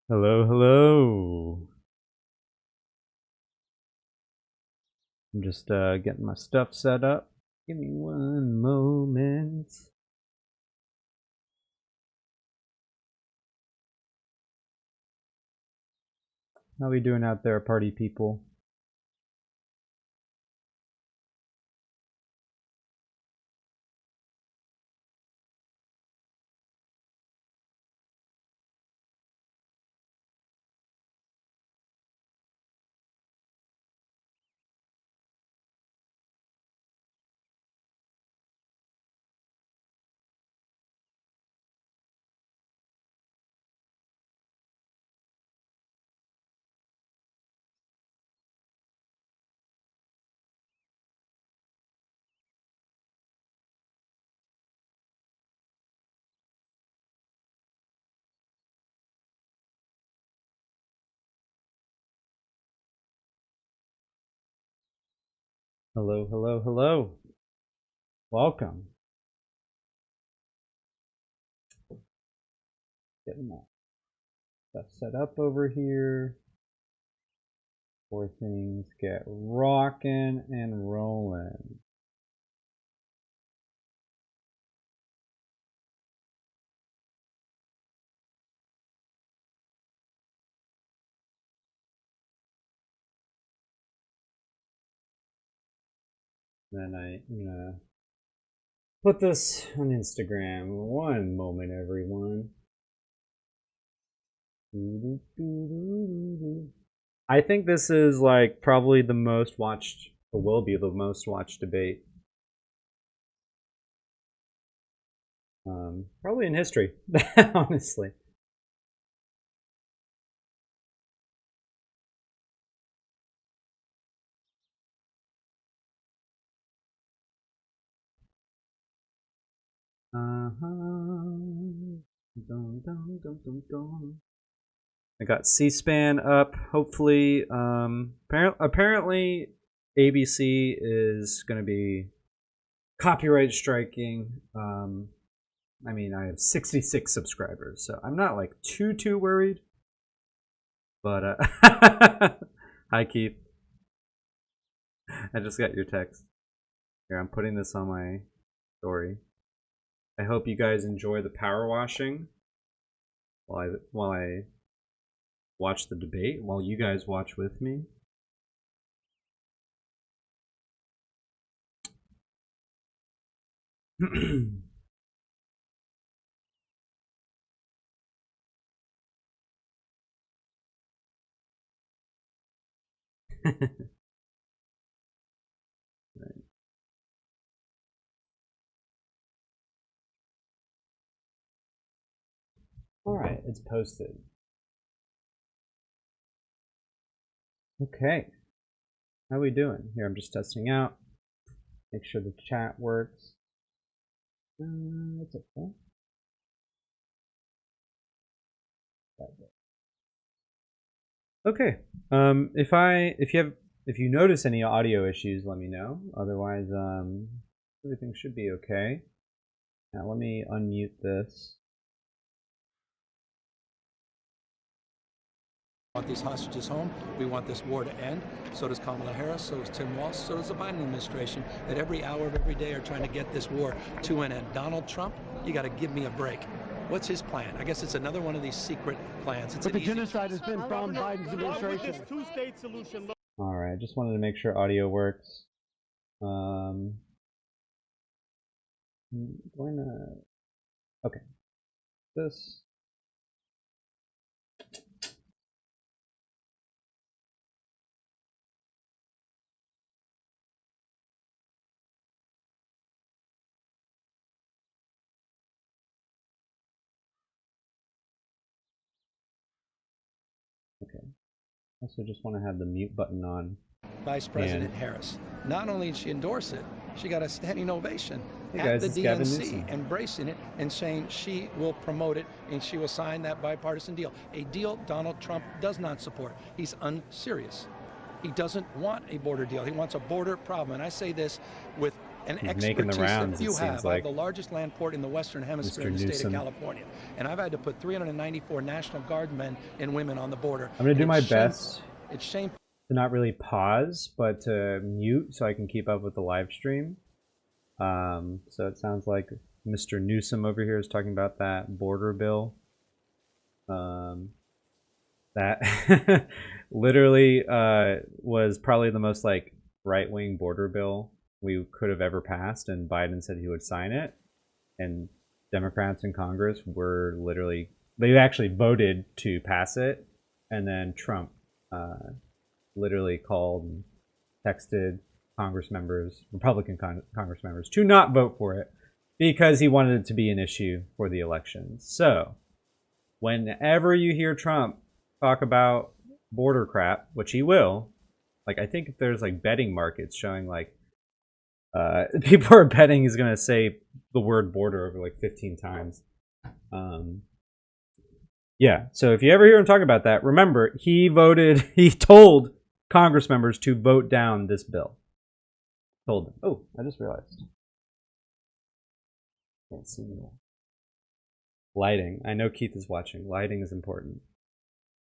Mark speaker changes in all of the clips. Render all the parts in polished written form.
Speaker 1: Hello, hello. I'm just getting my stuff set up. Give me one moment. How we doing out there, party people? Hello, hello, hello. Welcome. Getting my stuff set up over here. Before things get rocking and rolling. Then I'm gonna put this on Instagram. One moment, everyone. I think this is like probably the most watched, or will be the most watched debate, probably in history, honestly. Dun, dun, dun, dun, dun. I got C-SPAN up. Hopefully, apparently, ABC is going to be copyright striking. I mean, I have 66 subscribers, so I'm not like too worried. But hi, Keith. I just got your text. Here, I'm putting this on my story. I hope you guys enjoy the power washing while I watch the debate, while you guys watch with me. Right. All right, it's posted. Okay, how we doing? Here, I'm just testing out. Make sure the chat works. It's okay. Okay. If you notice any audio issues, let me know. Otherwise, everything should be okay. Now let me unmute this.
Speaker 2: We want these hostages home. We want this war to end. So does Kamala Harris. So does Tim Walz. So does the Biden administration. That every hour of every day are trying to get this war to an end. Donald Trump, you got to give me a break. What's his plan? I guess it's another one of these secret plans.
Speaker 3: But the genocide has been from Biden's administration.
Speaker 4: Two-state solution.
Speaker 1: All right, just wanted to make sure audio works. Going to okay. This. Okay. Also, just want to have the mute button on.
Speaker 2: Vice President Harris. Not only did she endorse it, she got a standing ovation
Speaker 1: Hey
Speaker 2: at
Speaker 1: guys,
Speaker 2: the
Speaker 1: it's Gavin
Speaker 2: DNC,
Speaker 1: Newsom.
Speaker 2: embracing it and saying she will promote it and she will sign that bipartisan deal. A deal Donald Trump does not support. He's unserious. He doesn't want a border deal. He wants a border problem. And I say this with and
Speaker 1: He's making the
Speaker 2: expertise
Speaker 1: rounds,
Speaker 2: that few
Speaker 1: it seems
Speaker 2: have. I have
Speaker 1: like.
Speaker 2: the largest land port in the Western Hemisphere
Speaker 1: Mr.
Speaker 2: in the state
Speaker 1: Newsom.
Speaker 2: of California. And I've had to put 394 National Guard men and women on the border.
Speaker 1: I'm going to do
Speaker 2: And
Speaker 1: my
Speaker 2: it's shameful.
Speaker 1: best
Speaker 2: It's shameful.
Speaker 1: to not really pause, but to mute so I can keep up with the live stream. So it sounds like Mr. Newsom over here is talking about that border bill. That literally was probably the most like right-wing border bill we could have ever passed, and Biden said he would sign it, and Democrats in Congress were literally, they actually voted to pass it, and then Trump literally called and texted Congress members, Republican Congress members, to not vote for it because he wanted it to be an issue for the election. So whenever you hear Trump talk about border crap, which he will, like I think if there's like betting markets showing like people are betting he's gonna say the word border over like 15 times. Yeah, so if you ever hear him talk about that, remember he told Congress members to vote down this bill. Told them. Oh, I just realized. Can't see me. Lighting. I know Keith is watching. Lighting is important.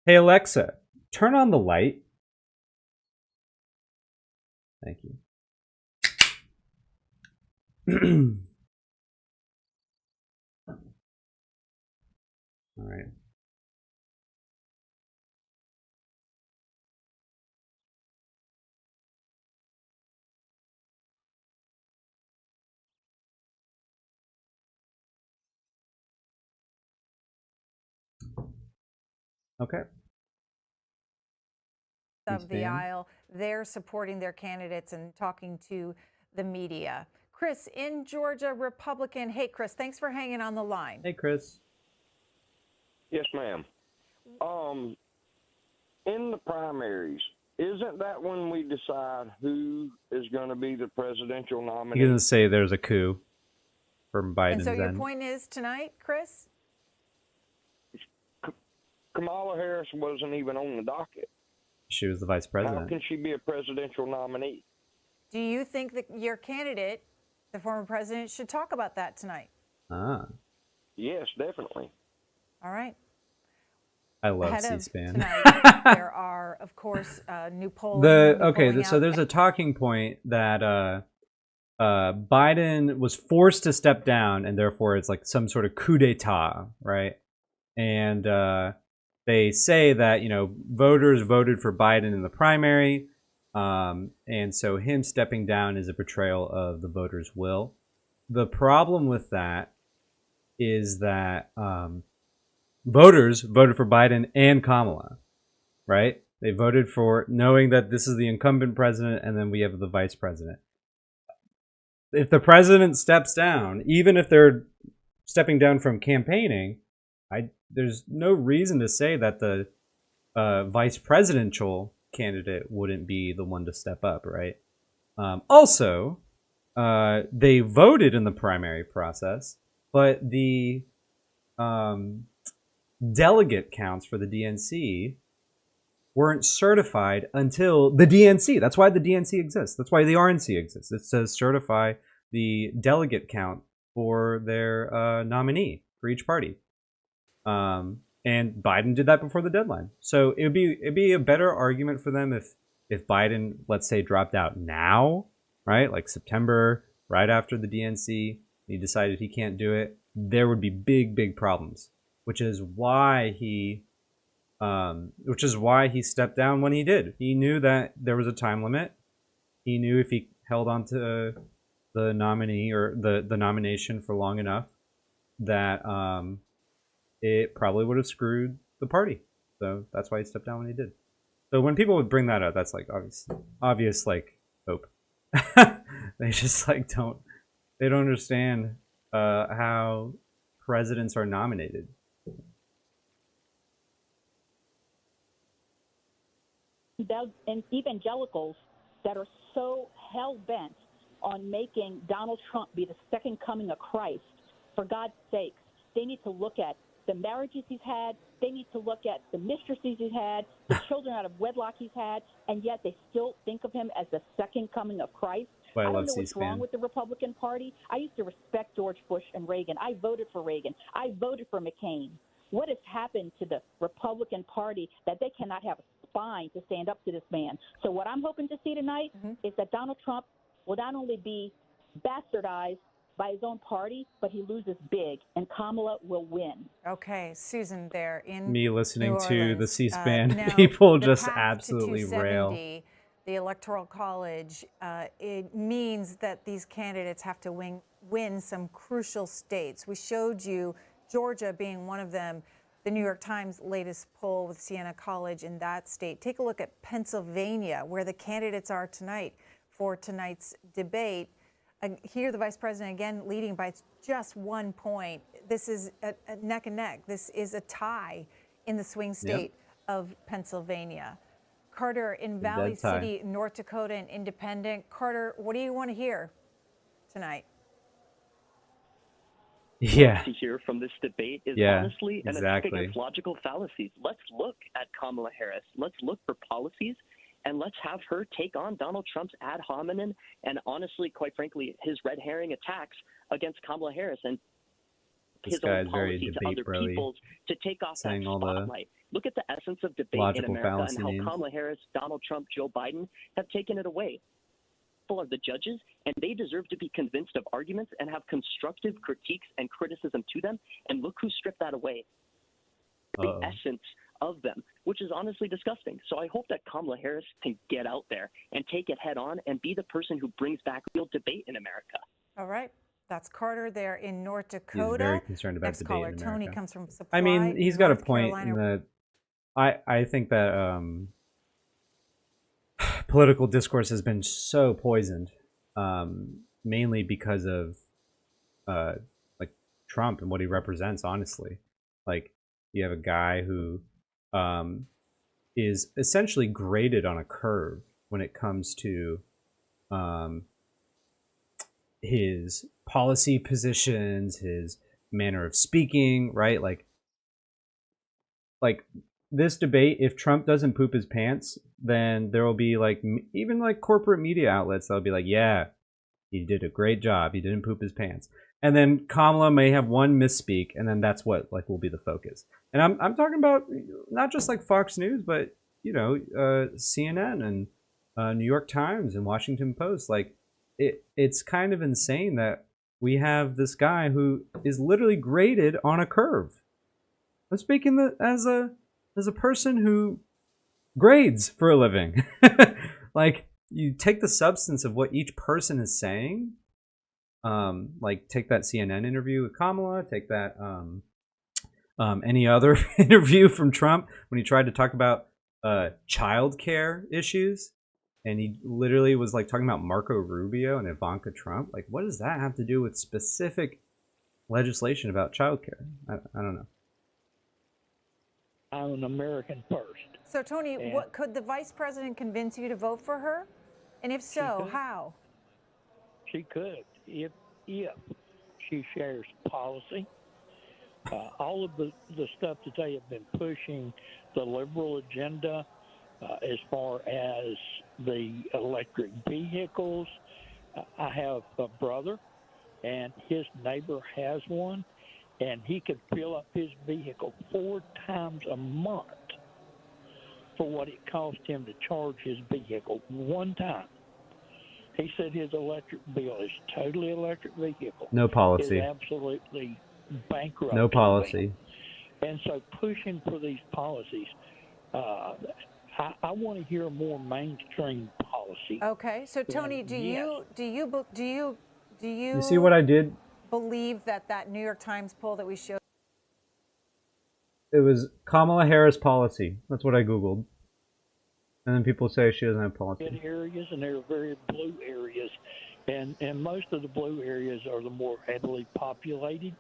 Speaker 1: Hey Alexa, turn on the light. Thank you. All right. Okay.
Speaker 4: Of the aisle, they're supporting their candidates and talking to the media. Chris in Georgia, Republican. Hey, Chris, thanks for hanging on the line.
Speaker 1: Hey, Chris.
Speaker 5: Yes, ma'am. In the primaries, isn't that when we decide who is going to be the presidential nominee?
Speaker 1: He doesn't say there's a coup from Biden.
Speaker 4: And so your point is tonight, Chris?
Speaker 5: Kamala Harris wasn't even on the docket.
Speaker 1: She was the vice president.
Speaker 5: How can she be a presidential nominee?
Speaker 4: Do you think that your candidate, the former president, should talk about that tonight?
Speaker 5: Yes, definitely.
Speaker 4: All right.
Speaker 1: I love C-SPAN.
Speaker 4: Tonight, there are, of course, new polling.
Speaker 1: So there's a talking point that Biden was forced to step down, and therefore it's like some sort of coup d'etat, right? And they say that, you know, voters voted for Biden in the primary, and so him stepping down is a betrayal of the voters' will. The problem with that is that voters voted for Biden and Kamala, right? They voted for knowing that this is the incumbent president, and then we have the vice president. If the president steps down, even if they're stepping down from campaigning, there's no reason to say that the vice presidential candidate wouldn't be the one to step up, right? Also, they voted in the primary process, but the delegate counts for the DNC weren't certified until the DNC. That's why the DNC exists. That's why the RNC exists. It says certify the delegate count for their nominee for each party. And Biden did that before the deadline. So it'd be a better argument for them if Biden, let's say, dropped out now, right? Like September, right after the DNC, he decided he can't do it. There would be big problems, which is why he stepped down when he did. He knew that there was a time limit. He knew if he held on to the nominee or the nomination for long enough that it probably would have screwed the party. So that's why he stepped down when he did. So when people would bring that up, that's like obvious like hope. They just like don't understand how presidents are nominated.
Speaker 6: And evangelicals that are so hell-bent on making Donald Trump be the second coming of Christ, for God's sakes, they need to look at the marriages he's had. They need to look at the mistresses he's had, the children out of wedlock he's had, and yet they still think of him as the second coming of Christ.
Speaker 1: why I
Speaker 6: I don't
Speaker 1: love
Speaker 6: know what's wrong
Speaker 1: C-SPAN.
Speaker 6: with the Republican Party. I used to respect George Bush and Reagan. I voted for Reagan. I voted for McCain. What has happened to the Republican Party that they cannot have a spine to stand up to this man? So what I'm hoping to see tonight is that Donald Trump will not only be bastardized by his own party, but he loses big, and Kamala will win.
Speaker 4: Okay, Susan there in
Speaker 1: Me listening
Speaker 4: New
Speaker 1: to the
Speaker 4: Orleans.
Speaker 1: C-SPAN
Speaker 4: Now,
Speaker 1: people
Speaker 4: the
Speaker 1: just
Speaker 4: path to
Speaker 1: absolutely rail.
Speaker 4: 270, the Electoral College, it means that these candidates have to win some crucial states. We showed you Georgia being one of them. The New York Times latest poll with Siena College in that state. Take a look at Pennsylvania, where the candidates are tonight for tonight's debate. Here, the vice president again leading by just 1 point. This is a neck and neck. This is a tie in the swing state of Pennsylvania. Carter in Valley City, North Dakota, and Independent. Carter, what do you want to hear tonight?
Speaker 7: To hear from this debate is honestly an escaping of logical fallacies. Let's look at Kamala Harris. Let's look for policies, and let's have her take on Donald Trump's ad hominem and honestly, quite frankly, his red herring attacks against Kamala Harris and his own policies to other people's to take off that spotlight. Look at the essence of debate in America and how Kamala Harris, Donald Trump, Joe Biden have taken it away. Are the judges, and they deserve to be convinced of arguments and have constructive critiques and criticism to them. And look who stripped that away. The essence of them, which is honestly disgusting. So I hope that Kamala Harris can get out there and take it head on and be the person who brings back real debate in America.
Speaker 4: All right. That's Carter there in North Dakota.
Speaker 1: He's very concerned about
Speaker 4: Next
Speaker 1: debate
Speaker 4: caller,
Speaker 1: in America.
Speaker 4: Tony, comes from Supply.
Speaker 1: I mean, he's got a point
Speaker 4: Carolina.
Speaker 1: in that I think that political discourse has been so poisoned, mainly because of like Trump and what he represents. Honestly, like you have a guy who is essentially graded on a curve when it comes to his policy positions, his manner of speaking, right? Like this debate, if Trump doesn't poop his pants, then there will be like even like corporate media outlets that'll be like, yeah, he did a great job, he didn't poop his pants. And then Kamala may have one misspeak, and then that's what like will be the focus. And I'm talking about not just like Fox News, but you know, CNN and New York Times and Washington Post. Like it's kind of insane that we have this guy who is literally graded on a curve. I'm speaking as a person who grades for a living. Like you take the substance of what each person is saying. Like take that CNN interview with Kamala, take that any other interview from Trump when he tried to talk about child care issues, and he literally was like talking about Marco Rubio and Ivanka Trump. Like, what does that have to do with specific legislation about child care? I don't know.
Speaker 8: I'm an American first.
Speaker 4: So, Tony, what could the vice president convince you to vote for her? And if so, how?
Speaker 8: She could, if she shares policy. All of the stuff that they have been pushing, the liberal agenda, as far as the electric vehicles. I have a brother, and his neighbor has one, and he could fill up his vehicle 4 times a month for what it cost him to charge his vehicle one time. He said his electric bill, his totally electric vehicle,
Speaker 1: No policy.
Speaker 8: is absolutely bankrupt.
Speaker 1: No policy.
Speaker 8: And so pushing for these policies, I want to hear more mainstream policy.
Speaker 4: Okay, so Tony, do you
Speaker 1: see what I did?
Speaker 4: Believe that New York Times poll that we showed?
Speaker 1: It was Kamala Harris policy. That's what I Googled. And then people say she doesn't have policy.
Speaker 8: In areas, and there are very blue areas, and most of the blue areas are the more heavily populated.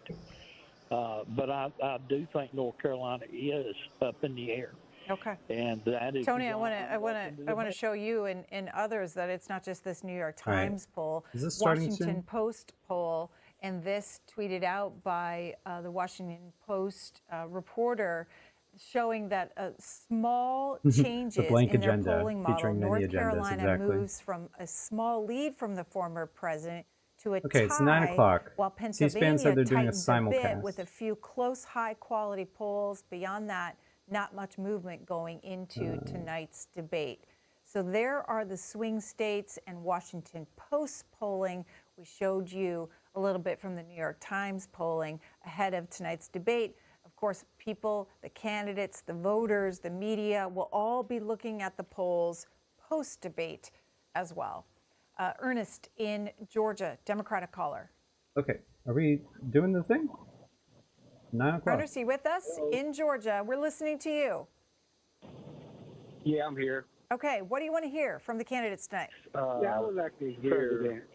Speaker 8: But I do think North Carolina is up in the air.
Speaker 4: Okay.
Speaker 8: And that is
Speaker 4: Tony, I want to show you and others that it's not just this New York Times poll.
Speaker 1: Is this starting
Speaker 4: Washington
Speaker 1: soon?
Speaker 4: Post poll, and this tweeted out by the Washington Post reporter showing that small changes
Speaker 1: blank
Speaker 4: in their
Speaker 1: agenda
Speaker 4: polling model.
Speaker 1: featuring many
Speaker 4: North
Speaker 1: agendas,
Speaker 4: Carolina
Speaker 1: exactly.
Speaker 4: moves from a small lead from the former president to a
Speaker 1: Okay,
Speaker 4: tie,
Speaker 1: it's 9 o'clock.
Speaker 4: while
Speaker 1: C-SPAN
Speaker 4: Pennsylvania
Speaker 1: said they're doing a
Speaker 4: tightens a bit
Speaker 1: simulcast.
Speaker 4: with a few close, high-quality polls. Beyond that, not much movement going into tonight's debate. So there are the swing states and Washington Post polling. We showed you a little bit from the New York Times polling ahead of tonight's debate. Of course, people, the candidates, the voters, the media will all be looking at the polls post-debate as well. Ernest in Georgia, Democratic caller.
Speaker 1: Okay, are we doing the thing? 9 o'clock.
Speaker 4: Ernest, are you with us? In Georgia, we're listening to you.
Speaker 9: Yeah, I'm here.
Speaker 4: Okay, what do you want to hear from the candidates tonight?
Speaker 9: I would like to hear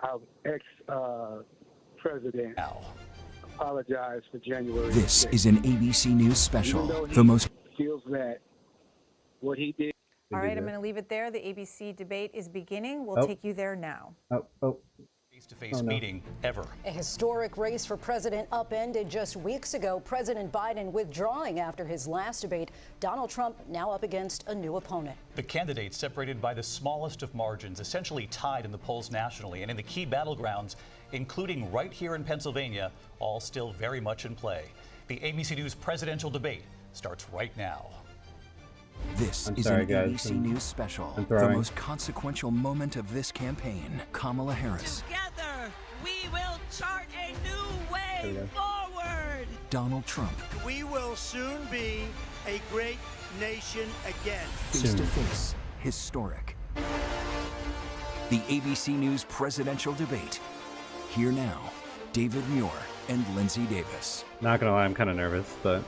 Speaker 9: our ex-president apologize for January 6th.
Speaker 10: This is an ABC News special.
Speaker 9: Even though
Speaker 10: The most
Speaker 9: feels that what he did.
Speaker 4: All right, I'm going to leave it there. The ABC debate is beginning. We'll take you there now.
Speaker 11: Face-to-face meeting ever.
Speaker 12: A historic race for president upended just weeks ago. President Biden withdrawing after his last debate. Donald Trump now up against a new opponent.
Speaker 11: The candidates separated by the smallest of margins, essentially tied in the polls nationally and in the key battlegrounds, including right here in Pennsylvania, all still very much in play. The ABC News presidential debate starts right now.
Speaker 10: This is an ABC News special. The most consequential moment of this campaign. Kamala Harris.
Speaker 13: Together, we will chart a new way forward.
Speaker 10: Donald Trump.
Speaker 14: We will soon be a great nation again.
Speaker 10: Face to face. Historic. The ABC News presidential debate. Here now, David Muir and Lindsay Davis.
Speaker 1: Not gonna lie, I'm kind of nervous, but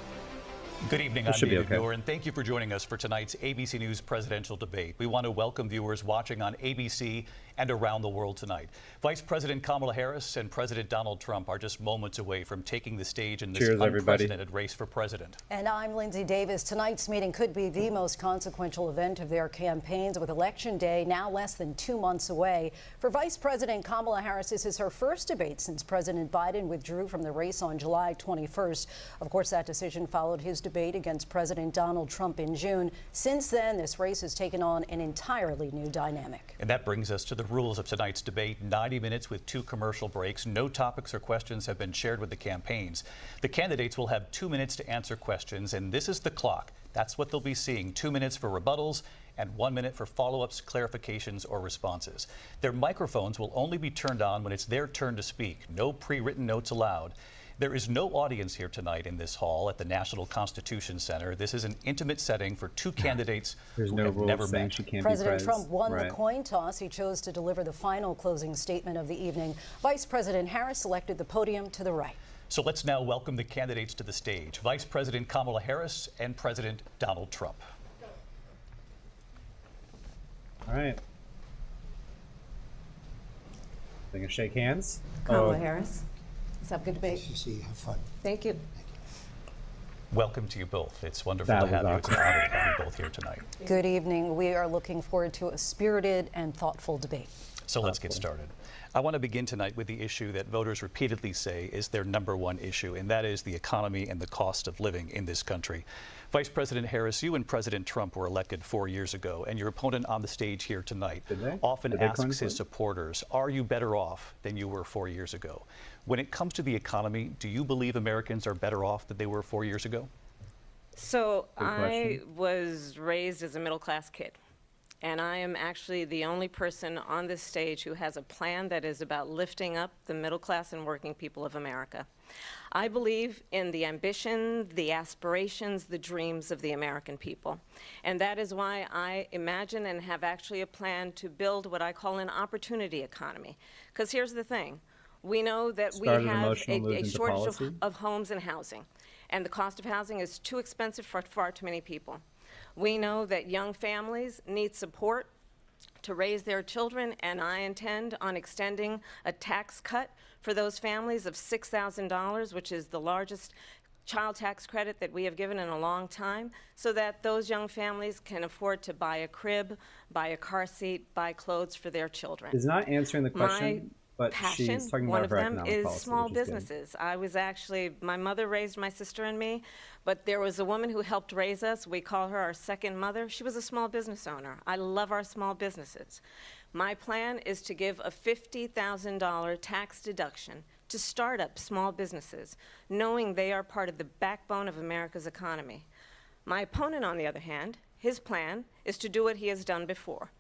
Speaker 11: good evening, I'm David Muir, and thank you for joining us for tonight's ABC News presidential debate. We want to welcome viewers watching on ABC and around the world tonight. Vice President Kamala Harris and President Donald Trump are just moments away from taking the stage in this unprecedented race for president.
Speaker 12: And I'm Lindsay Davis. Tonight's meeting could be the most consequential event of their campaigns, with Election Day now less than 2 months away. For Vice President Kamala Harris, this is her first debate since President Biden withdrew from the race on July 21st. Of course, that decision followed his debate against President Donald Trump in June. Since then, this race has taken on an entirely new dynamic.
Speaker 11: And that brings us to the rules of tonight's debate. 90 minutes with 2 commercial breaks. No topics or questions have been shared with the campaigns. The candidates will have 2 minutes to answer questions, and this is the clock. That's what they'll be seeing. 2 minutes for rebuttals and 1 minute for follow-ups, clarifications, or responses. Their microphones will only be turned on when it's their turn to speak. No pre-written notes allowed. There is no audience here tonight in this hall at the National Constitution Center. This is an intimate setting for 2 candidates who have never met.
Speaker 12: President Trump won the coin toss. He chose to deliver the final closing statement of the evening. Vice President Harris selected the podium to the right.
Speaker 11: So let's now welcome the candidates to the stage. Vice President Kamala Harris and President Donald Trump.
Speaker 1: All right. They're gonna shake hands.
Speaker 15: Kamala Harris. Let's have a good debate.
Speaker 14: Nice to see you. Have fun.
Speaker 15: Thank you.
Speaker 11: Welcome to you both. It's wonderful to have you. It's an honor to have you both here tonight.
Speaker 12: Good evening. We are looking forward to a spirited and thoughtful debate.
Speaker 11: So let's get started. I want to begin tonight with the issue that voters repeatedly say is their #1 issue, and that is the economy and the cost of living in this country. Vice President Harris, you and President Trump were elected 4 years ago, and your opponent on the stage here tonight often asks his supporters, are you better off than you were 4 years ago? When it comes to the economy, do you believe Americans are better off than they were 4 years ago?
Speaker 15: So I was raised as a middle-class kid. And I am actually the only person on this stage who has a plan that is about lifting up the middle class and working people of America. I believe in the ambition, the aspirations, the dreams of the American people. And that is why I imagine and have actually a plan to build what I call an opportunity economy. Because here's the thing. We know that we have a shortage of homes and housing. And the cost of housing is too expensive for far too many people. We know that young families need support to raise their children, and I intend on extending a tax cut for those families of $6,000, which is the largest child tax credit that we have given in a long time, so that those young families can afford to buy a crib, buy a car seat, buy clothes for their children.
Speaker 1: Is not answering the question. But
Speaker 15: passion.
Speaker 1: she's talking
Speaker 15: One
Speaker 1: about
Speaker 15: of
Speaker 1: her
Speaker 15: them
Speaker 1: economic
Speaker 15: is
Speaker 1: policy,
Speaker 15: small
Speaker 1: which is good.
Speaker 15: businesses. I was actually, my mother raised my sister and me, but there was a woman who helped raise us. We call her our second mother. She was a small business owner. I love our small businesses. My plan is to give a $50,000 tax deduction to start up small businesses, knowing they are part of the backbone of America's economy. My opponent, on the other hand, his plan is to do what he has done before,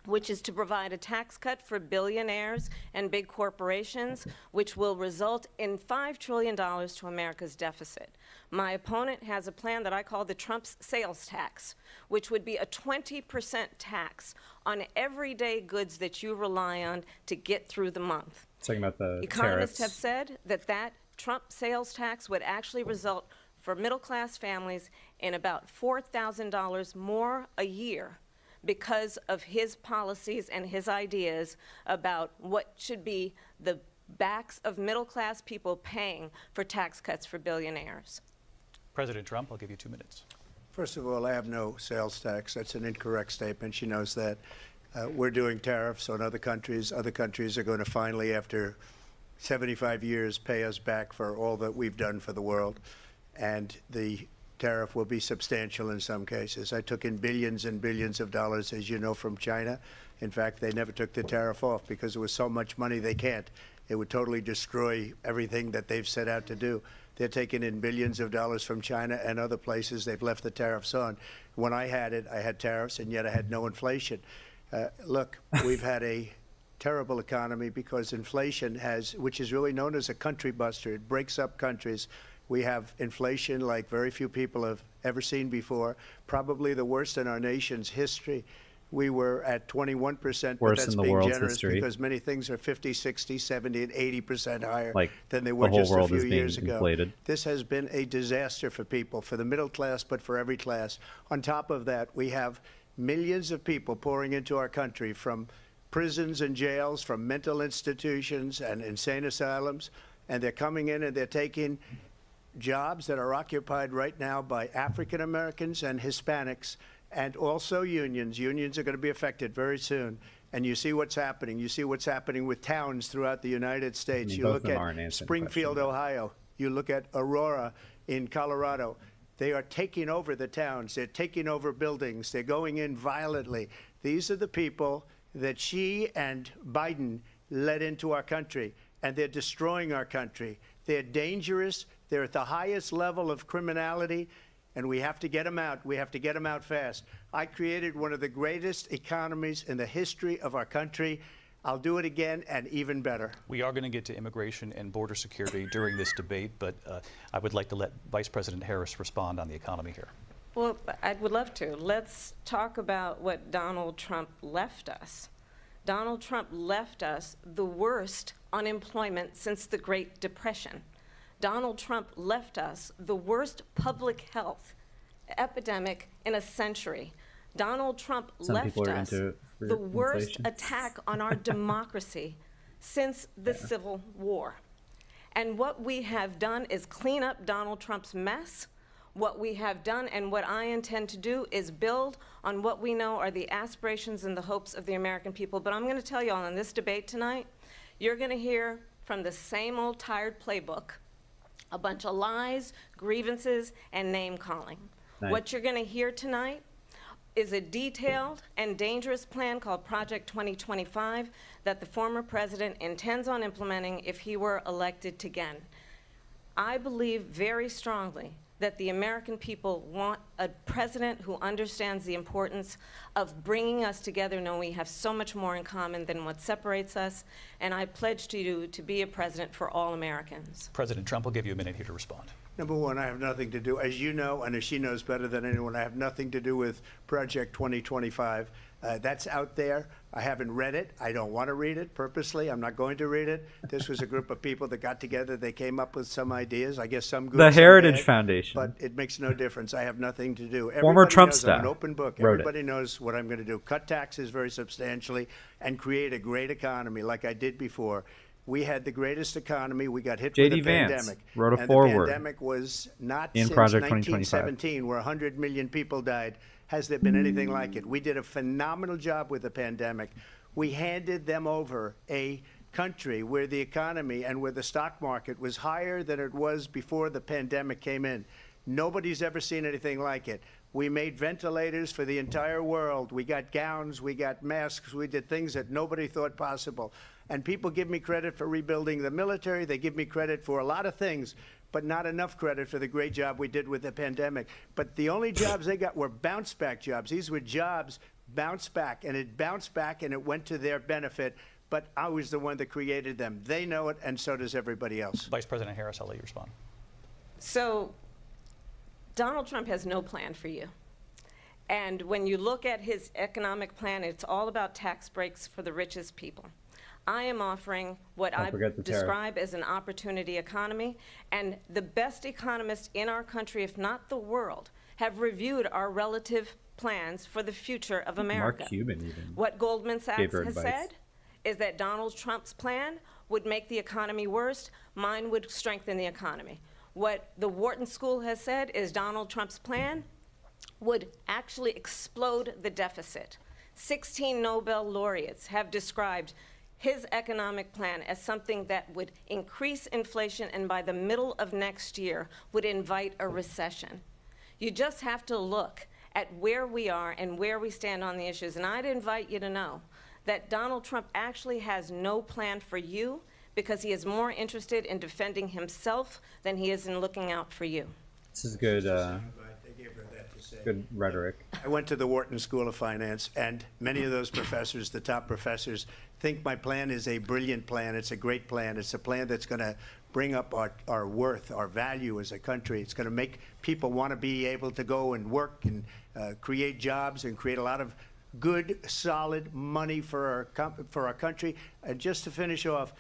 Speaker 15: which is to provide a tax cut for billionaires and big corporations, which will result in $5 trillion to America's deficit. My opponent has a plan that I call the Trump's sales tax, which would be a 20% tax on everyday goods that you rely on to get through the month.
Speaker 1: Talking about the
Speaker 15: Economists
Speaker 1: tariffs.
Speaker 15: have said that Trump sales tax would actually result for middle-class families in about $4,000 more a year because of his policies and his ideas about what should be the backs of middle-class people paying for tax cuts for billionaires.
Speaker 11: President Trump, I'll give you 2 minutes.
Speaker 16: First of all, I have no sales tax. That's an incorrect statement. She knows that. We're doing tariffs on other countries. Other countries are going to finally, after 75 years, pay us back for all that we've done for the world. And the tariff will be substantial in some cases. I took in billions and billions of dollars, as you know, from China. In fact, they never took the tariff off because there was so much money they can't. It would totally destroy everything that they've set out to do. They're taking in billions of dollars from China and other places. They've left the tariffs on. When I had it, I had tariffs, and yet I had no inflation. Look, we've had a terrible economy because inflation which is really known as a country buster. It breaks up countries. We have inflation like very few people have ever seen before, probably the worst in our nation's history. We were at 21%, but that's being generous because many things are 50, 60, 70, and 80% higher than they were just a few years ago. This has been a disaster for people, for the middle class, but for every class. On top of that, we have millions of people pouring into our country from prisons and jails, from mental institutions and insane asylums, and they're coming in and they're taking jobs that are occupied right now by African Americans and Hispanics, and also unions. Unions are going to be affected very soon. And you see what's happening. You see what's happening with towns throughout the United States. You look at Springfield, Ohio. You look at Aurora in Colorado. They are taking over the towns. They're taking over buildings. They're going in violently. These are the people that Xi and Biden led into our country, and they're destroying our country. They're dangerous. They're at the highest level of criminality, and we have to get them out. We have to get them out fast. I created one of the greatest economies in the history of our country. I'll do it again and even better.
Speaker 11: We are going to get to immigration and border security during this debate, but I would like to let Vice President Harris respond on the economy here.
Speaker 15: Well, I would love to. Let's talk about what Donald Trump left us. Donald Trump left us the worst unemployment since the Great Depression. Donald Trump left us the worst public health epidemic in a century. Donald Trump left us the worst attack on our democracy since the Civil War. And what we have done is clean up Donald Trump's mess. What we have done and what I intend to do is build on what we know are the aspirations and the hopes of the American people. But I'm going to tell you all in this debate tonight, you're going to hear from the same old tired playbook, a bunch of lies, grievances, and name-calling.
Speaker 1: Nice.
Speaker 15: What you're going to hear tonight is a detailed and dangerous plan called Project 2025 that the former president intends on implementing if he were elected again. I believe very strongly that the American people want a president who understands the importance of bringing us together, knowing we have so much more in common than what separates us, and I pledge to you to be a president for all Americans.
Speaker 11: President Trump will give you a minute here to respond.
Speaker 16: Number one, I have nothing to do, as you know, and as she knows better than anyone, I have nothing to do with Project 2025. That's out there. I haven't read it. I don't want to read it purposely. I'm not going to read it. This was a group of people that got together. They came up with some ideas. I guess some good.
Speaker 1: The Heritage
Speaker 16: bad,
Speaker 1: Foundation.
Speaker 16: But it makes no difference. I have nothing to do.
Speaker 1: Former Trump
Speaker 16: knows
Speaker 1: staff
Speaker 16: I'm an open book.
Speaker 1: wrote
Speaker 16: Everybody knows what I'm going to do. Cut taxes very substantially and create a great economy like I did before. We had the greatest economy. We got hit with the pandemic.
Speaker 1: Wrote a
Speaker 16: and
Speaker 1: foreword.
Speaker 16: The pandemic was not
Speaker 1: in
Speaker 16: since
Speaker 1: Project
Speaker 16: 1917, where 100 million people died. Has there been anything like it? We did a phenomenal job with the pandemic. We handed them over a country where the economy and where the stock market was higher than it was before the pandemic came in. Nobody's ever seen anything like it. We made ventilators for the entire world. We got gowns, we got masks, we did things that nobody thought possible. And people give me credit for rebuilding the military. They give me credit for a lot of things, but not enough credit for the great job we did with the pandemic. But the only jobs they got were bounce back jobs. These were jobs bounce back, and it bounced back and it went to their benefit. But I was the one that created them. They know it, and so does everybody else.
Speaker 11: Vice President Harris, I'll let you respond.
Speaker 15: So Donald Trump has no plan for you. And when you look at his economic plan, it's all about tax breaks for the richest people. I am offering what I describe as an opportunity economy, and the best economists in our country, if not the world, have reviewed our relative plans for the future of America.
Speaker 1: Mark Cuban even.
Speaker 15: What Goldman Sachs has said is that Donald Trump's plan would make the economy worse, mine would strengthen the economy. What the Wharton School has said is Donald Trump's plan would actually explode the deficit. 16 Nobel laureates have described his economic plan as something that would increase inflation and by the middle of next year would invite a recession. You just have to look at where we are and where we stand on the issues. And I'd invite you to know that Donald Trump actually has no plan for you because he is more interested in defending himself than he is in looking out for you.
Speaker 1: This is good. Good rhetoric.
Speaker 16: I went to the Wharton School of Finance, and many of those professors, the top professors, think my plan is a brilliant plan. It's a great plan. It's a plan that's going to bring up our worth, our value as a country. It's going to make people want to be able to go and work and create jobs and create a lot of good, solid money for our country. And just to finish off,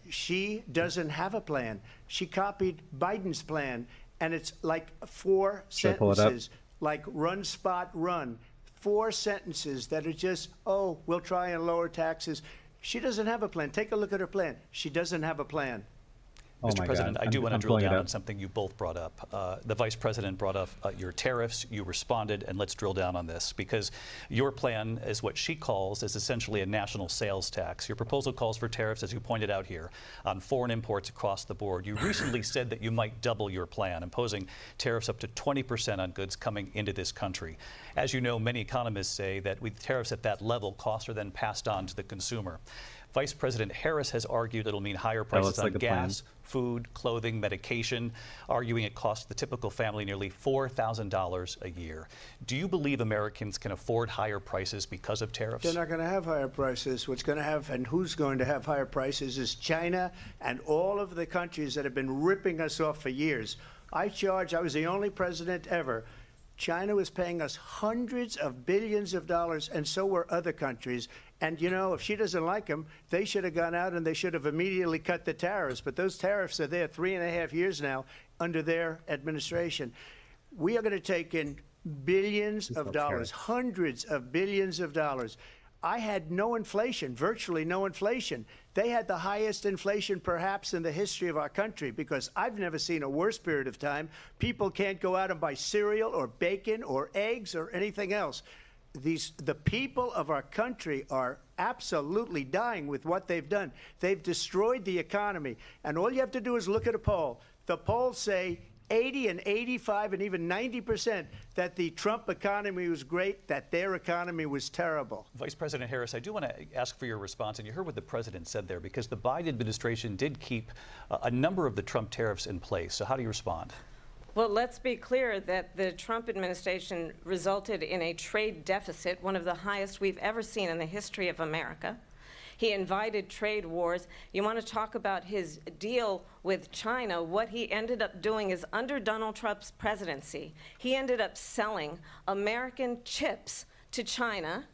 Speaker 16: she doesn't have a plan. She copied Biden's plan, and it's like 4 sentences. Like run, spot, run. 4 sentences that are just, oh, we'll try and lower taxes. She doesn't have a plan. Take a look at her plan. She doesn't have a plan.
Speaker 11: Mr. President, I do want to drill down on something you both brought up. The Vice President brought up your tariffs. You responded, and let's drill down on this because your plan is what she calls is essentially a national sales tax. Your proposal calls for tariffs, as you pointed out here, on foreign imports across the board. You recently said that you might double your plan, imposing tariffs up to 20% on goods coming into this country. As you know, many economists say that with tariffs at that level, costs are then passed on to the consumer. Vice President Harris has argued it'll mean higher prices on gas, food, clothing, medication, arguing it costs the typical family nearly $4,000 a year. Do you believe Americans can afford higher prices because of tariffs?
Speaker 16: They're not going to have higher prices. What's going to have and who's going to have higher prices is China and all of the countries that have been ripping us off for years. I was the only president ever. China was paying us hundreds of billions of dollars, and so were other countries. And, you know, if she doesn't like them, they should have gone out and they should have immediately cut the tariffs. But those tariffs are there 3.5 years now under their administration. We are going to take in billions of dollars, hundreds of billions of dollars. I had no inflation, virtually no inflation. They had the highest inflation perhaps in the history of our country because I've never seen a worse period of time. People can't go out and buy cereal or bacon or eggs or anything else. The people of our country are absolutely dying with what they've done. They've destroyed the economy. And all you have to do is look at a poll. The polls say 80 and 85 and even 90% that the Trump economy was great, that their economy was terrible.
Speaker 11: Vice President Harris, I do want to ask for your response, and you heard what the president said there, because the Biden administration did keep a number of the Trump tariffs in place. So how do you respond?
Speaker 15: Well, let's be clear that the Trump administration resulted in a trade deficit, one of the highest we've ever seen in the history of America. He invited trade wars. You want to talk about his deal with China? What he ended up doing is under Donald Trump's presidency, he ended up selling American chips to China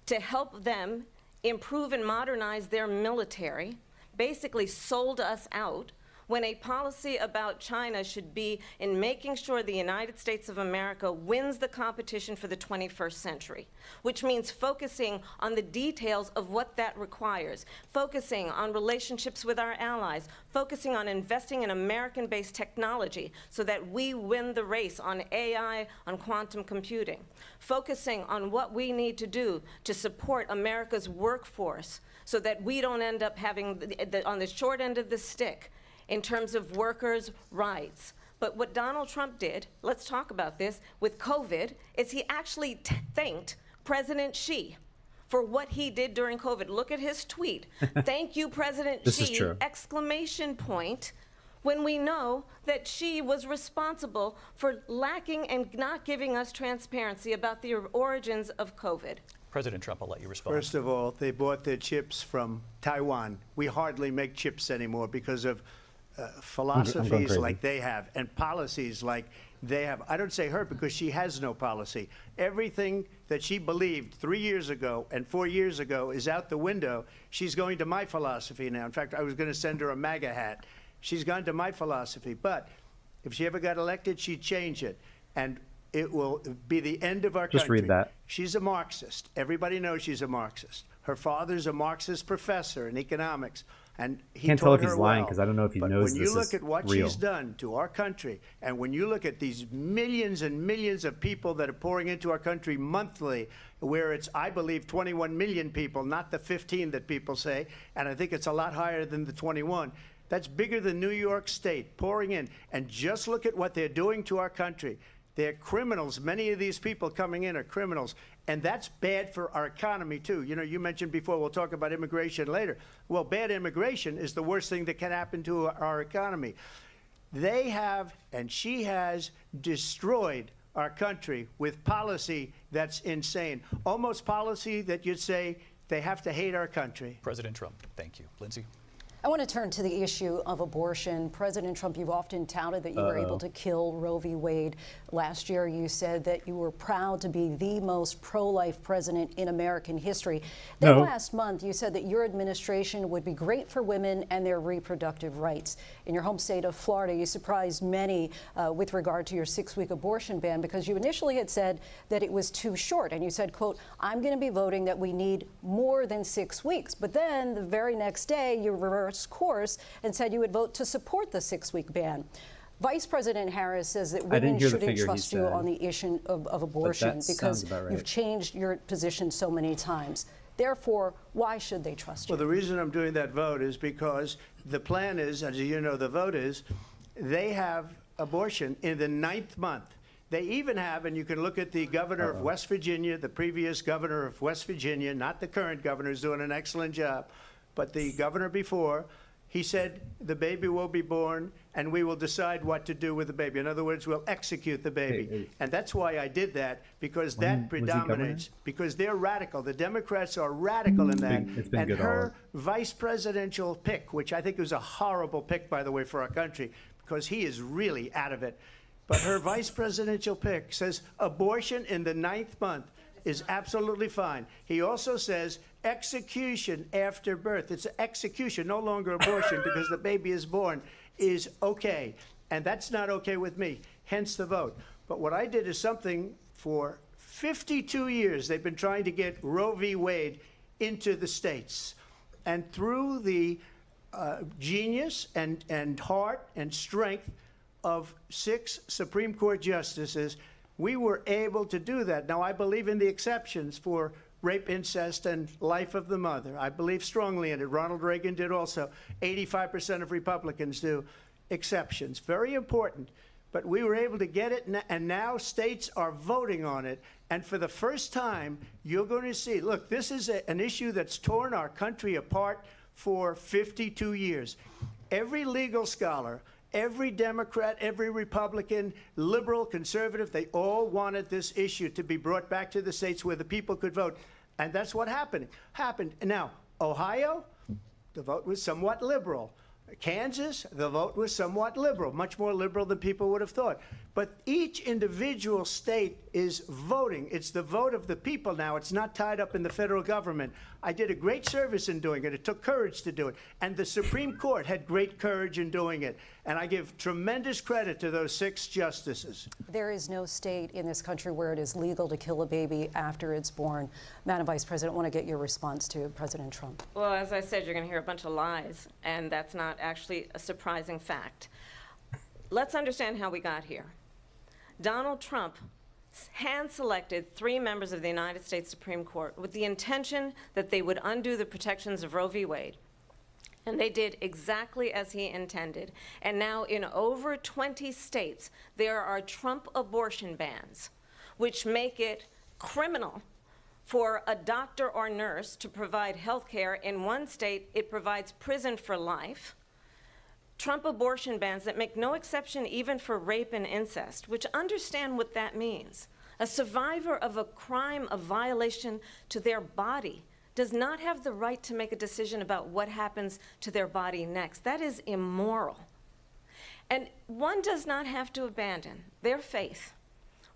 Speaker 15: to help them improve and modernize their military, basically sold us out. when a policy about China should be in making sure the United States of America wins the competition for the 21st century, which means focusing on the details of what that requires, focusing on relationships with our allies, focusing on investing in American-based technology so that we win the race on AI, on quantum computing, focusing on what we need to do to support America's workforce so that we don't end up having on the short end of the stick in terms of workers' rights. But what Donald Trump did, let's talk about this, with COVID, is he actually thanked President Xi for what he did during COVID. Look at his tweet. Thank you, President Xi, exclamation point, when we know that Xi was responsible for lacking and not giving us transparency about the origins of COVID.
Speaker 11: President Trump, I'll let you respond.
Speaker 16: First of all, they bought their chips from Taiwan. We hardly make chips anymore because of philosophies like they have and policies like they have. I don't say her because she has no policy. Everything that she believed 3 years ago and 4 years ago is out the window. She's going to my philosophy now. In fact, I was going to send her a MAGA hat. She's gone to my philosophy. But if she ever got elected, she'd change it. And it will be the end of our country.
Speaker 1: Just read that.
Speaker 16: She's a Marxist. Everybody knows she's a Marxist. Her father's a Marxist professor in economics, and he
Speaker 1: can't tell if
Speaker 16: taught
Speaker 1: he's
Speaker 16: her
Speaker 1: lying
Speaker 16: well.
Speaker 1: because I don't know if he
Speaker 16: But
Speaker 1: knows
Speaker 16: when
Speaker 1: this
Speaker 16: you look
Speaker 1: is
Speaker 16: at what
Speaker 1: real.
Speaker 16: she's done to our country, and when you look at these millions and millions of people that are pouring into our country monthly, where it's, I believe, 21 million people, not the 15 that people say, and I think it's a lot higher than the 21. That's bigger than New York State pouring in. And just look at what they're doing to our country. They're criminals. Many of these people coming in are criminals. And that's bad for our economy, too. You know, you mentioned before, we'll talk about immigration later. Well, bad immigration is the worst thing that can happen to our economy. They have, and she has, destroyed our country with policy that's insane. Almost policy that you'd say they have to hate our country.
Speaker 11: President Trump, thank you. Lindsay?
Speaker 12: I want to turn to the issue of abortion. President Trump, you've often touted that you were able to kill Roe v. Wade. Last year, you said that you were proud to be the most pro-life president in American history. Then last month, you said that your administration would be great for women and their reproductive rights. In your home state of Florida, you surprised many with regard to your 6-week abortion ban because you initially had said that it was too short. And you said, quote, I'm going to be voting that we need more than 6 weeks. But then the very next day, you reversed course and said you would vote to support the 6-week ban. Vice President Harris says that women shouldn't trust you on the issue of abortion because you've changed your position so many times. Therefore, why should they trust you?
Speaker 16: Well, the reason I'm doing that vote is because the plan is, as you know, the vote is, they have abortion in the 9th month. They even have, and you can look at the governor of West Virginia, the previous governor of West Virginia, not the current governor, who's doing an excellent job, but the governor before, he said the baby will be born and we will decide what to do with the baby. In other words, we'll execute the baby. And that's why I did that, because that predominates, because they're radical. The Democrats are radical in that. And her vice presidential pick, which I think was a horrible pick, by the way, for our country, because he is really out of it. But her vice presidential pick says abortion in the 9th month is absolutely fine. He also says execution after birth. It's execution, no longer abortion, because the baby is born, is okay. And that's not okay with me, hence the vote. But what I did is something for 52 years they've been trying to get Roe v. Wade into the states. And through the genius and heart and strength of 6 Supreme Court justices, we were able to do that. Now, I believe in the exceptions for rape, incest, and life of the mother. I believe strongly in it. Ronald Reagan did also. 85% of Republicans do. Exceptions. Very important. But we were able to get it, and now states are voting on it. And for the first time, you're going to see, look, this is an issue that's torn our country apart for 52 years. Every legal scholar, every Democrat, every Republican, liberal, conservative, they all wanted this issue to be brought back to the states where the people could vote. And that's what happened. Now, Ohio, the vote was somewhat liberal. Kansas, the vote was somewhat liberal, much more liberal than people would have thought. But each individual state is voting. It's the vote of the people now. It's not tied up in the federal government. I did a great service in doing it. It took courage to do it. And the Supreme Court had great courage in doing it. And I give tremendous credit to those 6 justices.
Speaker 12: There is no state in this country where it is legal to kill a baby after it's born. Madam Vice President, I want to get your response to President Trump.
Speaker 15: Well, as I said, you're going to hear a bunch of lies, and that's not actually a surprising fact. Let's understand how we got here. Donald Trump hand-selected 3 members of the United States Supreme Court with the intention that they would undo the protections of Roe v. Wade. And they did exactly as he intended. And now in over 20 states, there are Trump abortion bans, which make it criminal for a doctor or nurse to provide health care. In one state, it provides prison for life. Trump abortion bans that make no exception even for rape and incest, which understand what that means. A survivor of a crime, a violation to their body, does not have the right to make a decision about what happens to their body next. That is immoral. And one does not have to abandon their faith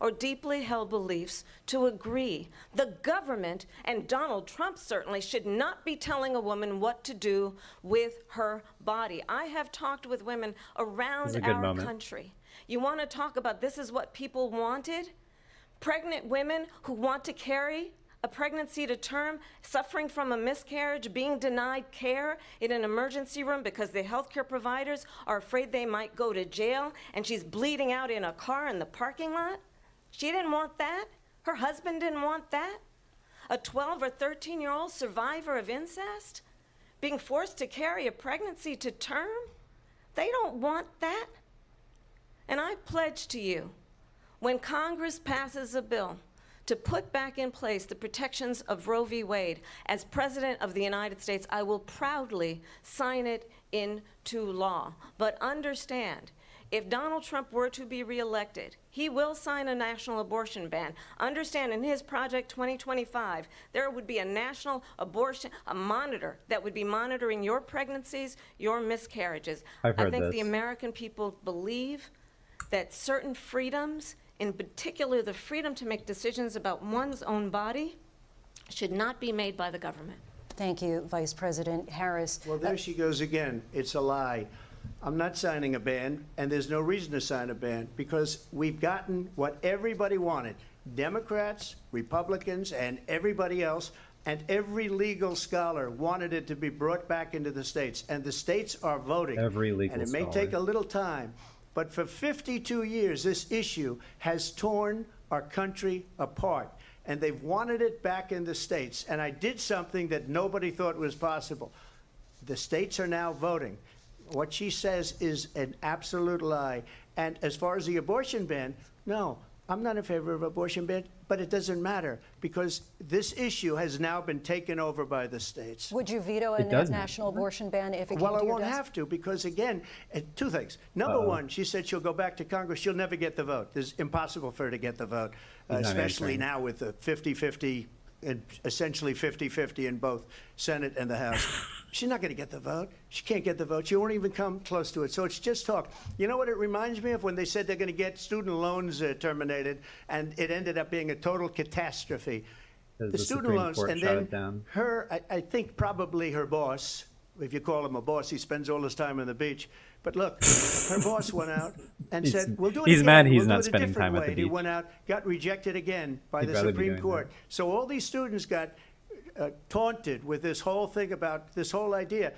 Speaker 15: or deeply held beliefs to agree. The government, and Donald Trump certainly, should not be telling a woman what to do with her body. I have talked with women around our country. You want to talk about this is what people wanted? Pregnant women who want to carry a pregnancy to term, suffering from a miscarriage, being denied care in an emergency room because the healthcare providers are afraid they might go to jail, and she's bleeding out in a car in the parking lot. She didn't want that. Her husband didn't want that. A 12 or 13-year-old survivor of incest being forced to carry a pregnancy to term. They don't want that. And I pledge to you, when Congress passes a bill to put back in place the protections of Roe v. Wade, as President of the United States, I will proudly sign it into law. But understand, if Donald Trump were to be reelected, he will sign a national abortion ban. Understand, in his Project 2025, there would be a national abortion, a monitor that would be monitoring your pregnancies, your miscarriages.
Speaker 1: I think
Speaker 15: this. The American people believe that certain freedoms, in particular the freedom to make decisions about one's own body, should not be made by the government.
Speaker 12: Thank you, Vice President Harris.
Speaker 16: Well, there she goes again. It's a lie. I'm not signing a ban, and there's no reason to sign a ban, because we've gotten what everybody wanted. Democrats, Republicans, and everybody else, and every legal scholar wanted it to be brought back into the states, and the states are voting.
Speaker 1: Every legal
Speaker 16: and it may
Speaker 1: scholar.
Speaker 16: take a little time, but for 52 years, this issue has torn our country apart, and they've wanted it back in the states. And I did something that nobody thought was possible. The states are now voting. What she says is an absolute lie. And as far as the abortion ban, no, I'm not in favor of abortion ban, but it doesn't matter, because this issue has now been taken over by the states.
Speaker 12: Would you veto a national abortion ban if it came to your desk?
Speaker 16: Well, I won't have to, because again, 2 things. Number one, she said she'll go back to Congress. She'll never get the vote. It's impossible for her to get the vote, especially now with the 50-50, and essentially 50-50 in both Senate and the House. She's not going to get the vote. She can't get the vote. She won't even come close to it. So it's just talk. You know what it reminds me of? When they said they're going to get student loans terminated, and it ended up being a total catastrophe. The student
Speaker 1: Supreme
Speaker 16: loans,
Speaker 1: Court
Speaker 16: and
Speaker 1: shut
Speaker 16: then
Speaker 1: it down.
Speaker 16: I think probably her boss, if you call him a boss, he spends all his time on the beach. But look, her boss went out and said, we'll do it
Speaker 1: he's
Speaker 16: again.
Speaker 1: mad he's
Speaker 16: We'll
Speaker 1: not
Speaker 16: do it a
Speaker 1: spending
Speaker 16: different
Speaker 1: time at
Speaker 16: way.
Speaker 1: the
Speaker 16: And he
Speaker 1: beach.
Speaker 16: went out, got rejected again by
Speaker 1: He'd
Speaker 16: the
Speaker 1: rather be
Speaker 16: Supreme
Speaker 1: doing
Speaker 16: Court.
Speaker 1: that.
Speaker 16: So all these students got taunted with this whole thing about this whole idea.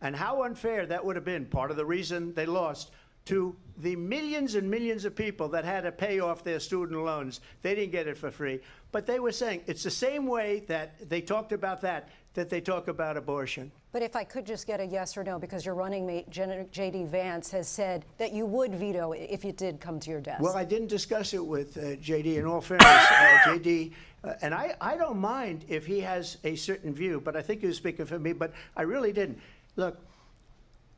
Speaker 16: And how unfair that would have been, part of the reason they lost, to the millions and millions of people that had to pay off their student loans. They didn't get it for free. But they were saying it's the same way that they talked about that they talk about abortion.
Speaker 12: But if I could just get a yes or no, because your running mate, J.D. Vance, has said that you would veto it if it did come to your desk.
Speaker 16: Well, I didn't discuss it with J.D. in all fairness. J.D., and I don't mind if he has a certain view, but I think he was speaking for me, but I really didn't. Look,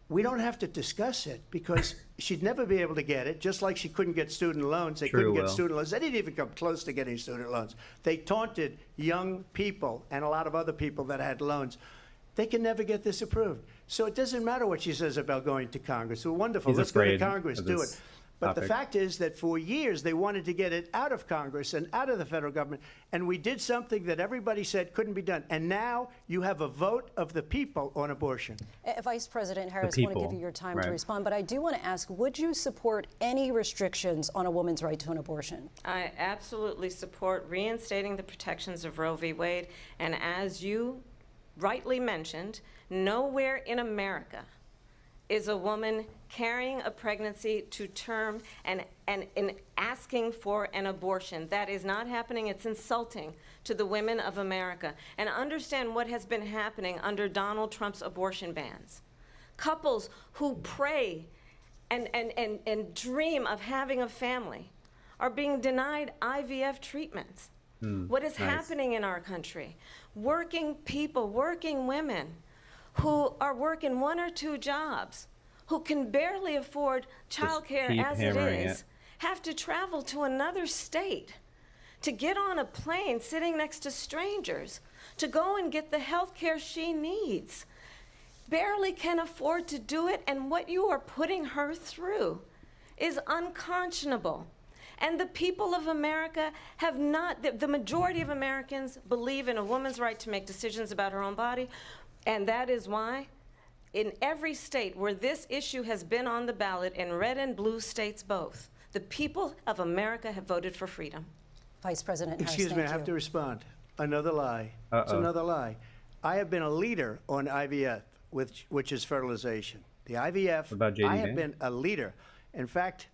Speaker 16: we don't have to discuss it, because she'd never be able to get it, just like she couldn't get student loans. They couldn't get student loans. They didn't even come close to getting student loans. They taunted young people and a lot of other people that had loans. They can never get this approved. So it doesn't matter what she says about going to Congress. So wonderful.
Speaker 1: He's
Speaker 16: Let's go to
Speaker 1: afraid
Speaker 16: Congress,
Speaker 1: of
Speaker 16: do
Speaker 1: this
Speaker 16: it. But the
Speaker 1: topic.
Speaker 16: fact is that for years they wanted to get it out of Congress and out of the federal government, and we did something that everybody said couldn't be done. And now you have a vote of the people on abortion.
Speaker 12: Vice President Harris, I want to give you your time to respond, but I do want to ask, would you support any restrictions on a woman's right to an abortion?
Speaker 15: I absolutely support reinstating the protections of Roe v. Wade, and as you rightly mentioned, nowhere in America is a woman carrying a pregnancy to term and asking for an abortion. That is not happening. It's insulting to the women of America. And understand what has been happening under Donald Trump's abortion bans. Couples who pray and dream of having a family are being denied IVF treatments. What is happening in our country? Working people, working women who are working 1 or 2 jobs, who can barely afford childcare as it is, have to travel to another state to get on a plane sitting next to strangers to go and get the health care she needs. Barely can afford to do it, and what you are putting her through is unconscionable. And the people of America have not, the majority of Americans believe in a woman's right to make decisions about her own body, and that is why in every state where this issue has been on the ballot, in red and blue states both, the people of America have voted for freedom.
Speaker 12: Vice President Harris,
Speaker 16: Excuse me, I have to respond. Another lie. It's another lie. I have been a leader on IVF, which is fertilization. The IVF, I have been a leader. In fact,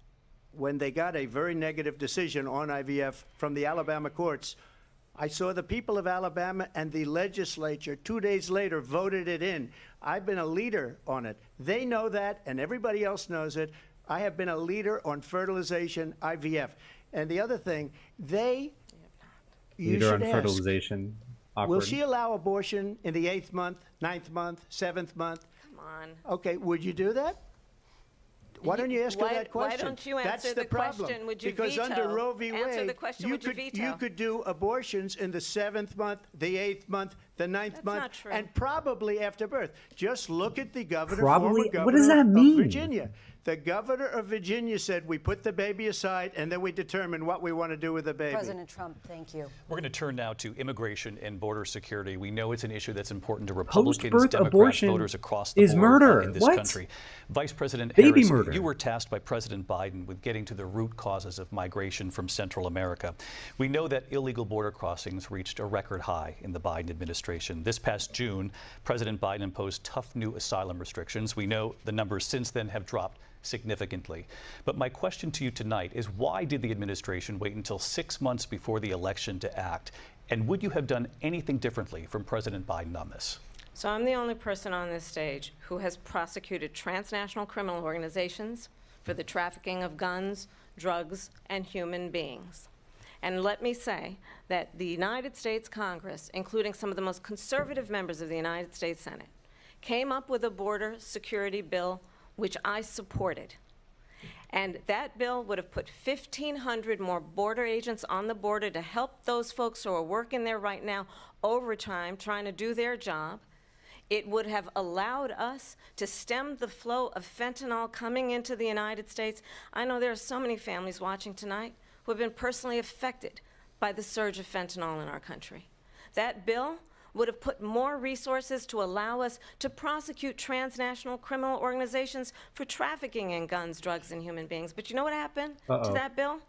Speaker 16: when they got a very negative decision on IVF from the Alabama courts, I saw the people of Alabama and the legislature 2 days later voted it in. I've been a leader on it. They know that, and everybody else knows it. I have been a leader on fertilization, IVF. And the other thing, you should ask,
Speaker 1: fertilization. Awkward.
Speaker 16: Will she allow abortion in the 8th month, 9th month, 7th month?
Speaker 15: Come on.
Speaker 16: Okay, would you do that? Why don't you ask her that question?
Speaker 15: Why don't you answer
Speaker 16: That's
Speaker 15: the
Speaker 16: problem.
Speaker 15: question? Would you
Speaker 16: because
Speaker 15: veto?
Speaker 16: Under Roe v.
Speaker 15: Answer
Speaker 16: Wade,
Speaker 15: the question. Would you veto?
Speaker 16: You could do abortions in the 7th month, the 8th month, the 9th month,
Speaker 15: not true.
Speaker 16: and probably after birth. Just look at the governor,
Speaker 1: Probably?
Speaker 16: former governor
Speaker 1: What does that mean?
Speaker 16: of Virginia. The governor of Virginia said we put the baby aside and then we determine what we want to do with the baby.
Speaker 12: President Trump, thank you.
Speaker 11: We're going to turn now to immigration and border security. We know it's an issue that's important to Republicans,
Speaker 1: Post-birth
Speaker 11: Democrats,
Speaker 1: abortion
Speaker 11: voters across the
Speaker 1: is
Speaker 11: board
Speaker 1: murder.
Speaker 11: in this
Speaker 1: What?
Speaker 11: country. Vice President
Speaker 1: Baby
Speaker 11: Harris,
Speaker 1: murder.
Speaker 11: you were tasked by President Biden with getting to the root causes of migration from Central America. We know that illegal border crossings reached a record high in the Biden administration. This past June, President Biden imposed tough new asylum restrictions. We know the numbers since then have dropped significantly. But my question to you tonight is, why did the administration wait until 6 months before the election to act? And would you have done anything differently from President Biden on this?
Speaker 15: So I'm the only person on this stage who has prosecuted transnational criminal organizations for the trafficking of guns, drugs, and human beings. And let me say that the United States Congress, including some of the most conservative members of the United States Senate, came up with a border security bill which I supported. And that bill would have put 1,500 more border agents on the border to help those folks who are working there right now overtime trying to do their job. It would have allowed us to stem the flow of fentanyl coming into the United States. I know there are so many families watching tonight who have been personally affected by the surge of fentanyl in our country. That bill would have put more resources to allow us to prosecute transnational criminal organizations for trafficking in guns, drugs, and human beings. But you know what happened to that bill?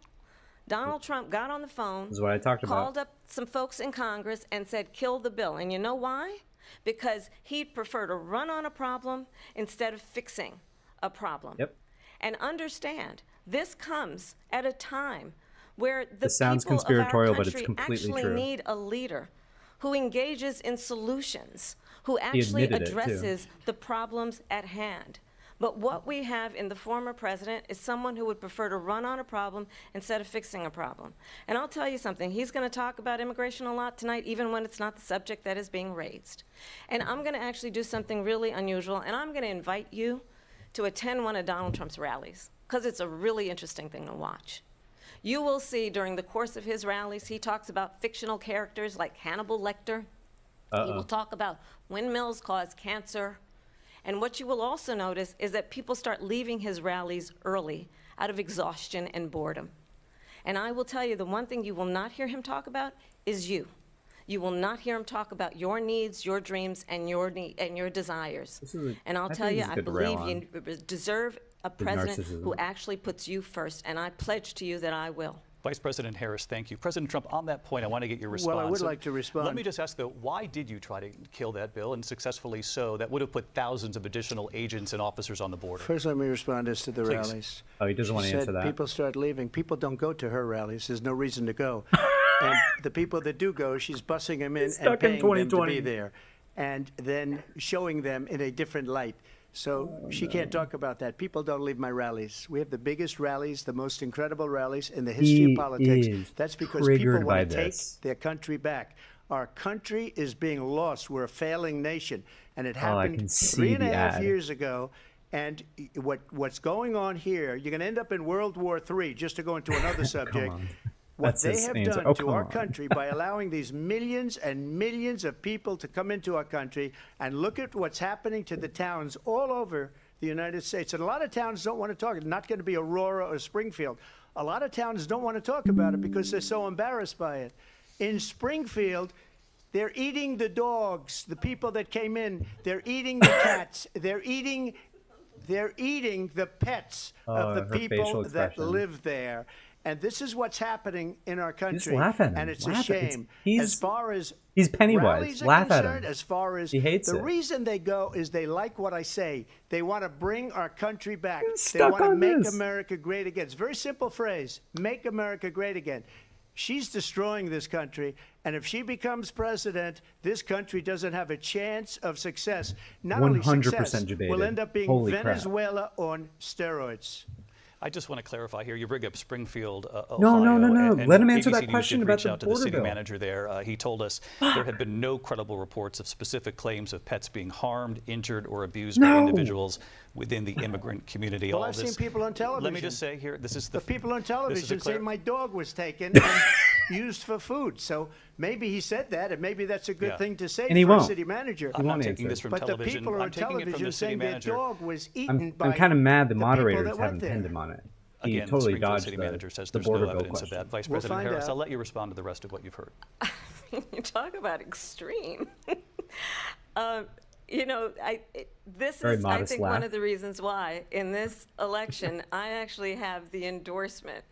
Speaker 15: Donald Trump got on the phone,
Speaker 1: This is what I talked about.
Speaker 15: called up some folks in Congress and said, kill the bill. And you know why? Because he'd prefer to run on a problem instead of fixing a problem.
Speaker 1: Yep.
Speaker 15: And understand, this comes at a time where the
Speaker 1: This sounds
Speaker 15: people of our
Speaker 1: conspiratorial, but it's
Speaker 15: country
Speaker 1: completely
Speaker 15: actually
Speaker 1: true.
Speaker 15: need a leader who engages in solutions, who actually
Speaker 1: admitted it, too.
Speaker 15: addresses the problems at hand. But what we have in the former president is someone who would prefer to run on a problem instead of fixing a problem. And I'll tell you something, he's going to talk about immigration a lot tonight, even when it's not the subject that is being raised. And I'm going to actually do something really unusual, and I'm going to invite you to attend one of Donald Trump's rallies, because it's a really interesting thing to watch. You will see during the course of his rallies, he talks about fictional characters like Hannibal Lecter. He will talk about windmills cause cancer. And what you will also notice is that people start leaving his rallies early out of exhaustion and boredom. And I will tell you, the one thing you will not hear him talk about is you. You will not hear him talk about your needs, your dreams, and your desires. And I'll tell you, I believe you deserve a president who actually puts you first, and I pledge to you that I will.
Speaker 11: Vice President Harris, thank you. President Trump, on that point, I want to get your response.
Speaker 16: Well, I would like to respond.
Speaker 11: Let me just ask, though, why did you try to kill that bill, and successfully so? That would have put thousands of additional agents and officers on the border.
Speaker 16: First, let me respond as to the
Speaker 11: Please.
Speaker 16: rallies.
Speaker 1: Oh, he doesn't want to answer that.
Speaker 16: People start leaving. People don't go to her rallies. There's no reason to go. And the people that do go, she's bussing them in and paying them to be there, and then showing them in a different light. So she can't talk about that. People don't leave my rallies. We have the biggest rallies, the most incredible rallies in the history of politics. That's because people want to take their country back. Our country is being lost. We're a failing nation. And it happened 3.5 years ago. And what's going on here, you're going to end up in World War III, just to go into another subject. What they have done to our country by allowing these millions and millions of people to come into our country, and look at what's happening to the towns all over the United States. And a lot of towns don't want to talk. It's not going to be Aurora or Springfield. A lot of towns don't want to talk about it because they're so embarrassed by it. In Springfield, they're eating the dogs, the people that came in. They're eating the cats. They're eating the pets of the people that live there. And this is what's happening in our country. And it's a shame. As far as
Speaker 1: he's Pennywise. Laugh at him.
Speaker 16: As far as
Speaker 1: he hates
Speaker 16: the reason they go is they like what I say. They want to bring our country back. They want to make America great again. It's a very simple phrase. Make America great again. She's destroying this country, and if she becomes president, this country doesn't have a chance of success. Not only success, we'll end up being Venezuela on steroids.
Speaker 11: I just want to clarify here. You bring up Springfield, Ohio.
Speaker 1: No.
Speaker 11: And
Speaker 1: let him answer that
Speaker 11: ABC
Speaker 1: question
Speaker 11: News
Speaker 1: about
Speaker 11: did reach out
Speaker 1: the
Speaker 11: to the
Speaker 1: border
Speaker 11: city
Speaker 1: bill.
Speaker 11: manager there. He told us there had been no credible reports of specific claims of pets being harmed, injured, or abused by individuals within the immigrant community.
Speaker 16: Well, I've seen people on television.
Speaker 11: Let me just say here, this is
Speaker 16: the people on television say my dog was taken and used for food. So maybe he said that, and maybe that's a good thing to say for a city manager.
Speaker 11: I'm not taking this from
Speaker 16: but
Speaker 11: television.
Speaker 16: the people on television saying their dog was eaten by
Speaker 1: I'm kind of mad the
Speaker 16: people
Speaker 1: moderators
Speaker 16: that went
Speaker 1: haven't
Speaker 16: there.
Speaker 1: pinned him on it. He
Speaker 11: Again,
Speaker 1: totally
Speaker 11: Springfield
Speaker 1: dodged
Speaker 11: city
Speaker 1: the,
Speaker 11: manager says
Speaker 1: the
Speaker 11: there's
Speaker 1: border
Speaker 11: no
Speaker 1: bill
Speaker 11: evidence
Speaker 1: question.
Speaker 11: of that. Vice
Speaker 16: We'll
Speaker 11: President
Speaker 16: find
Speaker 11: Harris,
Speaker 16: out.
Speaker 11: I'll let you respond to the rest of what you've heard.
Speaker 15: You talk about extreme. You know, this
Speaker 1: Very
Speaker 15: is, I
Speaker 1: modest
Speaker 15: think,
Speaker 1: laugh.
Speaker 15: one of the reasons why in this election I actually have the endorsement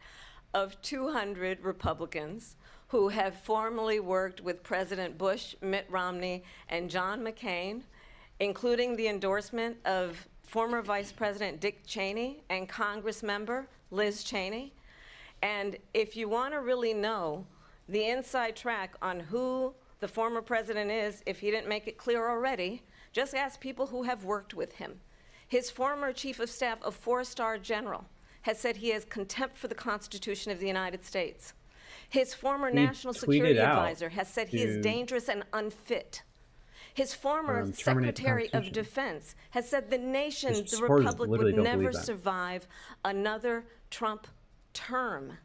Speaker 15: of 200 Republicans who have formerly worked with President Bush, Mitt Romney, and John McCain, including the endorsement of former Vice President Dick Cheney and Congress member Liz Cheney. And if you want to really know the inside track on who the former president is, if he didn't make it clear already, just ask people who have worked with him. His former chief of staff, a 4-star general, has said he has contempt for the Constitution of the United States. His former national security advisor has said he is dangerous and unfit. His former Secretary of Defense has said the nation, the Republic, would never survive another Trump term.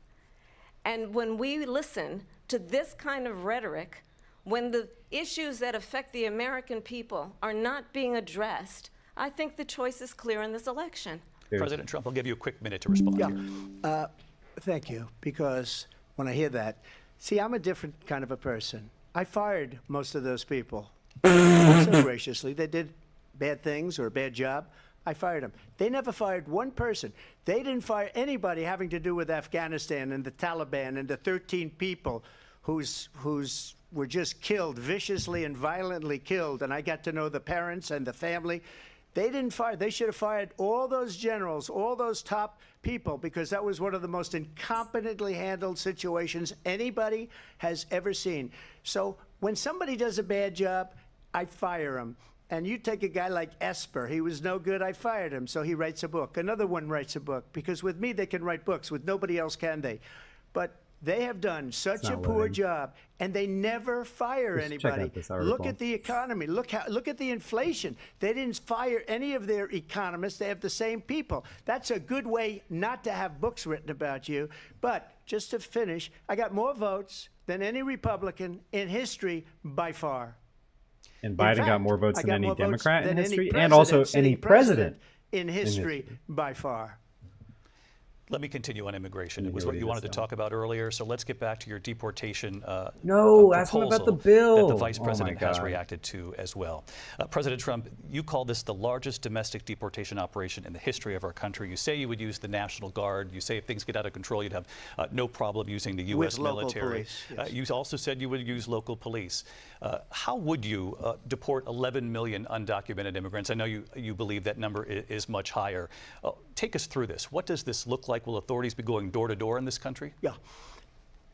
Speaker 15: And when we listen to this kind of rhetoric, when the issues that affect the American people are not being addressed, I think the choice is clear in this election.
Speaker 11: President Trump, I'll give you a quick minute to respond here.
Speaker 16: Thank you, because when I hear that, see, I'm a different kind of a person. I fired most of those people. So graciously, they did bad things or a bad job. I fired them. They never fired one person. They didn't fire anybody having to do with Afghanistan and the Taliban and the 13 people who's were just killed, viciously and violently killed. And I got to know the parents and the family. They didn't fire. They should have fired all those generals, all those top people, because that was one of the most incompetently handled situations anybody has ever seen. So when somebody does a bad job, I fire him. And you take a guy like Esper. He was no good. I fired him. So he writes a book. Another one writes a book. Because with me, they can write books. With nobody else can they. But they have done such a poor job, and they never fire anybody. Look at the economy. Look at the inflation. They didn't fire any of their economists. They have the same people. That's a good way not to have books written about you. But just to finish, I got more votes than any Republican in history by far.
Speaker 1: And Biden got more votes than any Democrat in history,
Speaker 16: and
Speaker 1: also any president
Speaker 16: in history by far.
Speaker 11: Let me continue on immigration. It was what you wanted to talk about earlier, so let's get back to your deportation
Speaker 1: ask him about the bill
Speaker 11: that the vice president has reacted to as well. President Trump, you call this the largest domestic deportation operation in the history of our country. You say you would use the National Guard. You say if things get out of control, you'd have no problem using the U.S. military.
Speaker 16: Police, yes.
Speaker 11: You also said you would use local police. How would you deport 11 million undocumented immigrants? I know you believe that number is much higher. Take us through this. What does this look like? Will authorities be going door to door in this country?
Speaker 16: Yeah,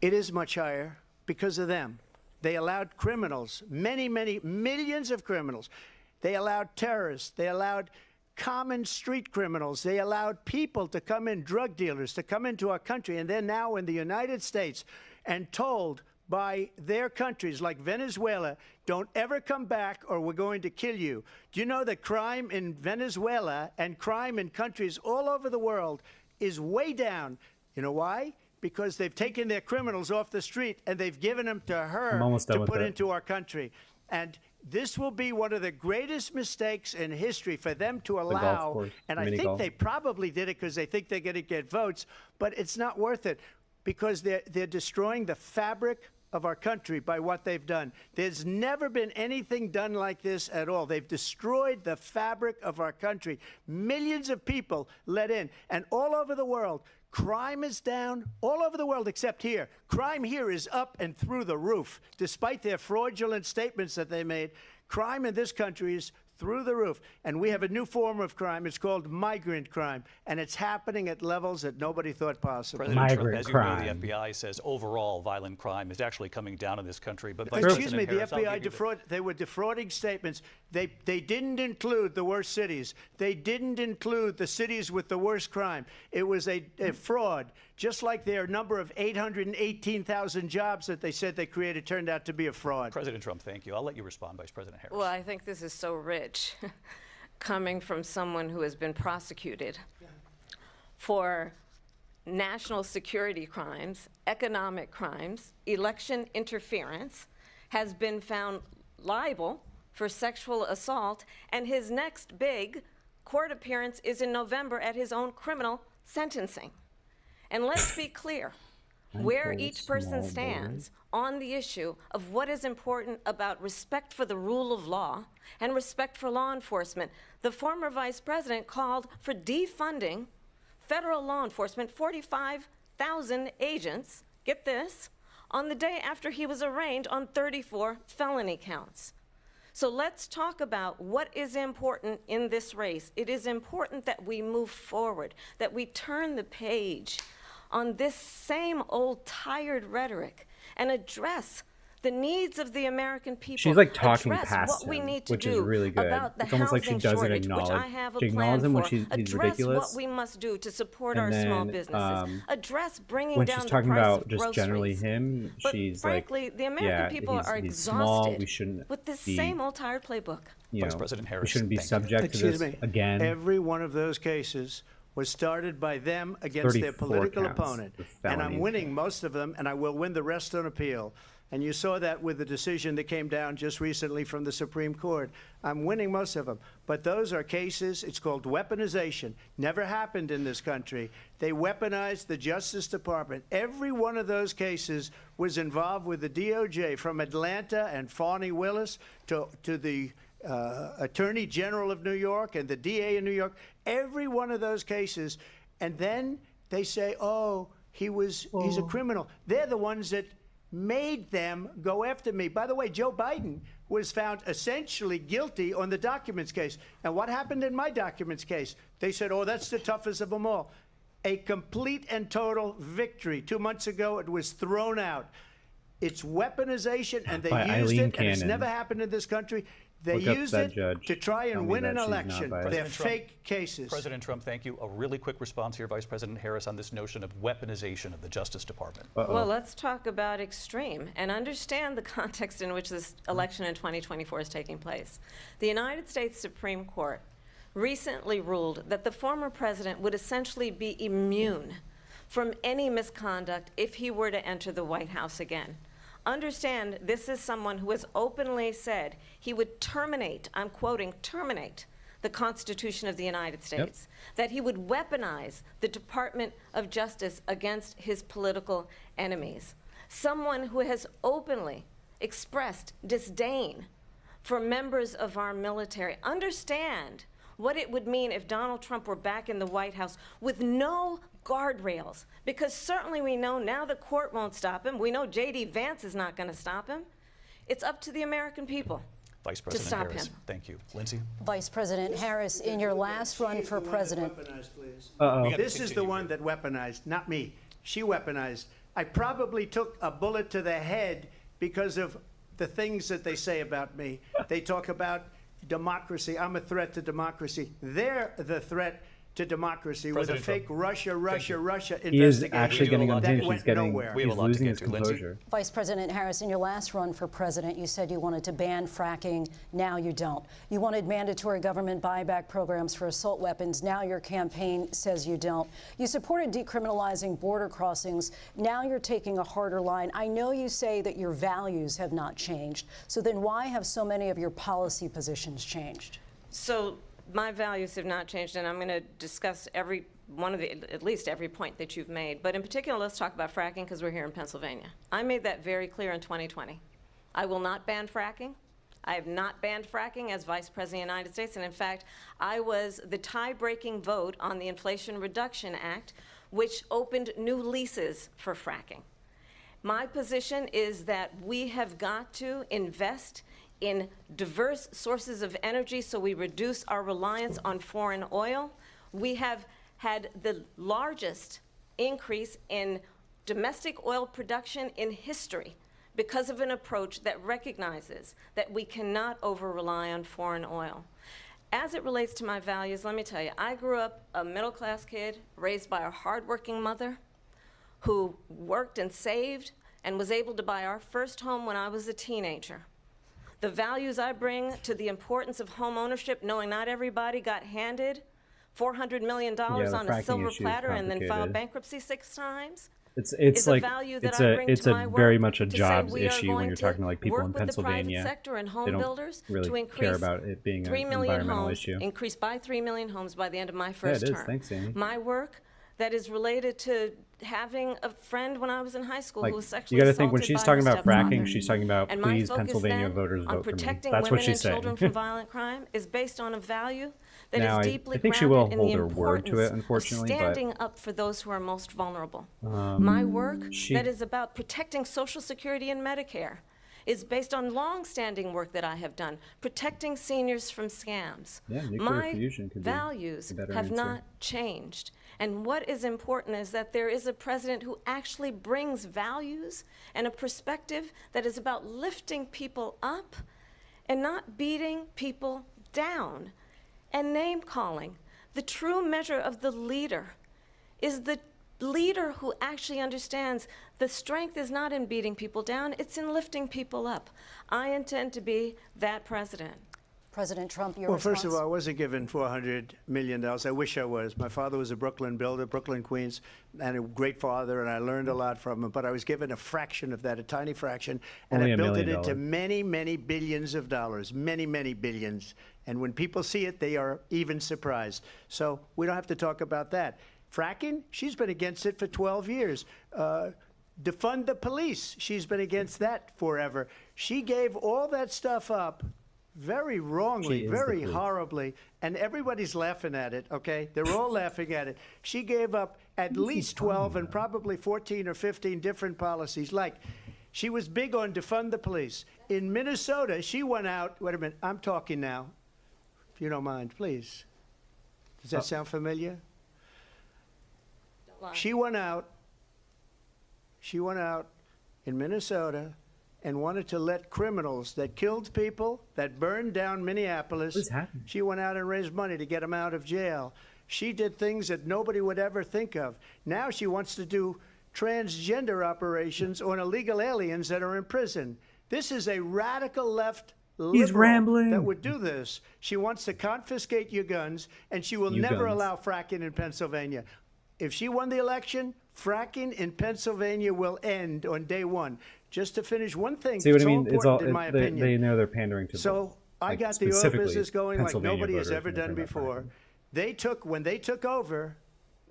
Speaker 16: it is much higher because of them. They allowed criminals, many millions of criminals. They allowed terrorists. They allowed common street criminals. They allowed people to come in, drug dealers, to come into our country. And they're now in the United States and told by their countries like Venezuela, don't ever come back or we're going to kill you. Do you know that crime in Venezuela and crime in countries all over the world is way down? You know why? Because they've taken their criminals off the street and they've given them to her to put into our country. And this will be one of the greatest mistakes in history for them to allow. And I think they probably did it because they think they're going to get votes, but it's not worth it because they're destroying the fabric of our country by what they've done. There's never been anything done like this at all. They've destroyed the fabric of our country. Millions of people let in, and all over the world, crime is down all over the world except here. Crime here is up and through the roof. Despite their fraudulent statements that they made, crime in this country is through the roof. And we have a new form of crime. It's called migrant crime. And it's happening at levels that nobody thought possible.
Speaker 11: President Trump, as you know, the FBI says overall violent crime is actually coming down in this country. But
Speaker 16: excuse me, the FBI they were defrauding statements. They didn't include the worst cities. They didn't include the cities with the worst crime. It was a fraud. Just like their number of 818,000 jobs that they said they created turned out to be a fraud.
Speaker 11: President Trump, thank you. I'll let you respond, Vice President Harris.
Speaker 15: Well, I think this is so rich coming from someone who has been prosecuted for national security crimes, economic crimes, election interference, has been found liable for sexual assault, and his next big court appearance is in November at his own criminal sentencing. And let's be clear where each person stands on the issue of what is important about respect for the rule of law and respect for law enforcement. The former vice president called for defunding federal law enforcement, 45,000 agents, get this, on the day after he was arraigned on 34 felony counts. So let's talk about what is important in this race. It is important that we move forward, that we turn the page on this same old tired rhetoric and address the needs of the American people.
Speaker 1: She's like talking past
Speaker 15: what we
Speaker 1: him,
Speaker 15: need to
Speaker 1: which
Speaker 15: do
Speaker 1: is really good.
Speaker 15: about the
Speaker 1: It's almost like she doesn't
Speaker 15: shortage,
Speaker 1: acknowledge.
Speaker 15: which I have a
Speaker 1: She acknowledges
Speaker 15: plan
Speaker 1: him when
Speaker 15: for.
Speaker 1: he's
Speaker 15: Address
Speaker 1: ridiculous.
Speaker 15: what we must do to support
Speaker 1: And
Speaker 15: our small
Speaker 1: then,
Speaker 15: businesses. Address bringing
Speaker 1: when
Speaker 15: down
Speaker 1: she's
Speaker 15: the
Speaker 1: talking
Speaker 15: price
Speaker 1: about
Speaker 15: of
Speaker 1: just
Speaker 15: groceries.
Speaker 1: generally him,
Speaker 15: But
Speaker 1: she's
Speaker 15: frankly,
Speaker 1: like,
Speaker 15: the American
Speaker 1: yeah,
Speaker 15: people are
Speaker 1: he's
Speaker 15: exhausted
Speaker 1: small. We shouldn't
Speaker 15: with this
Speaker 1: be,
Speaker 15: same old tired playbook.
Speaker 11: Vice President Harris,
Speaker 1: we shouldn't be subject to this again.
Speaker 16: Every one of those cases was started by them against their political opponent. And I'm winning most of them, and I will win the rest on appeal. And you saw that with the decision that came down just recently from the Supreme Court. I'm winning most of them. But those are cases, it's called weaponization. Never happened in this country. They weaponized the Justice Department. Every one of those cases was involved with the DOJ, from Atlanta and Fani Willis to the Attorney General of New York and the DA in New York. Every one of those cases. And then they say, oh, he's a criminal. They're the ones that made them go after me. By the way, Joe Biden was found essentially guilty on the documents case. And what happened in my documents case? They said, oh, that's the toughest of them all. A complete and total victory. 2 months ago, it was thrown out. It's weaponization, and they used it, and it's never happened in this country. They used it to try and win an election. They're fake cases.
Speaker 11: President Trump, thank you. A really quick response here, Vice President Harris, on this notion of weaponization of the Justice Department.
Speaker 15: Well, let's talk about extreme and understand the context in which this election in 2024 is taking place. The United States Supreme Court recently ruled that the former president would essentially be immune from any misconduct if he were to enter the White House again. understand this is someone who has openly said he would terminate, I'm quoting, terminate the Constitution of the United States, that he would weaponize the Department of Justice against his political enemies. Someone who has openly expressed disdain for members of our military. Understand what it would mean if Donald Trump were back in the White House with no guardrails, because certainly we know now the court won't stop him. We know J.D. Vance is not going to stop him. It's up to the American people.
Speaker 11: Vice President
Speaker 15: stop
Speaker 11: Harris.
Speaker 15: him.
Speaker 11: Thank you. Lindsay?
Speaker 12: Vice President Harris, in your last run for president.
Speaker 16: This is the one that weaponized, not me. She weaponized. I probably took a bullet to the head because of the things that they say about me. They talk about democracy. I'm a threat to democracy. They're the threat to democracy with a fake Russia investigation.
Speaker 1: He is actually getting on
Speaker 16: that
Speaker 1: He's
Speaker 16: went
Speaker 1: getting.
Speaker 16: nowhere.
Speaker 11: We have a
Speaker 1: He's
Speaker 11: lot to
Speaker 1: losing
Speaker 11: get
Speaker 1: his
Speaker 11: to. Lindsay?
Speaker 1: composure.
Speaker 12: Vice President Harris, in your last run for president, you said you wanted to ban fracking. Now you don't. You wanted mandatory government buyback programs for assault weapons. Now your campaign says you don't. You supported decriminalizing border crossings. Now you're taking a harder line. I know you say that your values have not changed. So then why have so many of your policy positions changed?
Speaker 15: So my values have not changed, and I'm going to discuss every one of the, at least every point that you've made. But in particular, let's talk about fracking because we're here in Pennsylvania. I made that very clear in 2020. I will not ban fracking. I have not banned fracking as Vice President of the United States. And in fact, I was the tie-breaking vote on the Inflation Reduction Act, which opened new leases for fracking. My position is that we have got to invest in diverse sources of energy so we reduce our reliance on foreign oil. We have had the largest increase in domestic oil production in history because of an approach that recognizes that we cannot over-rely on foreign oil. As it relates to my values, let me tell you, I grew up a middle-class kid raised by a hardworking mother who worked and saved and was able to buy our first home when I was a teenager. The values I bring to the importance of home ownership, knowing not everybody got handed $400 million on a silver platter and then filed bankruptcy 6 times.
Speaker 1: It's like it's a very much a jobs issue when you're talking to like people in Pennsylvania.
Speaker 15: Sector and home
Speaker 1: they don't
Speaker 15: builders
Speaker 1: really
Speaker 15: to increase
Speaker 1: care about it being an
Speaker 15: 3 million
Speaker 1: environmental
Speaker 15: homes,
Speaker 1: issue.
Speaker 15: increase by 3 million homes by the end of my first
Speaker 1: it is.
Speaker 15: term.
Speaker 1: Thanks, Amy.
Speaker 15: My work that is related to having a friend when I was in high school
Speaker 1: Like,
Speaker 15: who was sexually
Speaker 1: you got to think when
Speaker 15: assaulted
Speaker 1: she's
Speaker 15: by
Speaker 1: talking
Speaker 15: her
Speaker 1: about fracking,
Speaker 15: stepfather.
Speaker 1: she's talking about
Speaker 15: And my
Speaker 1: please
Speaker 15: focus
Speaker 1: Pennsylvania
Speaker 15: then
Speaker 1: voters
Speaker 15: on
Speaker 1: vote for me.
Speaker 15: protecting
Speaker 1: That's what
Speaker 15: women
Speaker 1: she's
Speaker 15: and children
Speaker 1: saying.
Speaker 15: from violent crime is based on a value that
Speaker 1: Now,
Speaker 15: is
Speaker 1: I
Speaker 15: deeply
Speaker 1: think she will
Speaker 15: grounded in
Speaker 1: hold
Speaker 15: the
Speaker 1: her word to it,
Speaker 15: importance
Speaker 1: unfortunately,
Speaker 15: of
Speaker 1: but-
Speaker 15: standing up for those who are most vulnerable. My work
Speaker 1: she-
Speaker 15: that is about protecting Social Security and Medicare is based on long-standing work that I have done, protecting seniors from scams.
Speaker 1: Yeah, nuclear
Speaker 15: My
Speaker 1: fusion could be
Speaker 15: values
Speaker 1: a better
Speaker 15: have
Speaker 1: answer.
Speaker 15: not changed. And what is important is that there is a president who actually brings values and a perspective that is about lifting people up and not beating people down and name-calling. The true measure of the leader is the leader who actually understands the strength is not in beating people down, it's in lifting people up. I intend to be that president.
Speaker 12: President Trump, your
Speaker 16: Well,
Speaker 12: response?
Speaker 16: first of all, I wasn't given $400 million. I wish I was. My father was a Brooklyn builder, Brooklyn, Queens, and a great father, and I learned a lot from him. But I was given a fraction of that, a tiny fraction, and
Speaker 1: Only
Speaker 16: I
Speaker 1: $1
Speaker 16: built it
Speaker 1: million.
Speaker 16: into many, many billions of dollars, many, many billions. And when people see it, they are even surprised. So we don't have to talk about that. Fracking, she's been against it for 12 years. Defund the police, she's been against that forever. She gave all that stuff up very wrongly,
Speaker 1: She is
Speaker 16: very
Speaker 1: the proof.
Speaker 16: horribly, and everybody's laughing at it, okay? They're all laughing at it. She gave up at least 12 and probably 14 or 15 different policies. Like, she was big on defund the police. In Minnesota, she went out, wait a minute, I'm talking now, if you don't mind, please. Does that sound familiar? She went out in Minnesota and wanted to let criminals that killed people, that burned down Minneapolis.
Speaker 1: What's happening?
Speaker 16: She went out and raised money to get them out of jail. She did things that nobody would ever think of. Now she wants to do transgender operations on illegal aliens that are in prison. This is a radical left
Speaker 1: He's
Speaker 16: liberal
Speaker 1: rambling.
Speaker 16: that would do this. She wants to confiscate your guns, and she will
Speaker 1: You
Speaker 16: never
Speaker 1: guns.
Speaker 16: allow fracking in Pennsylvania. If she won the election, fracking in Pennsylvania will end on day one. just to finish one thing.
Speaker 1: See what I
Speaker 16: so
Speaker 1: mean? It's all
Speaker 16: in my
Speaker 1: they
Speaker 16: opinion.
Speaker 1: know they're pandering to.
Speaker 16: So I
Speaker 1: like,
Speaker 16: got the oil
Speaker 1: specifically
Speaker 16: business going like
Speaker 1: Pennsylvania
Speaker 16: nobody has
Speaker 1: voters
Speaker 16: ever
Speaker 1: when they
Speaker 16: done
Speaker 1: bring that
Speaker 16: before.
Speaker 1: back.
Speaker 16: When they took over,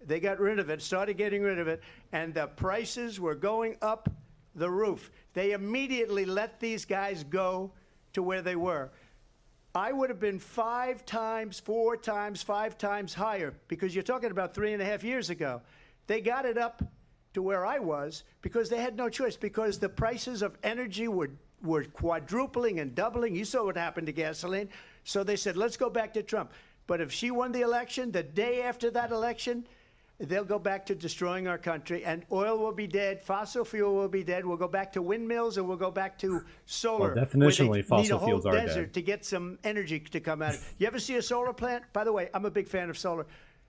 Speaker 16: they got rid of it, started getting rid of it, and the prices were going up the roof. They immediately let these guys go to where they were. I would have been 5 times, 4 times, 5 times higher, because you're talking about 3.5 years ago. They got it up to where I was because they had no choice, because the prices of energy were quadrupling and doubling. You saw what happened to gasoline. So they said, let's go back to Trump. But if she won the election, the day after that election, they'll go back to destroying our country, and oil will be dead, fossil fuel will be dead, we'll go back to windmills, and we'll go back to solar.
Speaker 1: Well, definitionally,
Speaker 16: fossil
Speaker 1: fuels are dead.
Speaker 16: desert to get some energy to come out. You ever see a solar plant? By the way, I'm a big fan of solar,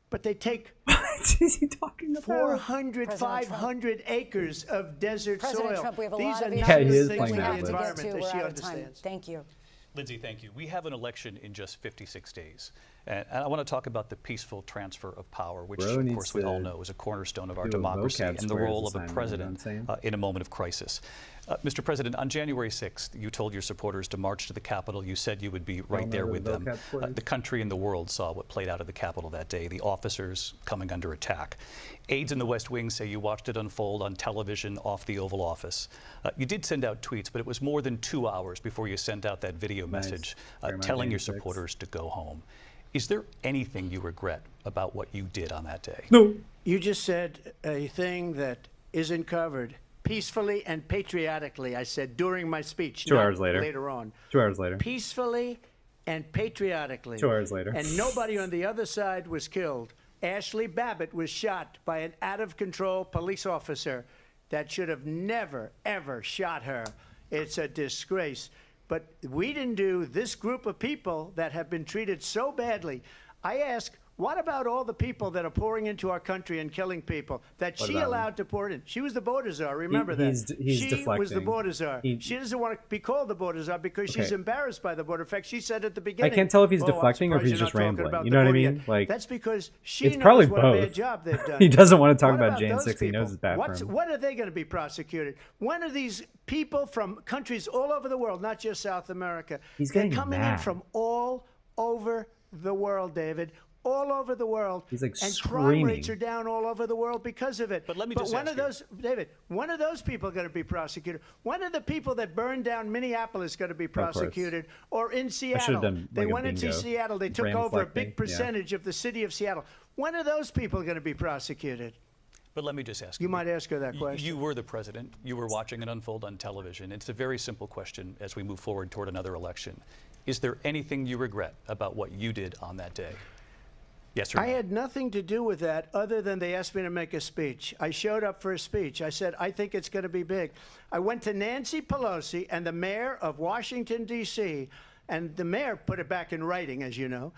Speaker 16: but they take
Speaker 1: what is he talking about?
Speaker 16: 400, 500 acres of desert
Speaker 12: President
Speaker 16: soil.
Speaker 12: Trump, we have a
Speaker 16: These
Speaker 12: lot
Speaker 16: are
Speaker 12: of
Speaker 16: not
Speaker 12: issues
Speaker 16: good
Speaker 12: that
Speaker 16: things
Speaker 12: we
Speaker 16: for
Speaker 12: have
Speaker 16: the
Speaker 12: to get
Speaker 16: environment
Speaker 12: to.
Speaker 16: that
Speaker 12: We're
Speaker 16: she
Speaker 12: out of time.
Speaker 16: understands.
Speaker 12: Thank you.
Speaker 11: Lindsay, thank you. We have an election in just 56 days. And I want to talk about the peaceful transfer of power, which, of course, we all know is a cornerstone of our democracy, and the role of a president in a moment of crisis. Mr. President, on January 6th, you told your supporters to march to the Capitol. You said you would be right there with them. The country and the world saw what played out at the Capitol that day, the officers coming under attack. Aides in the West Wing say you watched it unfold on television off the Oval Office. You did send out tweets, but it was more than 2 hours before you sent out that video message telling your supporters to go home. Is there anything you regret about what you did on that day?
Speaker 1: No.
Speaker 16: You just said a thing that isn't covered. Peacefully and patriotically, I said during my speech.
Speaker 1: 2 hours later.
Speaker 16: Later on.
Speaker 1: 2 hours later.
Speaker 16: Peacefully and patriotically.
Speaker 1: 2 hours later.
Speaker 16: And nobody on the other side was killed. Ashley Babbitt was shot by an out-of-control police officer that should have never, ever shot her. It's a disgrace. But we didn't do this group of people that have been treated so badly. I ask, what about all the people that are pouring into our country and killing people that she allowed to pour in? She was the border czar. Remember that.
Speaker 1: He's
Speaker 16: she
Speaker 1: deflecting.
Speaker 16: was the border czar. She doesn't want to be called the border czar because she's embarrassed by the border. In fact, she said at the beginning.
Speaker 1: I can't tell if he's deflecting or if he's just rambling. You know what I mean?
Speaker 16: Like, that's because she
Speaker 1: it's
Speaker 16: knows
Speaker 1: probably
Speaker 16: what
Speaker 1: both.
Speaker 16: a bad job they've done.
Speaker 1: He doesn't want to talk
Speaker 16: What
Speaker 1: about Jan 6. He
Speaker 16: people?
Speaker 1: knows it's bad for him.
Speaker 16: When are they going to be prosecuted? When are these people from countries all over the world, not just South America, they're coming in from all over the world, David? All over the world.
Speaker 1: He's like
Speaker 16: and
Speaker 1: screaming.
Speaker 16: crime rates are down all over the world because of it.
Speaker 11: But let me just
Speaker 16: when
Speaker 11: ask
Speaker 16: are those, David, when are those people going to be prosecuted? When are the people that burned down Minneapolis going to be prosecuted? Or in Seattle?
Speaker 1: Done
Speaker 16: They
Speaker 1: like
Speaker 16: went into Seattle. They took over a big percentage of the city of Seattle. When are those people going to be prosecuted?
Speaker 11: But let me just ask
Speaker 16: you. You might ask her that question.
Speaker 11: You were the president. You were watching it unfold on television. It's a very simple question as we move forward toward another election. Is there anything you regret about what you did on that day? Yes or no?
Speaker 16: I had nothing to do with that other than they asked me to make a speech. I showed up for a speech. I said, I think it's going to be big. I went to Nancy Pelosi and the mayor of Washington, D.C., and the mayor put it back in writing, as you know.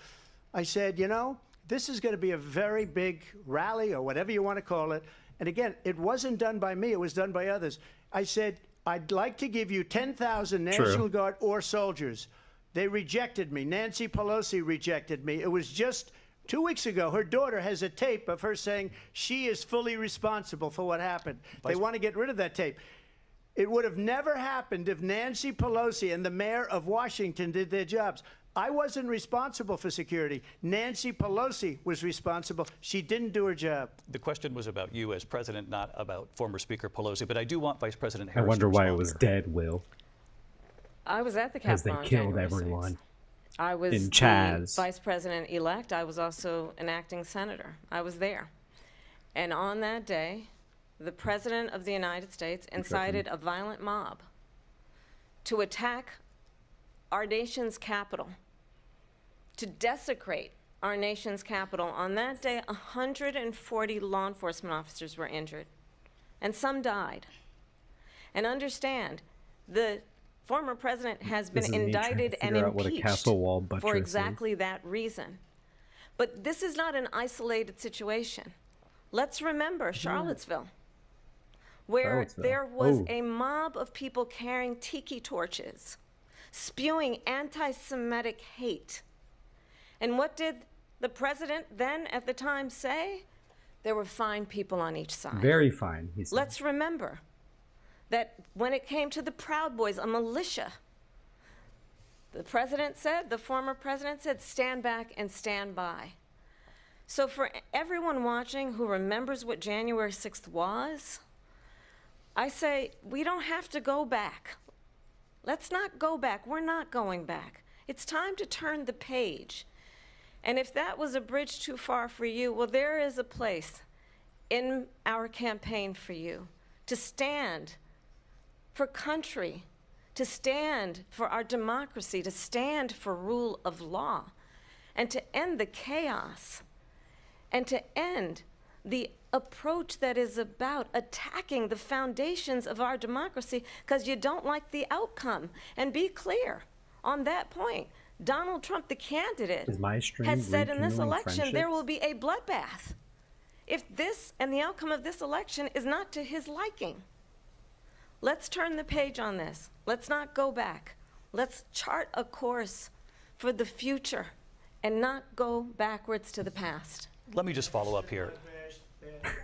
Speaker 16: I said, you know, this is going to be a very big rally or whatever you want to call it. And again, it wasn't done by me. It was done by others. I said, I'd like to give you 10,000 National Guard or soldiers. They rejected me. Nancy Pelosi rejected me. It was just 2 weeks ago, her daughter has a tape of her saying she is fully responsible for what happened. They want to get rid of that tape. It would have never happened if Nancy Pelosi and the mayor of Washington did their jobs. I wasn't responsible for security. Nancy Pelosi was responsible. She didn't do her job.
Speaker 11: The question was about you as president, not about former Speaker Pelosi, but I do want Vice President Harris
Speaker 1: I wonder
Speaker 11: to
Speaker 1: why it
Speaker 11: respond
Speaker 1: was
Speaker 11: here.
Speaker 1: dead, Will.
Speaker 15: I was at the
Speaker 1: Because
Speaker 15: Capitol
Speaker 1: they
Speaker 15: on
Speaker 1: killed
Speaker 15: January 6th.
Speaker 1: everyone.
Speaker 15: I was
Speaker 1: in
Speaker 15: the
Speaker 1: Chaz.
Speaker 15: vice president-elect. I was also an acting senator. I was there. And on that day, the President of the United States incited a violent mob to attack our nation's capital, to desecrate our nation's capital. On that day, 140 law enforcement officers were injured, and some died. And understand, the former president has been indicted and impeached for exactly that reason. But this is not an isolated situation. Let's remember Charlottesville, where there was a mob of people carrying tiki torches, spewing anti-Semitic hate. And what did the president then at the time say? There were fine people on each side.
Speaker 1: Very fine, he said.
Speaker 15: Let's remember, that when it came to the Proud Boys, a militia, the former president said, stand back and stand by. So for everyone watching who remembers what January 6th was, I say we don't have to go back. Let's not go back. We're not going back. It's time to turn the page. And if that was a bridge too far for you, well, there is a place in our campaign for you to stand for country, to stand for our democracy, to stand for rule of law, and to end the chaos, and to end the approach that is about attacking the foundations of our democracy because you don't like the outcome. And be clear on that point. Donald Trump, the candidate, has said in this election there will be a bloodbath if this and the outcome of this election is not to his liking. Let's turn the page on this. Let's not go back. Let's chart a course for the future and not go backwards to the past.
Speaker 11: Let me just follow up here.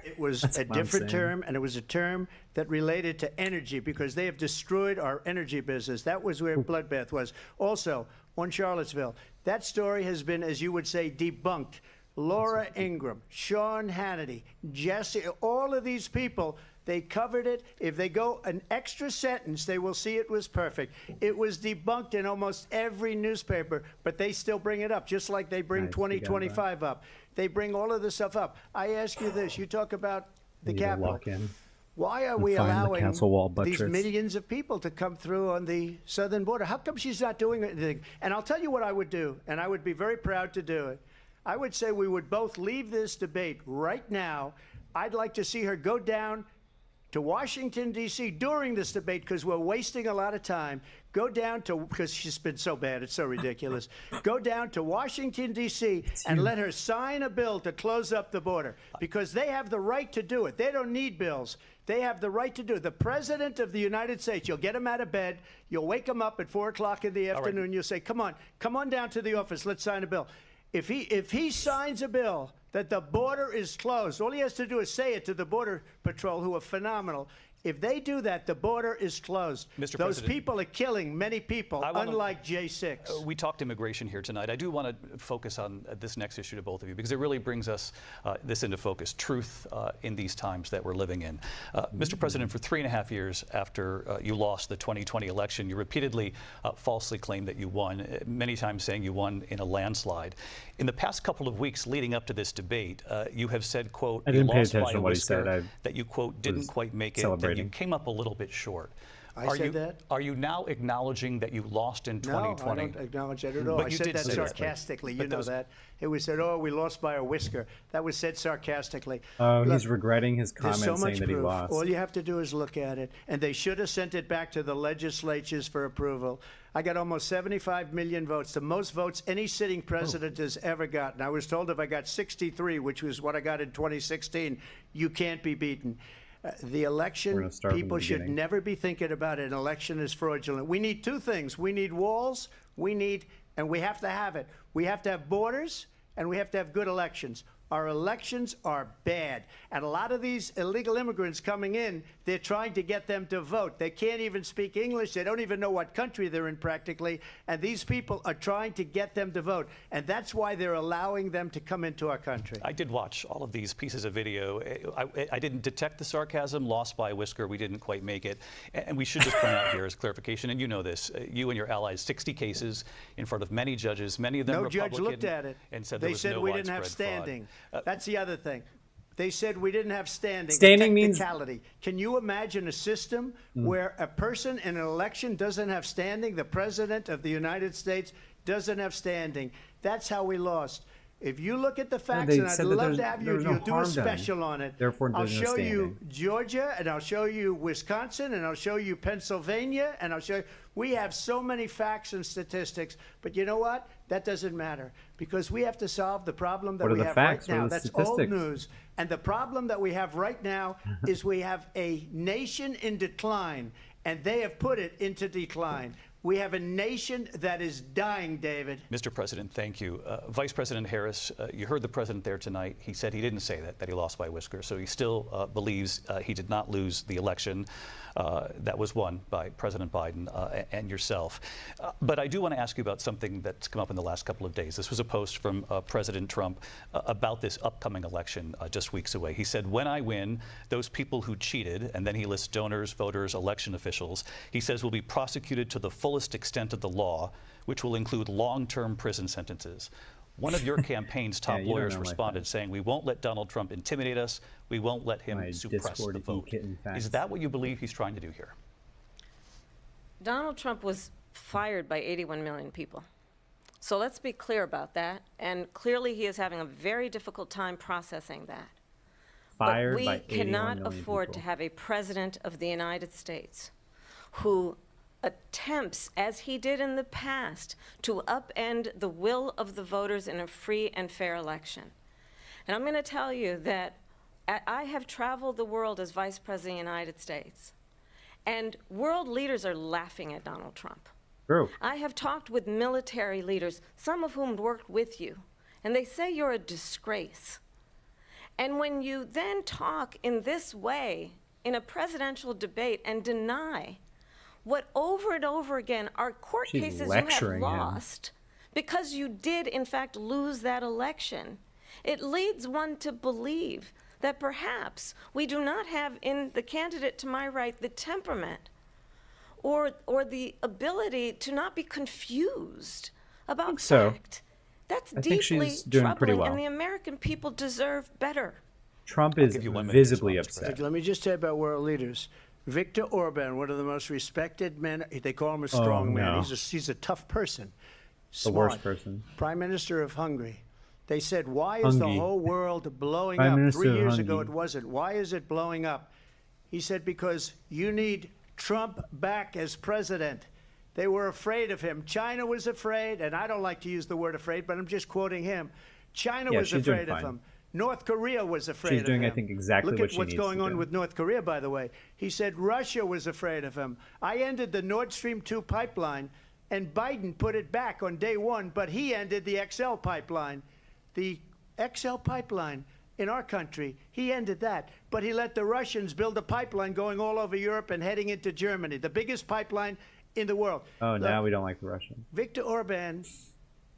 Speaker 16: It was a different term, and it was a term that related to energy because they have destroyed our energy business. That was where bloodbath was. Also, on Charlottesville, that story has been, as you would say, debunked. Laura Ingraham, Sean Hannity, Jesse, all of these people, they covered it. If they go an extra sentence, they will see it was perfect. It was debunked in almost every newspaper, but they still bring it up, just like they bring 2025 up. They bring all of this stuff up. I ask you this. You talk about the Capitol. Why are we allowing these millions of people to come through on the southern border? How come she's not doing anything? And I'll tell you what I would do, and I would be very proud to do it. I would say we would both leave this debate right now. I'd like to see her go down to Washington, D.C. during this debate because we're wasting a lot of time. Go down to, because she's been so bad, it's so ridiculous. Go down to Washington, D.C. and let her sign a bill to close up the border because they have the right to do it. They don't need bills. They have the right to do it. The President of the United States, you'll get him out of bed. You'll wake him up at 4 o'clock in the afternoon. You'll say, come on down to the office. Let's sign a bill. If he signs a bill that the border is closed, all he has to do is say it to the Border Patrol, who are phenomenal. If they do that, the border is closed. Those people are killing many people, unlike J6.
Speaker 11: We talked immigration here tonight. I do want to focus on this next issue to both of you because it really brings us this into focus, truth in these times that we're living in. Mr. President, for 3.5 years after you lost the 2020 election, you repeatedly falsely claimed that you won, many times saying you won in a landslide. In the past couple of weeks leading up to this debate, you have said, quote,
Speaker 1: I didn't pay attention to what he said.
Speaker 11: That you, quote, didn't quite make it, that you came up a little bit short.
Speaker 16: I said that?
Speaker 11: Are you now acknowledging that you lost in 2020?
Speaker 16: No, I don't acknowledge that at all. I said that sarcastically. You know that. It was said, oh, we lost by a whisker. That was said sarcastically.
Speaker 1: Oh, he's regretting his comment saying that he lost.
Speaker 16: All you have to do is look at it. And they should have sent it back to the legislatures for approval. I got almost 75 million votes, the most votes any sitting president has ever gotten. I was told if I got 63, which was what I got in 2016, you can't be beaten. The election, people should never be thinking about it. An election is fraudulent. We need two things. We need walls, and we have to have it. We have to have borders, and we have to have good elections. Our elections are bad. And a lot of these illegal immigrants coming in, they're trying to get them to vote. They can't even speak English. They don't even know what country they're in practically. And these people are trying to get them to vote. And that's why they're allowing them to come into our country.
Speaker 11: I did watch all of these pieces of video. I didn't detect the sarcasm, lost by a whisker. We didn't quite make it. And we should just point out here as clarification, and you know this, you and your allies, 60 cases in front of many judges, many of them Republican.
Speaker 16: No judge looked at it.
Speaker 11: And said there was no
Speaker 16: we didn't have standing. That's the other thing. They said we didn't have standing.
Speaker 1: Standing means
Speaker 16: Can you imagine a system where a person in an election doesn't have standing? The President of the United States doesn't have standing. That's how we lost. If you look at the facts, and I'd love to have you do a special on it.
Speaker 1: I'll
Speaker 16: show you Georgia, and I'll show you Wisconsin, and I'll show you Pennsylvania, and I'll show you. We have so many facts and statistics, but you know what? That doesn't matter because we have to solve the problem that we have right now. That's old news. And the problem that we have right now is we have a nation in decline, and they have put it into decline.
Speaker 14: We have a nation that is dying, David.
Speaker 11: Mr. President, thank you. Vice President Harris, you heard the president there tonight. He said he didn't say that he lost by a whisker. So he still believes he did not lose the election that was won by President Biden and yourself. But I do want to ask you about something that's come up in the last couple of days. This was a post from President Trump about this upcoming election just weeks away. He said, when I win, those people who cheated, and then he lists donors, voters, election officials, he says will be prosecuted to the fullest extent of the law, which will include long-term prison sentences. One of your campaign's top lawyers responded saying, we won't let Donald Trump intimidate us. We won't let him suppress the vote. Is that what you believe he's trying to do here?
Speaker 15: Donald Trump was fired by 81 million people. So let's be clear about that. And clearly he is having a very difficult time processing that.
Speaker 1: Fired
Speaker 15: but
Speaker 1: by 81
Speaker 15: we cannot
Speaker 1: million
Speaker 15: afford
Speaker 1: people.
Speaker 15: to have a president of the United States who attempts, as he did in the past, to upend the will of the voters in a free and fair election. And I'm going to tell you that I have traveled the world as Vice President of the United States, and world leaders are laughing at Donald Trump.
Speaker 1: True.
Speaker 15: I have talked with military leaders, some of whom worked with you, and they say you're a disgrace. And when you then talk in this way in a presidential debate and deny what over and over again are court cases you have lost because you did in fact lose that election, it leads one to believe that perhaps we do not have in the candidate to my right the temperament or the ability to not be confused about fact. That's deeply troubling, and the American people deserve better.
Speaker 1: Trump is visibly upset.
Speaker 16: Let me just say about world leaders. Viktor Orban, one of the most respected men, they call him a strong man. He's a tough person. Smart.
Speaker 1: The worst person.
Speaker 16: Prime Minister of Hungary. They said, why is the whole world blowing up? 3 years ago it wasn't. Why is it blowing up? He said, because you need Trump back as president. They were afraid of him. China was afraid, and I don't like to use the word afraid, but I'm just quoting him. China was afraid of him. North Korea was afraid of him.
Speaker 1: She's doing, I think, exactly what she needs to do.
Speaker 16: Look at what's going on with North Korea, by the way. He said Russia was afraid of him. I ended the Nord Stream 2 pipeline, and Biden put it back on day one, but he ended the XL pipeline. The XL pipeline in our country, he ended that. But he let the Russians build a pipeline going all over Europe and heading into Germany, the biggest pipeline in the world.
Speaker 1: Oh, now we don't like the Russians.
Speaker 16: Viktor Orban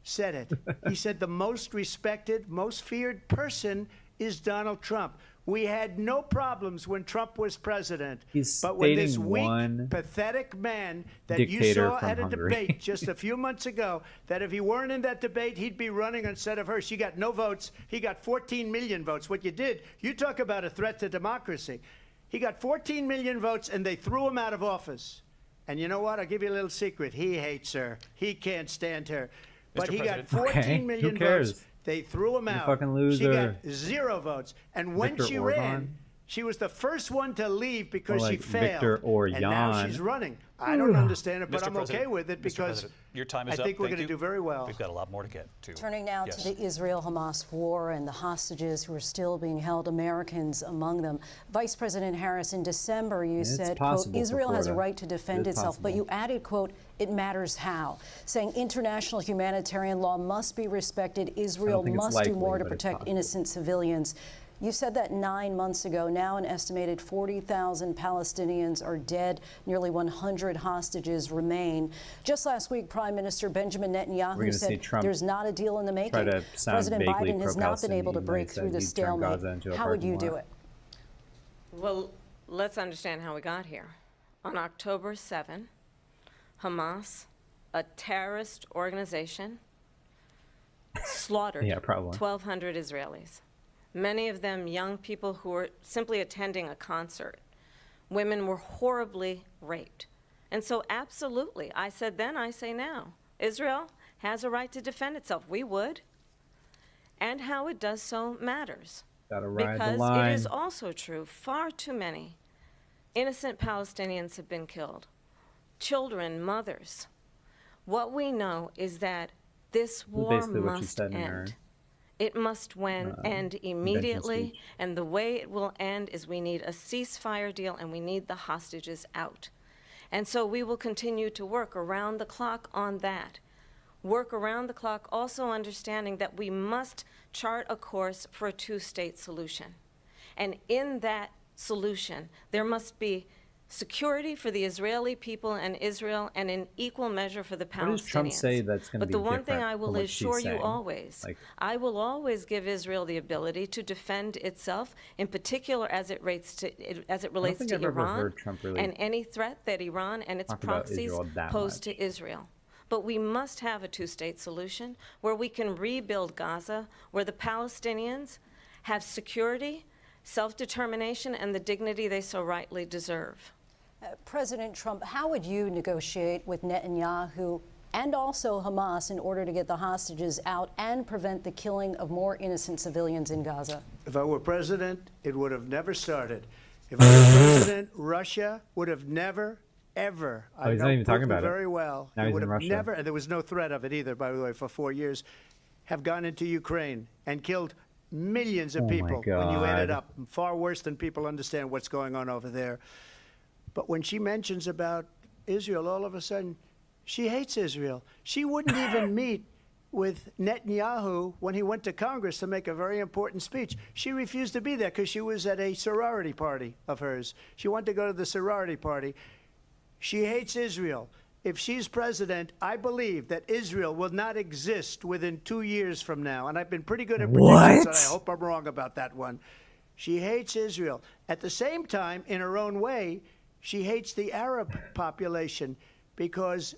Speaker 16: said it. He said the most respected, most feared person is Donald Trump. We had no problems when Trump was president. But when this weak, pathetic man that you saw at a debate just a few months ago, that if he weren't in that debate, he'd be running instead of her. She got no votes. He got 14 million votes. What you did, you talk about a threat to democracy. He got 14 million votes, and they threw him out of office. And you know what? I'll give you a little secret. He hates her. He can't stand her. But he got 14 million votes. They threw him out.
Speaker 1: Fucking loser.
Speaker 16: She got 0 votes. And when she ran, she was the first one to leave because she failed. And now she's running. I don't understand it, but I'm okay with it because
Speaker 11: your time is
Speaker 16: I think we're going to do very well.
Speaker 11: We've got a lot more to get to.
Speaker 12: Turning now to the Israel-Hamas war and the hostages who are still being held, Americans among them. Vice President Harris, in December, you said, quote, Israel has a right to defend itself, but you added, quote, it matters how, saying international humanitarian law must be respected. Israel must do more to protect innocent civilians. You said that 9 months ago. Now an estimated 40,000 Palestinians are dead. Nearly 100 hostages remain. Just last week, Prime Minister Benjamin Netanyahu said there's not a deal in the making. President Biden has not been able to break through the stalemate. How would you do it?
Speaker 15: Well, let's understand how we got here. On October 7, Hamas, a terrorist organization, slaughtered 1,200 Israelis. Many of them young people who were simply attending a concert. Women were horribly raped. And so absolutely, I said then, I say now, Israel has a right to defend itself. We would. And how it does so matters.
Speaker 1: Gotta ride the line.
Speaker 15: Because it is also true, far too many innocent Palestinians have been killed. Children, mothers. What we know is that this war must end. It must end immediately, and the way it will end is we need a ceasefire deal and we need the hostages out. And so we will continue to work around the clock on that. Work around the clock, also understanding that we must chart a course for a two-state solution. And in that solution, there must be security for the Israeli people and Israel, and in equal measure for the Palestinians.
Speaker 1: What does Trump say that's going to be
Speaker 15: But the one
Speaker 1: different
Speaker 15: thing I
Speaker 1: from
Speaker 15: will
Speaker 1: what she's
Speaker 15: assure you
Speaker 1: saying?
Speaker 15: always,
Speaker 1: Like,
Speaker 15: I will always give Israel the ability to defend itself, in particular as it relates to
Speaker 1: think I've ever
Speaker 15: Iran
Speaker 1: heard Trump really
Speaker 15: and any threat that Iran and its
Speaker 1: talk about
Speaker 15: proxies
Speaker 1: Israel that
Speaker 15: pose
Speaker 1: much.
Speaker 15: to Israel. But we must have a two-state solution where we can rebuild Gaza, where the Palestinians have security, self-determination, and the dignity they so rightly deserve.
Speaker 12: President Trump, how would you negotiate with Netanyahu and also Hamas in order to get the hostages out and prevent the killing of more innocent civilians in Gaza?
Speaker 16: If I were president, it would have never started. If I were president, Russia would have never, ever.
Speaker 1: Oh, he's not even talking
Speaker 16: Putin
Speaker 1: about it.
Speaker 16: very well.
Speaker 1: Now
Speaker 16: It
Speaker 1: he's
Speaker 16: would
Speaker 1: in
Speaker 16: have
Speaker 1: Russia.
Speaker 16: never, and there was no threat of it either, by the way, for 4 years, have gone into Ukraine and killed millions of
Speaker 1: Oh my
Speaker 16: people when you add it
Speaker 1: God.
Speaker 16: up. Far worse than people understand what's going on over there. But when she mentions about Israel, all of a sudden, she hates Israel. She wouldn't even meet with Netanyahu when he went to Congress to make a very important speech. She refused to be there because she was at a sorority party of hers. She wanted to go to the sorority party. She hates Israel. If she's president, I believe that Israel will not exist within 2 years from now. And I've been pretty good at predictions, and I hope I'm wrong about that one. She hates Israel. At the same time, in her own way, she hates the Arab population because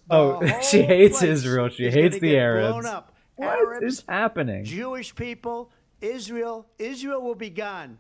Speaker 1: she hates
Speaker 16: place
Speaker 1: Israel. She
Speaker 16: is
Speaker 1: hates
Speaker 16: gonna
Speaker 1: the
Speaker 16: get
Speaker 1: Arabs.
Speaker 16: blown up.
Speaker 1: What
Speaker 16: Arabs,
Speaker 1: is happening?
Speaker 16: Jewish people, Israel will be gone.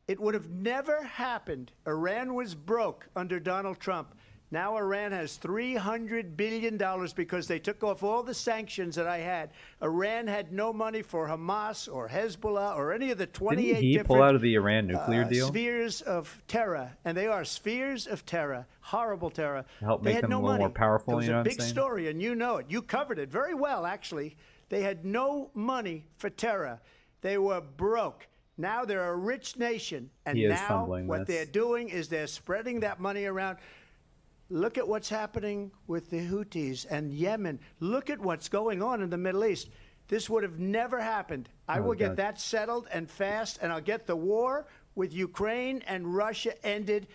Speaker 16: It would have never happened. Iran was broke under Donald Trump. Now Iran has $300 billion because they took off all the sanctions that I had. Iran had no money for Hamas or Hezbollah or any of the 28
Speaker 1: Didn't he
Speaker 16: different
Speaker 1: pull out of the Iran nuclear deal?
Speaker 16: spheres of terror. And they are spheres of terror, horrible terror.
Speaker 1: To help
Speaker 16: They
Speaker 1: make
Speaker 16: had
Speaker 1: them
Speaker 16: no
Speaker 1: a little
Speaker 16: money.
Speaker 1: more powerful,
Speaker 16: It was
Speaker 1: you know
Speaker 16: a
Speaker 1: what I'm
Speaker 16: big
Speaker 1: saying?
Speaker 16: story, and you know it. You covered it very well, actually. They had no money for terror. They were broke. Now they're a rich nation, and
Speaker 1: He is
Speaker 16: now
Speaker 1: fumbling
Speaker 16: what
Speaker 1: this.
Speaker 16: they're doing is they're spreading that money around. Look at what's happening with the Houthis and Yemen. Look at what's going on in the Middle East. This would have never happened. I will get
Speaker 1: God.
Speaker 16: that settled and fast, and I'll get the war with Ukraine and Russia ended.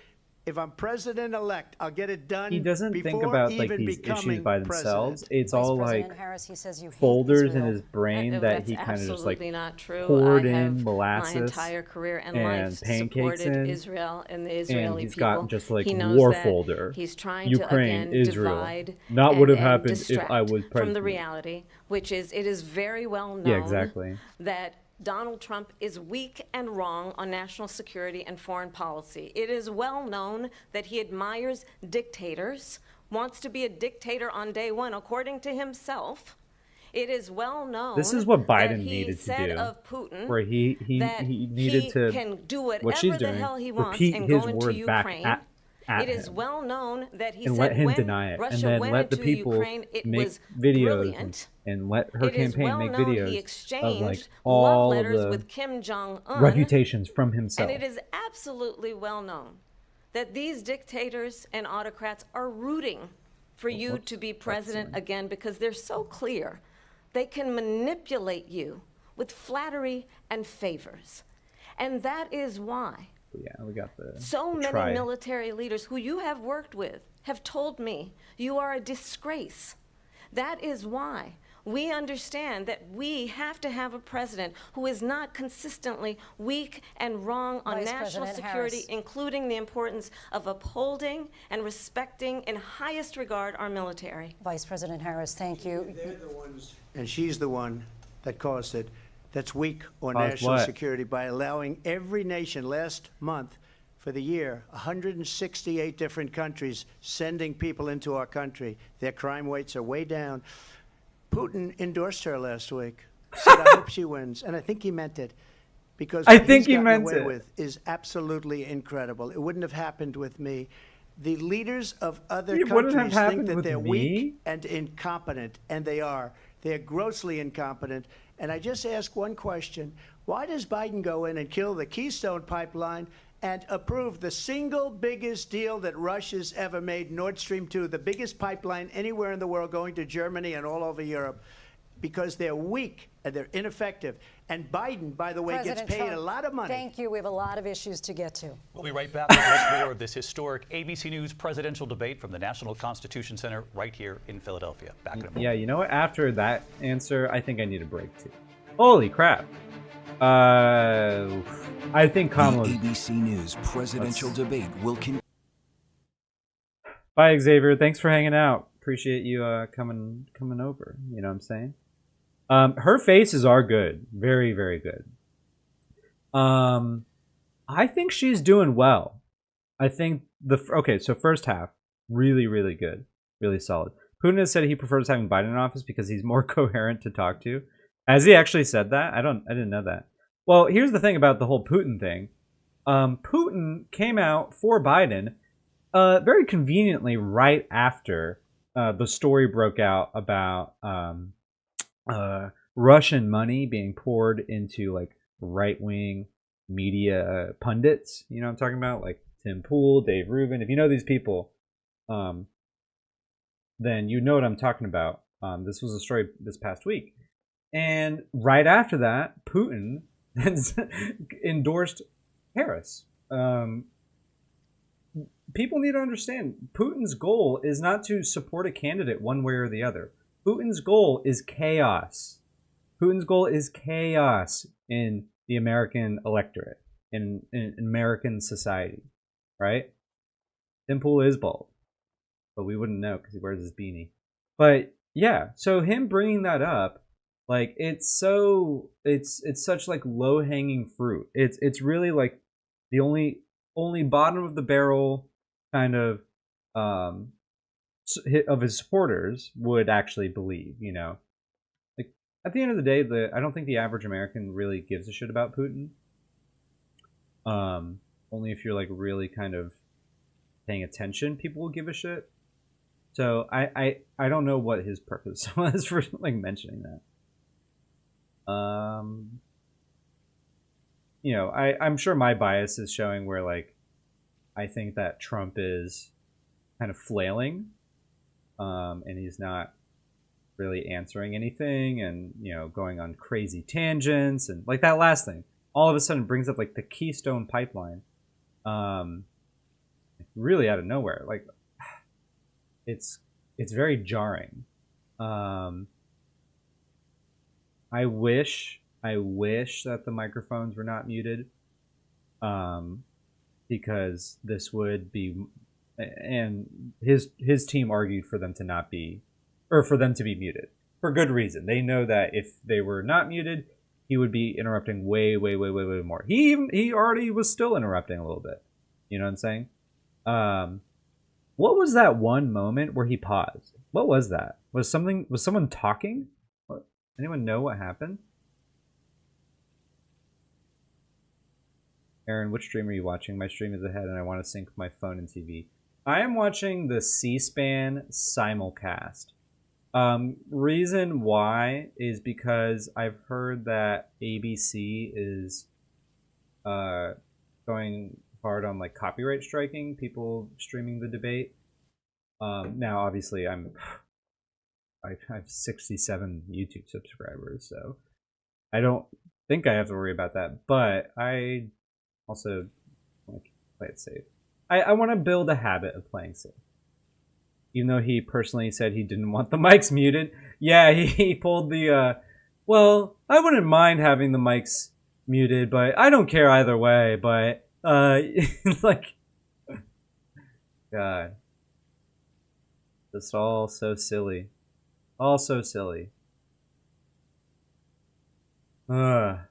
Speaker 16: If I'm president-elect, I'll get it done.
Speaker 1: He doesn't think
Speaker 16: before
Speaker 1: about like
Speaker 16: even
Speaker 1: these issues
Speaker 16: becoming
Speaker 1: by themselves.
Speaker 16: president.
Speaker 1: It's all
Speaker 12: Vice
Speaker 1: like
Speaker 12: President Harris, he says you hate
Speaker 1: folders in
Speaker 12: Israel.
Speaker 1: his brain that
Speaker 15: That's
Speaker 1: he kind of just like
Speaker 15: absolutely not true.
Speaker 1: poured
Speaker 15: I have
Speaker 1: in molasses
Speaker 15: my entire career and
Speaker 1: and
Speaker 15: life
Speaker 1: pancakes
Speaker 15: supported
Speaker 1: in,
Speaker 15: Israel and the Israeli
Speaker 1: and he's
Speaker 15: people.
Speaker 1: got just like
Speaker 15: He knows
Speaker 1: war
Speaker 15: that
Speaker 1: folder.
Speaker 15: He's trying
Speaker 1: Ukraine,
Speaker 15: to again
Speaker 1: Israel.
Speaker 15: divide
Speaker 1: Not would have
Speaker 15: and
Speaker 1: happened if I
Speaker 15: distract
Speaker 1: was
Speaker 15: from
Speaker 1: president.
Speaker 15: the reality, which is it is very well known
Speaker 1: Yeah, exactly.
Speaker 15: that Donald Trump is weak and wrong on national security and foreign policy. It is well known that he admires dictators, wants to be a dictator on day one, according to himself. It is well known.
Speaker 1: This is what Biden
Speaker 15: that he
Speaker 1: needed to
Speaker 15: said
Speaker 1: do,
Speaker 15: of Putin
Speaker 1: where he
Speaker 15: that
Speaker 1: needed
Speaker 15: he
Speaker 1: to
Speaker 15: can do
Speaker 1: what
Speaker 15: whatever
Speaker 1: she's
Speaker 15: the
Speaker 1: doing,
Speaker 15: hell he wants
Speaker 1: repeat
Speaker 15: and
Speaker 1: his
Speaker 15: go into
Speaker 1: words back
Speaker 15: Ukraine.
Speaker 1: at
Speaker 15: It is
Speaker 1: him.
Speaker 15: well known that he
Speaker 1: and
Speaker 15: said
Speaker 1: let him
Speaker 15: when
Speaker 1: deny it,
Speaker 15: Russia
Speaker 1: and then
Speaker 15: went
Speaker 1: let the
Speaker 15: into
Speaker 1: people
Speaker 15: Ukraine, it
Speaker 1: make
Speaker 15: was
Speaker 1: videos
Speaker 15: brilliant.
Speaker 1: and let her
Speaker 15: It is
Speaker 1: campaign
Speaker 15: well
Speaker 1: make
Speaker 15: known he
Speaker 1: videos of like
Speaker 15: exchanged
Speaker 1: all
Speaker 15: love
Speaker 1: of
Speaker 15: letters
Speaker 1: the
Speaker 15: with Kim Jong-un.
Speaker 1: reputations from himself.
Speaker 15: And it is absolutely well known that these dictators and autocrats are rooting for you to be president again because they're so clear. They can manipulate you with flattery and favors. And that is why
Speaker 1: Yeah, we got the
Speaker 15: so many
Speaker 1: try.
Speaker 15: military leaders who you have worked with have told me you are a disgrace. That is why we understand that we have to have a president who is not consistently weak and wrong on
Speaker 12: Vice
Speaker 15: national
Speaker 12: President
Speaker 15: security,
Speaker 12: Harris.
Speaker 15: including the importance of upholding and respecting in highest regard our military.
Speaker 12: Vice President Harris, thank you.
Speaker 16: And she's the one that caused it, that's weak on
Speaker 1: Caused
Speaker 16: national
Speaker 1: what?
Speaker 16: security by allowing every nation last month for the year, 168 different countries sending people into our country. Their crime rates are way down. Putin endorsed her last week, said, I hope she wins. And I think he meant it. Because
Speaker 1: I
Speaker 16: what
Speaker 1: think
Speaker 16: he's
Speaker 1: he
Speaker 16: gotten
Speaker 1: meant
Speaker 16: away
Speaker 1: it.
Speaker 16: with is absolutely incredible. It wouldn't have happened with me. The leaders of other
Speaker 1: It wouldn't have
Speaker 16: countries think
Speaker 1: happened
Speaker 16: that
Speaker 1: with
Speaker 16: they're
Speaker 1: me?
Speaker 16: weak and incompetent, and they are. They're grossly incompetent. And I just ask one question. Why does Biden go in and kill the Keystone Pipeline and approved the single biggest deal that Russia's ever made, Nord Stream 2, the biggest pipeline anywhere in the world going to Germany and all over Europe, because they're weak and they're ineffective. And Biden, by the way,
Speaker 12: President
Speaker 16: gets paid
Speaker 12: Trump,
Speaker 16: a lot of money.
Speaker 12: Thank you. We have a lot of issues to get to.
Speaker 11: We'll be right back with much more of this historic ABC News presidential debate from the National Constitution Center right here in Philadelphia. Back in a moment.
Speaker 1: Yeah, you know what? After that answer, I think I need a break too. Holy crap. I think Kamala.
Speaker 10: The ABC News presidential debate will continue.
Speaker 1: Bye, Xavier. Thanks for hanging out. Appreciate you coming over. You know what I'm saying? Her faces are good. Very, very good. I think she's doing well. I think so first half, really, really good. Really solid. Putin has said he prefers having Biden in office because he's more coherent to talk to. Has he actually said that? I didn't know that. Well, here's the thing about the whole Putin thing. Putin came out for Biden very conveniently right after the story broke out about Russian money being poured into like right-wing media pundits. You know what I'm talking about? Like Tim Pool, Dave Rubin. If you know these people, then you know what I'm talking about. This was a story this past week. And right after that, Putin endorsed Harris. People need to understand, Putin's goal is not to support a candidate one way or the other. Putin's goal is chaos. Putin's goal is chaos in the American electorate, in American society, right? Tim Pool is bald, but we wouldn't know because he wears his beanie. But yeah, so him bringing that up, like it's such like low-hanging fruit. It's really like the only bottom of the barrel kind of of his supporters would actually believe, you know. Like at the end of the day, I don't think the average American really gives a shit about Putin. Only if you're like really kind of paying attention, people will give a shit. So I don't know what his purpose was for like mentioning that. You know, I'm sure my bias is showing where like I think that Trump is kind of flailing, and he's not really answering anything, and you know, going on crazy tangents, and like that last thing all of a sudden brings up like the Keystone Pipeline, really out of nowhere. Like it's very jarring. I wish that the microphones were not muted, because this would be, and his team argued for them to not be, or for them to be muted for good reason. They know that if they were not muted, he would be interrupting way more. He already was still interrupting a little bit. You know what I'm saying? What was that one moment where he paused? What was that? Was someone talking? Anyone know what happened? Aaron, which stream are you watching? My stream is ahead and I want to sync my phone and TV. I am watching the C-SPAN simulcast. Reason why is because I've heard that ABC is going hard on like copyright striking people streaming the debate. Now, obviously, I have 67 YouTube subscribers, so I don't think I have to worry about that. But I also want to play it safe. I want to build a habit of playing safe. Even though he personally said he didn't want the mics muted. Yeah, he pulled the, well, I wouldn't mind having the mics muted, but I don't care either way. But, like, God. Just all so silly. All so silly. How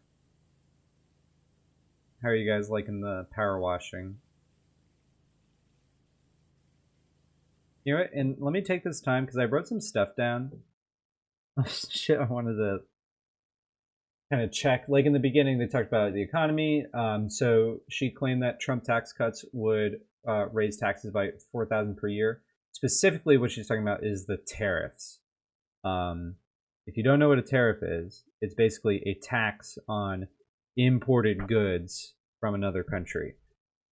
Speaker 1: are you guys liking the power washing? You know what? And let me take this time because I wrote some stuff down. Oh, shit, I wanted to kind of check. Like in the beginning, they talked about the economy. So she claimed that Trump tax cuts would raise taxes by $4,000 per year. Specifically, what she's talking about is the tariffs. If you don't know what a tariff is, it's basically a tax on imported goods from another country.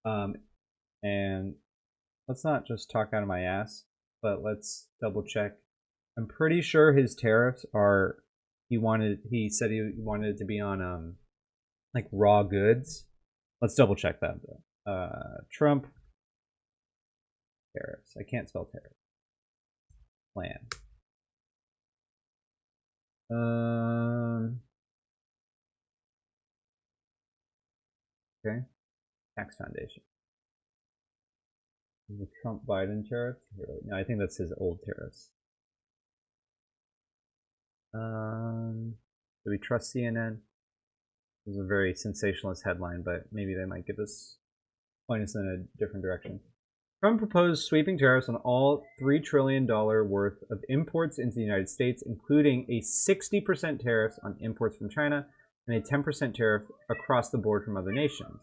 Speaker 1: And let's not just talk out of my ass, but let's double check. I'm pretty sure his tariffs are, he said he wanted it to be on like raw goods. Let's double check that though. Trump tariffs. I can't spell tariff. Plan. Okay. Tax Foundation. The Trump Biden tariff? No, I think that's his old tariffs. Do we trust CNN? This is a very sensationalist headline, but maybe they might point us in a different direction. Trump proposed sweeping tariffs on all $3 trillion worth of imports into the United States, including a 60% tariff on imports from China and a 10% tariff across the board from other nations.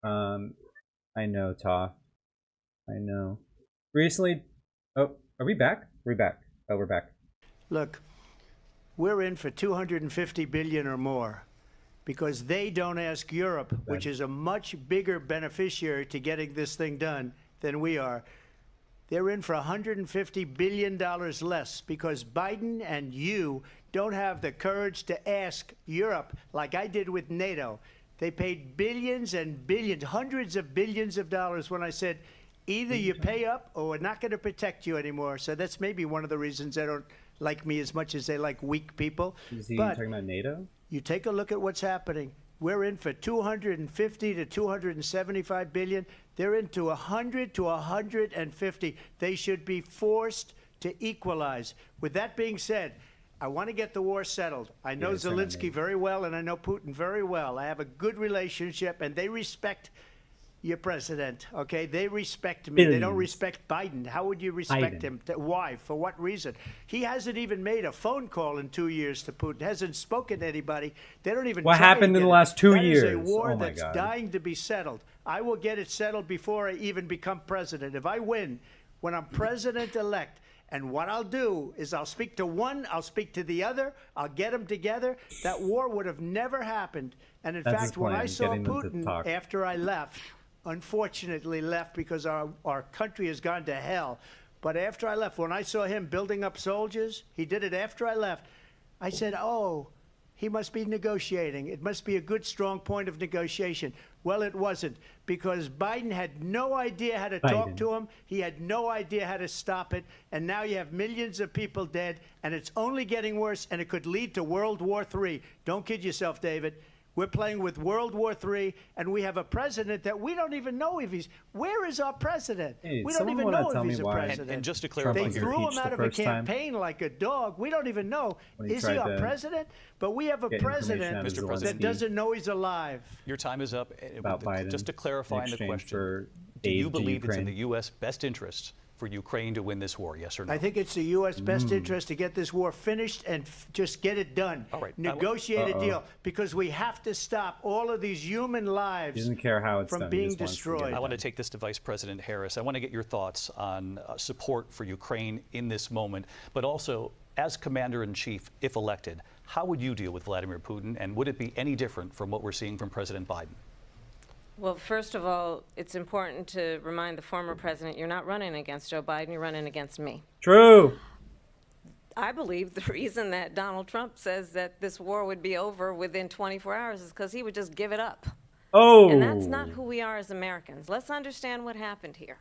Speaker 1: I know, Toph. I know. Recently, oh, are we back? We're back. Oh, we're back.
Speaker 16: Look, we're in for 250 billion or more because they don't ask Europe, which is a much bigger beneficiary to getting this thing done than we are. They're in for $150 billion less because Biden and you don't have the courage to ask Europe like I did with NATO. They paid billions and billions, hundreds of billions of dollars when I said, either you pay up or we're not going to protect you anymore. So that's maybe one of the reasons they don't like me as much as they like weak people.
Speaker 1: Is he
Speaker 16: but
Speaker 1: talking about NATO?
Speaker 16: you take a look at what's happening. We're in for 250 to 275 billion. They're into 100 to 150. They should be forced to equalize. With that being said, I want to get the war settled. I know Zelensky very well, and I know Putin very well. I have a good relationship, and they respect your president, okay? They respect me. They don't respect Biden. How would you respect him? Why? For what reason? He hasn't even made a phone call in 2 years to Putin. Hasn't spoken to anybody. They don't even.
Speaker 1: What happened in the last 2 years?
Speaker 16: That is a war
Speaker 1: my
Speaker 16: that's
Speaker 1: God.
Speaker 16: dying to be settled. I will get it settled before I even become president. If I win, when I'm president-elect, and what I'll do is I'll speak to one, I'll speak to the other, I'll get them together. That war would have never happened. And in fact, when I saw Putin after I left, unfortunately left because our country has gone to hell. But after I left, when I saw him building up soldiers, he did it after I left, I said, oh, he must be negotiating. It must be a good, strong point of negotiation. Well, it wasn't, because Biden had no idea how to talk to him. He had no idea how to stop it. And now you have millions of people dead, and it's only getting worse, and it could lead to World War III. Don't kid yourself, David. We're playing with World War III, and we have a president that we don't even know if he's. Where is our president?
Speaker 1: Hey,
Speaker 16: we don't even know if he's a
Speaker 1: why
Speaker 16: president.
Speaker 11: And just to clarify,
Speaker 16: they threw him out of a campaign like a dog. We don't even know. Is he our president? But we have a president that doesn't know he's alive.
Speaker 11: Your time is up.
Speaker 1: About Biden,
Speaker 11: just to clarify the question, do you believe it's in the U.S. best interest for Ukraine to win this war, yes or no?
Speaker 16: I think it's the U.S. best interest to get this war finished and just get it done.
Speaker 11: All right.
Speaker 16: Negotiate a deal, because we have to stop all of these human lives
Speaker 1: He doesn't care how it's
Speaker 16: from
Speaker 1: done.
Speaker 16: being destroyed.
Speaker 11: I want to take this to Vice President Harris. I want to get your thoughts on support for Ukraine in this moment, but also as Commander-in-Chief, if elected, how would you deal with Vladimir Putin, and would it be any different from what we're seeing from President Biden?
Speaker 15: Well, first of all, it's important to remind the former president you're not running against Joe Biden, you're running against me.
Speaker 1: True.
Speaker 15: I believe the reason that Donald Trump says that this war would be over within 24 hours is because he would just give it up.
Speaker 1: Oh.
Speaker 15: And that's not who we are as Americans. Let's understand what happened here.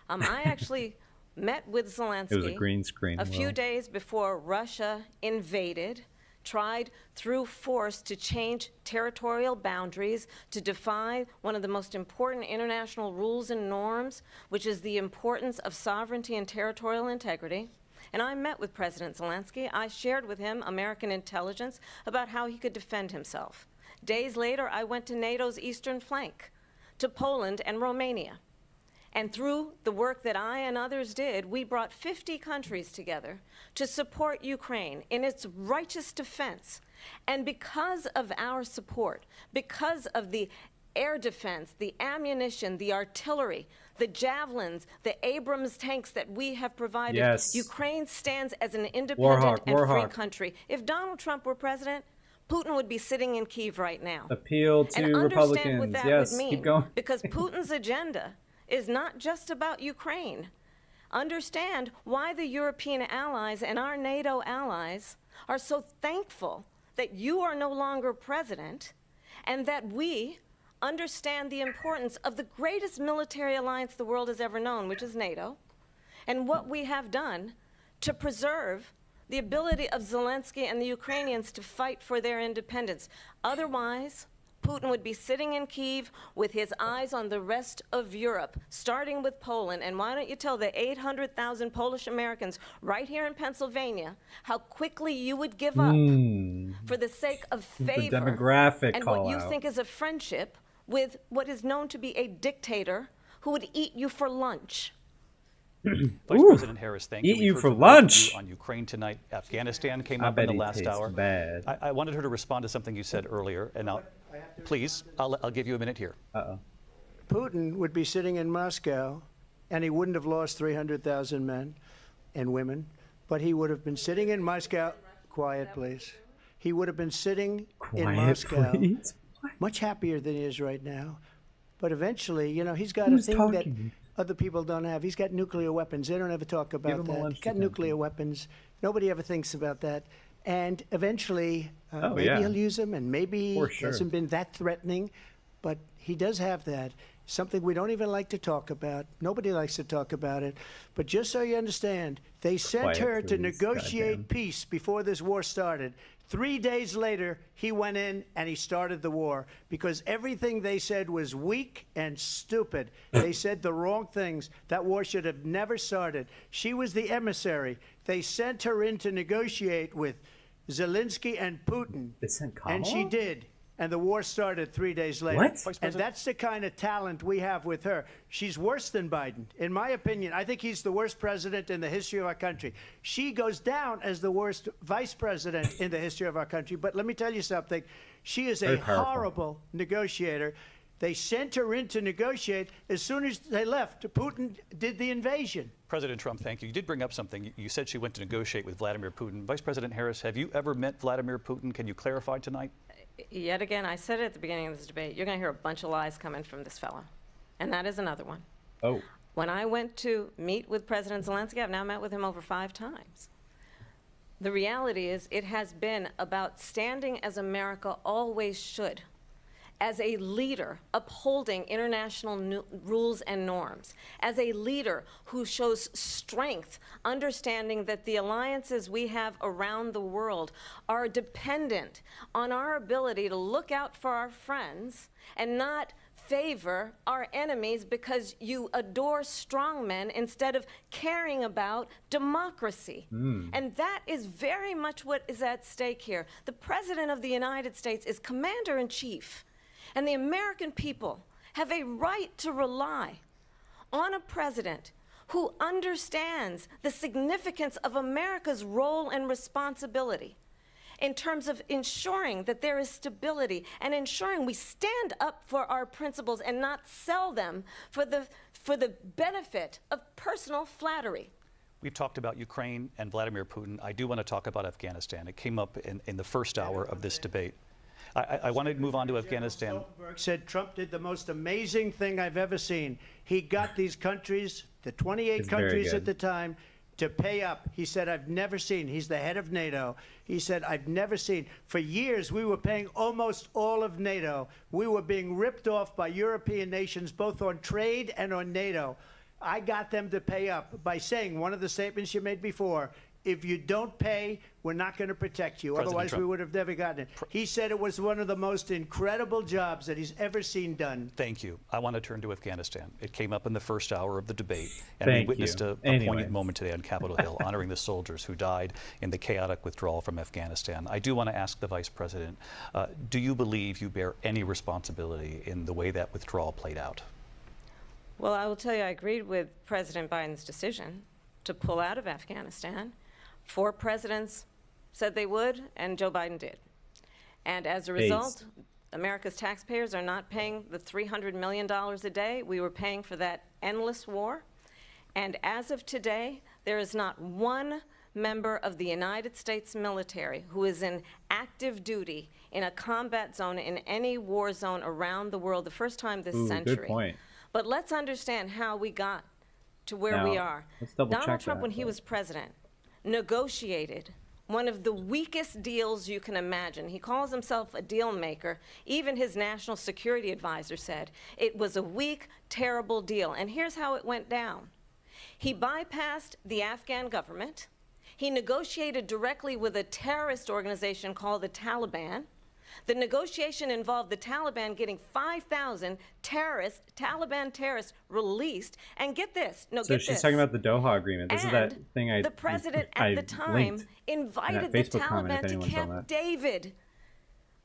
Speaker 15: I actually met with Zelensky.
Speaker 1: It was a green screen.
Speaker 15: A few days before Russia invaded, tried through force to change territorial boundaries, to defy one of the most important international rules and norms, which is the importance of sovereignty and territorial integrity. And I met with President Zelensky. I shared with him American intelligence about how he could defend himself. Days later, I went to NATO's eastern flank, to Poland and Romania. And through the work that I and others did, we brought 50 countries together to support Ukraine in its righteous defense. And because of our support, because of the air defense, the ammunition, the artillery, the javelins, the Abrams tanks that we have provided, Ukraine stands as an independent and free country. If Donald Trump were president, Putin would be sitting in Kyiv right now.
Speaker 1: Appeal to
Speaker 15: and
Speaker 1: Republicans.
Speaker 15: What that
Speaker 1: yes,
Speaker 15: would mean,
Speaker 1: keep going.
Speaker 15: Because Putin's agenda is not just about Ukraine. Understand why the European allies and our NATO allies are so thankful that you are no longer president, and that we understand the importance of the greatest military alliance the world has ever known, which is NATO, and what we have done to preserve the ability of Zelensky and the Ukrainians to fight for their independence. Otherwise, Putin would be sitting in Kyiv with his eyes on the rest of Europe, starting with Poland. And why don't you tell the 800,000 Polish Americans right here in Pennsylvania how quickly you would give up for the sake of favor
Speaker 1: the demographic
Speaker 15: and
Speaker 1: call
Speaker 15: what you
Speaker 1: out.
Speaker 15: think is a friendship with what is known to be a dictator who would eat you for lunch.
Speaker 11: Vice President Harris, thank you.
Speaker 1: Eat
Speaker 11: We've
Speaker 1: you
Speaker 11: heard
Speaker 1: for
Speaker 11: from both of
Speaker 1: lunch.
Speaker 11: you on Ukraine tonight. Afghanistan came
Speaker 1: I
Speaker 11: up in
Speaker 1: bet
Speaker 11: the
Speaker 1: he
Speaker 11: last
Speaker 1: tastes
Speaker 11: hour.
Speaker 1: bad.
Speaker 11: I wanted her to respond to something you said earlier, and please, I'll give you a minute here.
Speaker 16: Putin would be sitting in Moscow, and he wouldn't have lost 300,000 men and women, but he would have been sitting in Moscow. Quiet, please. He would have been sitting in Moscow,
Speaker 1: please.
Speaker 16: much happier than he is right now. But eventually, you know, he's got a thing that other people don't have. He's got nuclear weapons. They don't ever talk about that. He's got nuclear weapons. Nobody ever thinks about that. And eventually, maybe he'll use them, and maybe he hasn't been that threatening, but he does have that. Something we don't even like to talk about. Nobody likes to talk about it. But just so you understand, they sent her to negotiate peace before this war started. 3 days later, he went in and he started the war because everything they said was weak and stupid. They said the wrong things. That war should have never started. She was the emissary. They sent her in to negotiate with Zelensky and Putin.
Speaker 1: They sent Kamala?
Speaker 16: And she did. And the war started 3 days later.
Speaker 1: What?
Speaker 16: And that's the kind of talent we have with her. She's worse than Biden. In my opinion, I think he's the worst president in the history of our country. She goes down as the worst vice president in the history of our country. But let me tell you something. She is a horrible negotiator. They sent her in to negotiate. As soon as they left, Putin did the invasion.
Speaker 11: President Trump, thank you. You did bring up something. You said she went to negotiate with Vladimir Putin. Vice President Harris, have you ever met Vladimir Putin? Can you clarify tonight?
Speaker 15: Yet again, I said it at the beginning of this debate, you're going to hear a bunch of lies coming from this fellow. And that is another one.
Speaker 1: Oh.
Speaker 15: When I went to meet with President Zelensky, I've now met with him over 5 times. The reality is it has been about standing as America always should, as a leader upholding international rules and norms, as a leader who shows strength, understanding that the alliances we have around the world are dependent on our ability to look out for our friends and not favor our enemies because you adore strongmen instead of caring about democracy. And that is very much what is at stake here. The President of the United States is commander-in-chief. And the American people have a right to rely on a president who understands the significance of America's role and responsibility in terms of ensuring that there is stability and ensuring we stand up for our principles and not sell them for the benefit of personal flattery.
Speaker 11: We've talked about Ukraine and Vladimir Putin. I do want to talk about Afghanistan. It came up in the first hour of this debate. I want to move on to Afghanistan.
Speaker 16: Stoltenberg said Trump did the most amazing thing I've ever seen. He got these countries, the 28 countries at the time, to pay up. He said, I've never seen. He's the head of NATO. He said, I've never seen. For years, we were paying almost all of NATO. We were being ripped off by European nations, both on trade and on NATO. I got them to pay up by saying one of the statements you made before, if you don't pay, we're not going to protect you.
Speaker 11: President
Speaker 16: Otherwise,
Speaker 11: Trump.
Speaker 16: we would have never gotten it. He said it was one of the most incredible jobs that he's ever seen done.
Speaker 11: Thank you. I want to turn to Afghanistan. It came up in the first hour of the debate, and
Speaker 1: Thank
Speaker 11: we witnessed
Speaker 1: you.
Speaker 11: a poignant moment today on Capitol Hill, honoring the soldiers who died in the chaotic withdrawal from Afghanistan. I do want to ask the Vice President, do you believe you bear any responsibility in the way that withdrawal played out?
Speaker 15: Well, I will tell you, I agreed with President Biden's decision to pull out of Afghanistan. 4 presidents said they would, and Joe Biden did. And as a result, America's taxpayers are not paying the $300 million a day we were paying for that endless war. And as of today, there is not one member of the United States military who is in active duty in a combat zone in any war zone around the world, the first time this century.
Speaker 1: Good point.
Speaker 15: But let's understand how we got to where
Speaker 1: Now,
Speaker 15: we are.
Speaker 1: let's double
Speaker 15: Donald
Speaker 1: check
Speaker 15: Trump,
Speaker 1: that,
Speaker 15: when he was president, negotiated one of the weakest deals you can imagine. He calls himself a deal maker. Even his national security advisor said it was a weak, terrible deal. And here's how it went down. He bypassed the Afghan government. He negotiated directly with a terrorist organization called the Taliban. The negotiation involved the Taliban getting 5,000 Taliban terrorists released. And get this, no,
Speaker 1: So
Speaker 15: get
Speaker 1: she's
Speaker 15: this.
Speaker 1: talking about the Doha agreement. This is that thing
Speaker 15: The president at the time invited the
Speaker 1: Facebook comment,
Speaker 15: Taliban
Speaker 1: if
Speaker 15: to
Speaker 1: anyone saw
Speaker 15: Camp
Speaker 1: that.
Speaker 15: David,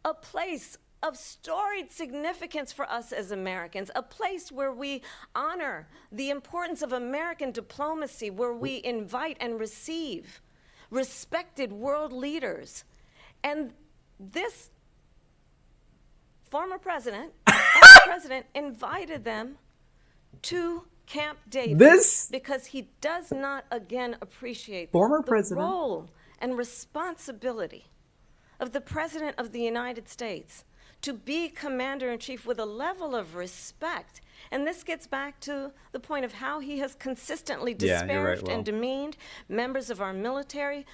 Speaker 15: a place of storied significance for us as Americans, a place where we honor the importance of American diplomacy, where we invite and receive respected world leaders. And this former president, invited them to Camp David because he does not again appreciate the role and responsibility of the President of the United States to be commander-in-chief with a level of respect. And this gets back to the point of how he has consistently disparaged and demeaned members of our military,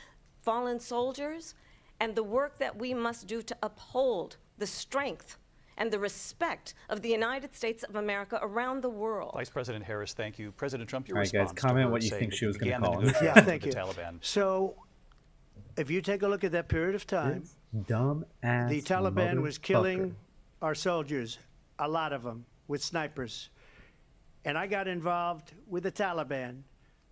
Speaker 15: fallen soldiers, and the work that we must do to uphold the strength and the respect of the United States of America around the world.
Speaker 11: Vice President Harris, thank you. President Trump, your
Speaker 1: All right, guys,
Speaker 11: response
Speaker 1: comment
Speaker 11: to
Speaker 1: what you
Speaker 11: saying
Speaker 1: think
Speaker 11: that
Speaker 1: she was going to
Speaker 11: began the
Speaker 1: call him.
Speaker 11: negotiations
Speaker 16: Yeah,
Speaker 11: with
Speaker 16: thank
Speaker 11: the
Speaker 16: you.
Speaker 11: Taliban.
Speaker 16: So, if you take a look at that period of time,
Speaker 1: Dumb ass.
Speaker 16: the Taliban was killing our soldiers, a lot of them, with snipers. And I got involved with the Taliban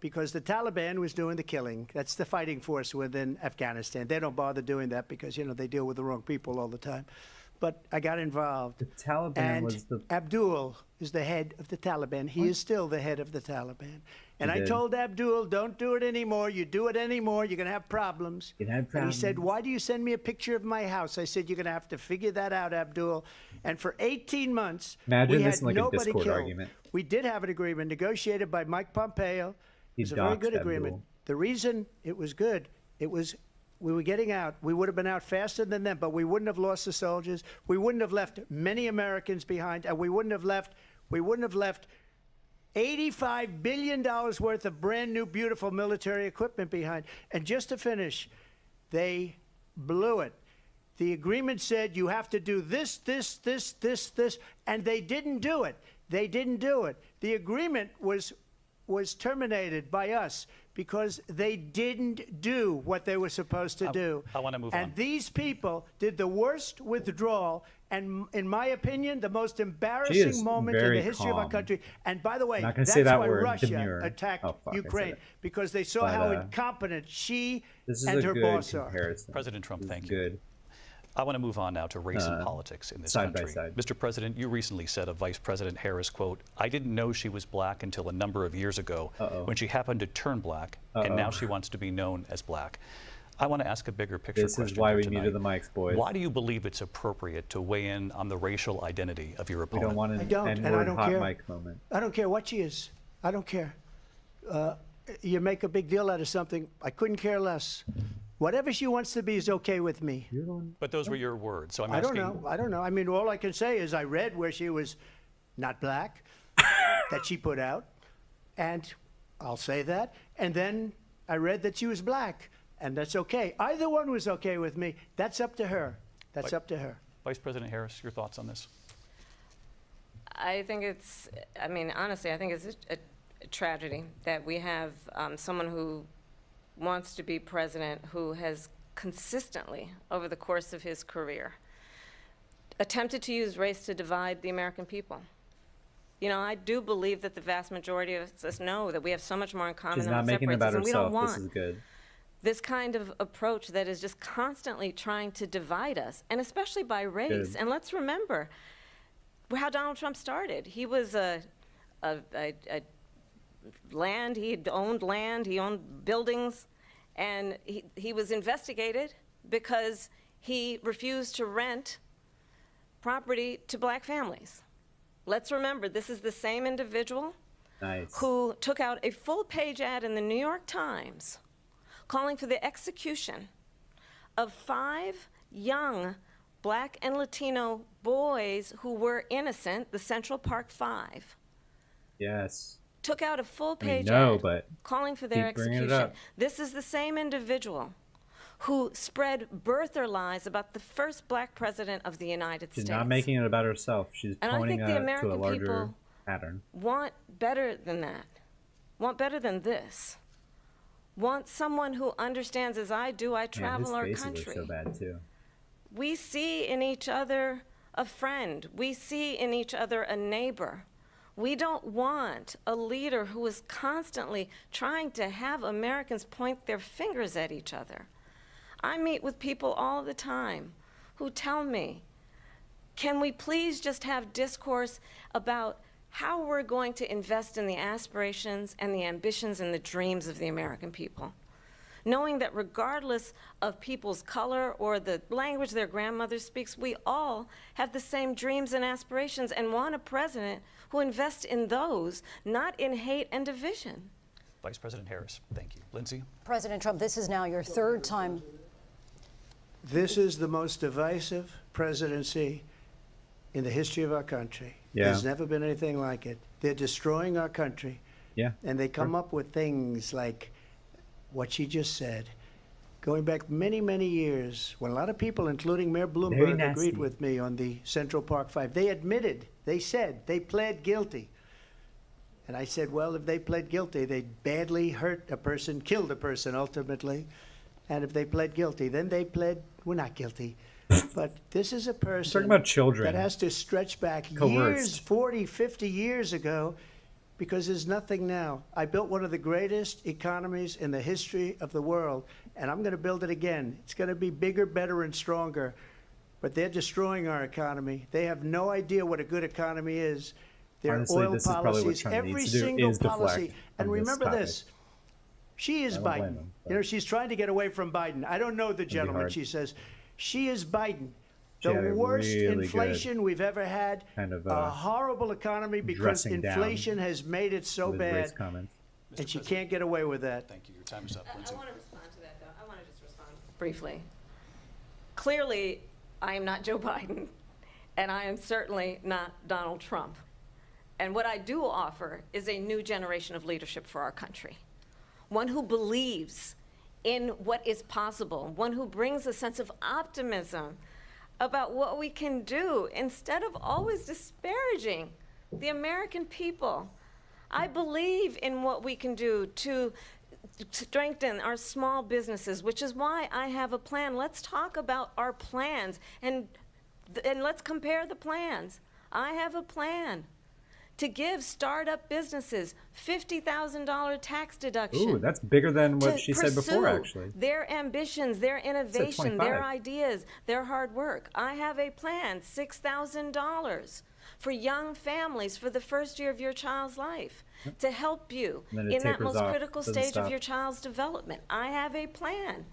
Speaker 16: because the Taliban was doing the killing. That's the fighting force within Afghanistan. They don't bother doing that because, you know, they deal with the wrong people all the time. But I got involved.
Speaker 1: The Taliban
Speaker 16: and
Speaker 1: was the...
Speaker 16: Abdul is the head of the Taliban. He is still the head of the Taliban. And I
Speaker 1: did.
Speaker 16: told Abdul, don't do it anymore. You do it anymore, you're going to have problems. And he said, why do you send me a picture of my house? I said, you're going to have to figure that out, Abdul. And for 18 months,
Speaker 1: Imagine
Speaker 16: we
Speaker 1: this
Speaker 16: had
Speaker 1: in like a
Speaker 16: nobody
Speaker 1: Discord
Speaker 16: killed.
Speaker 1: argument.
Speaker 16: We did have an agreement negotiated by Mike Pompeo. It was a very good
Speaker 1: doxed
Speaker 16: agreement.
Speaker 1: Abdul.
Speaker 16: The reason it was good, it was we were getting out. We would have been out faster than them, but we wouldn't have lost the soldiers. We wouldn't have left many Americans behind, and we wouldn't have left $85 billion worth of brand new, beautiful military equipment behind. And just to finish, they blew it. The agreement said you have to do this, and they didn't do it. They didn't do it. The agreement was terminated by us because they didn't do what they were supposed to do.
Speaker 11: I want to move on.
Speaker 16: And these people did the worst withdrawal, and in my opinion, the most embarrassing moment in the history of our country. And by the way,
Speaker 1: Not gonna
Speaker 16: that's
Speaker 1: say that
Speaker 16: why
Speaker 1: word,
Speaker 16: Russia
Speaker 1: demure.
Speaker 16: attacked
Speaker 1: Oh, fuck, I said
Speaker 16: Ukraine,
Speaker 1: it.
Speaker 16: because they saw
Speaker 1: But,
Speaker 16: how incompetent she
Speaker 1: This is
Speaker 16: and
Speaker 1: a
Speaker 16: her
Speaker 1: good
Speaker 16: boss are.
Speaker 1: comparison.
Speaker 11: President Trump, thank you.
Speaker 1: Good.
Speaker 11: I want to move on now to race and politics in this
Speaker 1: side by
Speaker 11: country.
Speaker 1: side.
Speaker 11: Mr. President, you recently said of Vice President Harris, quote, I didn't know she was black until a number of years ago when she happened to turn black, and now she wants to be known as black. I want to ask a bigger picture question.
Speaker 1: This is why
Speaker 11: here
Speaker 1: we
Speaker 11: tonight.
Speaker 1: muted the mics, boys.
Speaker 11: Why do you believe it's appropriate to weigh in on the racial identity of your
Speaker 1: We
Speaker 11: opponent?
Speaker 1: don't want an
Speaker 16: I don't, and I
Speaker 1: N-word
Speaker 16: don't
Speaker 1: hot
Speaker 16: care.
Speaker 1: mic moment.
Speaker 16: I don't care what she is. I don't care. You make a big deal out of something. I couldn't care less. Whatever she wants to be is okay with me.
Speaker 11: But those were your words, so I'm
Speaker 16: I don't
Speaker 11: asking.
Speaker 16: know. I don't know. I mean, all I can say is I read where she was not black, that she put out, and I'll say that. And then I read that she was black, and that's okay. Either one was okay with me. That's up to her. That's up to her.
Speaker 11: Vice President Harris, your thoughts on this?
Speaker 15: I think it's, I mean, honestly, I think it's a tragedy that we have someone who wants to be president who has consistently, over the course of his career, attempted to use race to divide the American people. You know, I do believe that the vast majority of us know that we have so much more in common
Speaker 1: She's
Speaker 15: than
Speaker 1: not
Speaker 15: what
Speaker 1: making it
Speaker 15: separates
Speaker 1: about
Speaker 15: us, and we don't
Speaker 1: herself.
Speaker 15: want
Speaker 1: This is good.
Speaker 15: this kind of approach that is just constantly trying to divide us, and especially by race.
Speaker 1: Good.
Speaker 15: And let's remember how Donald Trump started. He was land, he owned buildings, and he was investigated because he refused to rent property to black families. Let's remember, this is the same individual
Speaker 1: Nice.
Speaker 15: who took out a full-page ad in the New York Times calling for the execution of 5 young Black and Latino boys who were innocent, the Central Park 5.
Speaker 1: Yes.
Speaker 15: Took out a full-page
Speaker 1: no,
Speaker 15: ad
Speaker 1: but
Speaker 15: calling for their
Speaker 1: keep bringing it
Speaker 15: execution.
Speaker 1: up.
Speaker 15: This is the same individual who spread birther lies about the first Black president of the United
Speaker 1: She's
Speaker 15: States.
Speaker 1: not making it about herself. She's
Speaker 15: And I
Speaker 1: pointing
Speaker 15: think the
Speaker 1: to a
Speaker 15: American
Speaker 1: larger
Speaker 15: people
Speaker 1: pattern.
Speaker 15: want better than that, want better than this, want someone who understands, as I do, I travel our
Speaker 1: his
Speaker 15: country.
Speaker 1: faces are so bad too.
Speaker 15: We see in each other a friend. We see in each other a neighbor. We don't want a leader who is constantly trying to have Americans point their fingers at each other. I meet with people all the time who tell me, can we please just have discourse about how we're going to invest in the aspirations and the ambitions and the dreams of the American people? Knowing that regardless of people's color or the language their grandmother speaks, we all have the same dreams and aspirations and want a president who invests in those, not in hate and division.
Speaker 11: Vice President Harris, thank you. Lindsay?
Speaker 12: President Trump, this is now your 3rd time.
Speaker 16: This is the most divisive presidency in the history of our country.
Speaker 1: Yeah.
Speaker 16: There's never been anything like it. They're destroying our country.
Speaker 1: Yeah.
Speaker 16: And they come up with things like what she just said. Going back many, many years, when a lot of people, including Mayor Bloomberg, agreed with me on the Central Park 5, they admitted, they said, they pled guilty. And I said, well, if they pled guilty, they badly hurt a person, killed a person ultimately. And if they pled guilty, then they pled, we're not guilty. But this is a person
Speaker 1: talking about children.
Speaker 16: that has to stretch back
Speaker 1: Coerced.
Speaker 16: years, 40, 50 years ago, because there's nothing now. I built one of the greatest economies in the history of the world, and I'm going to build it again. It's going to be bigger, better, and stronger. But they're destroying our economy. They have no idea what a good economy is. Their
Speaker 1: Honestly,
Speaker 16: oil
Speaker 1: this is probably what
Speaker 16: policies,
Speaker 1: Trump
Speaker 16: every
Speaker 1: needs to do
Speaker 16: single
Speaker 1: is deflect
Speaker 16: policy. And
Speaker 1: from this
Speaker 16: remember
Speaker 1: topic.
Speaker 16: this. She is
Speaker 1: I don't blame
Speaker 16: Biden.
Speaker 1: him,
Speaker 16: You know, she's trying to get away from Biden. I don't know the gentleman,
Speaker 1: hard.
Speaker 16: she says. She is Biden.
Speaker 1: She had
Speaker 16: The
Speaker 1: a
Speaker 16: worst
Speaker 1: really
Speaker 16: inflation we've ever had.
Speaker 1: kind of,
Speaker 16: a horrible economy because
Speaker 1: dressing down
Speaker 16: inflation has made it so
Speaker 1: with race
Speaker 16: bad.
Speaker 1: comments.
Speaker 16: And she can't get away with that.
Speaker 11: Thank you. Your time is up,
Speaker 15: I
Speaker 11: Lindsay.
Speaker 15: want to respond to that, though. I want to just respond briefly. Clearly, I am not Joe Biden, and I am certainly not Donald Trump. And what I do offer is a new generation of leadership for our country. One who believes in what is possible, one who brings a sense of optimism about what we can do instead of always disparaging the American people. I believe in what we can do to strengthen our small businesses, which is why I have a plan. Let's talk about our plans and let's compare the plans. I have a plan to give startup businesses $50,000 tax deduction.
Speaker 1: Ooh, that's bigger than what she said before,
Speaker 15: pursue
Speaker 1: actually.
Speaker 15: Their ambitions, their innovation,
Speaker 1: 25.
Speaker 15: their ideas, their hard work. I have a plan, $6,000 for young families for the first year of your child's life to help you
Speaker 1: And then it
Speaker 15: in that
Speaker 1: tapers
Speaker 15: most
Speaker 1: off,
Speaker 15: critical
Speaker 1: doesn't
Speaker 15: stage
Speaker 1: stop.
Speaker 15: of your child's development. I have a plan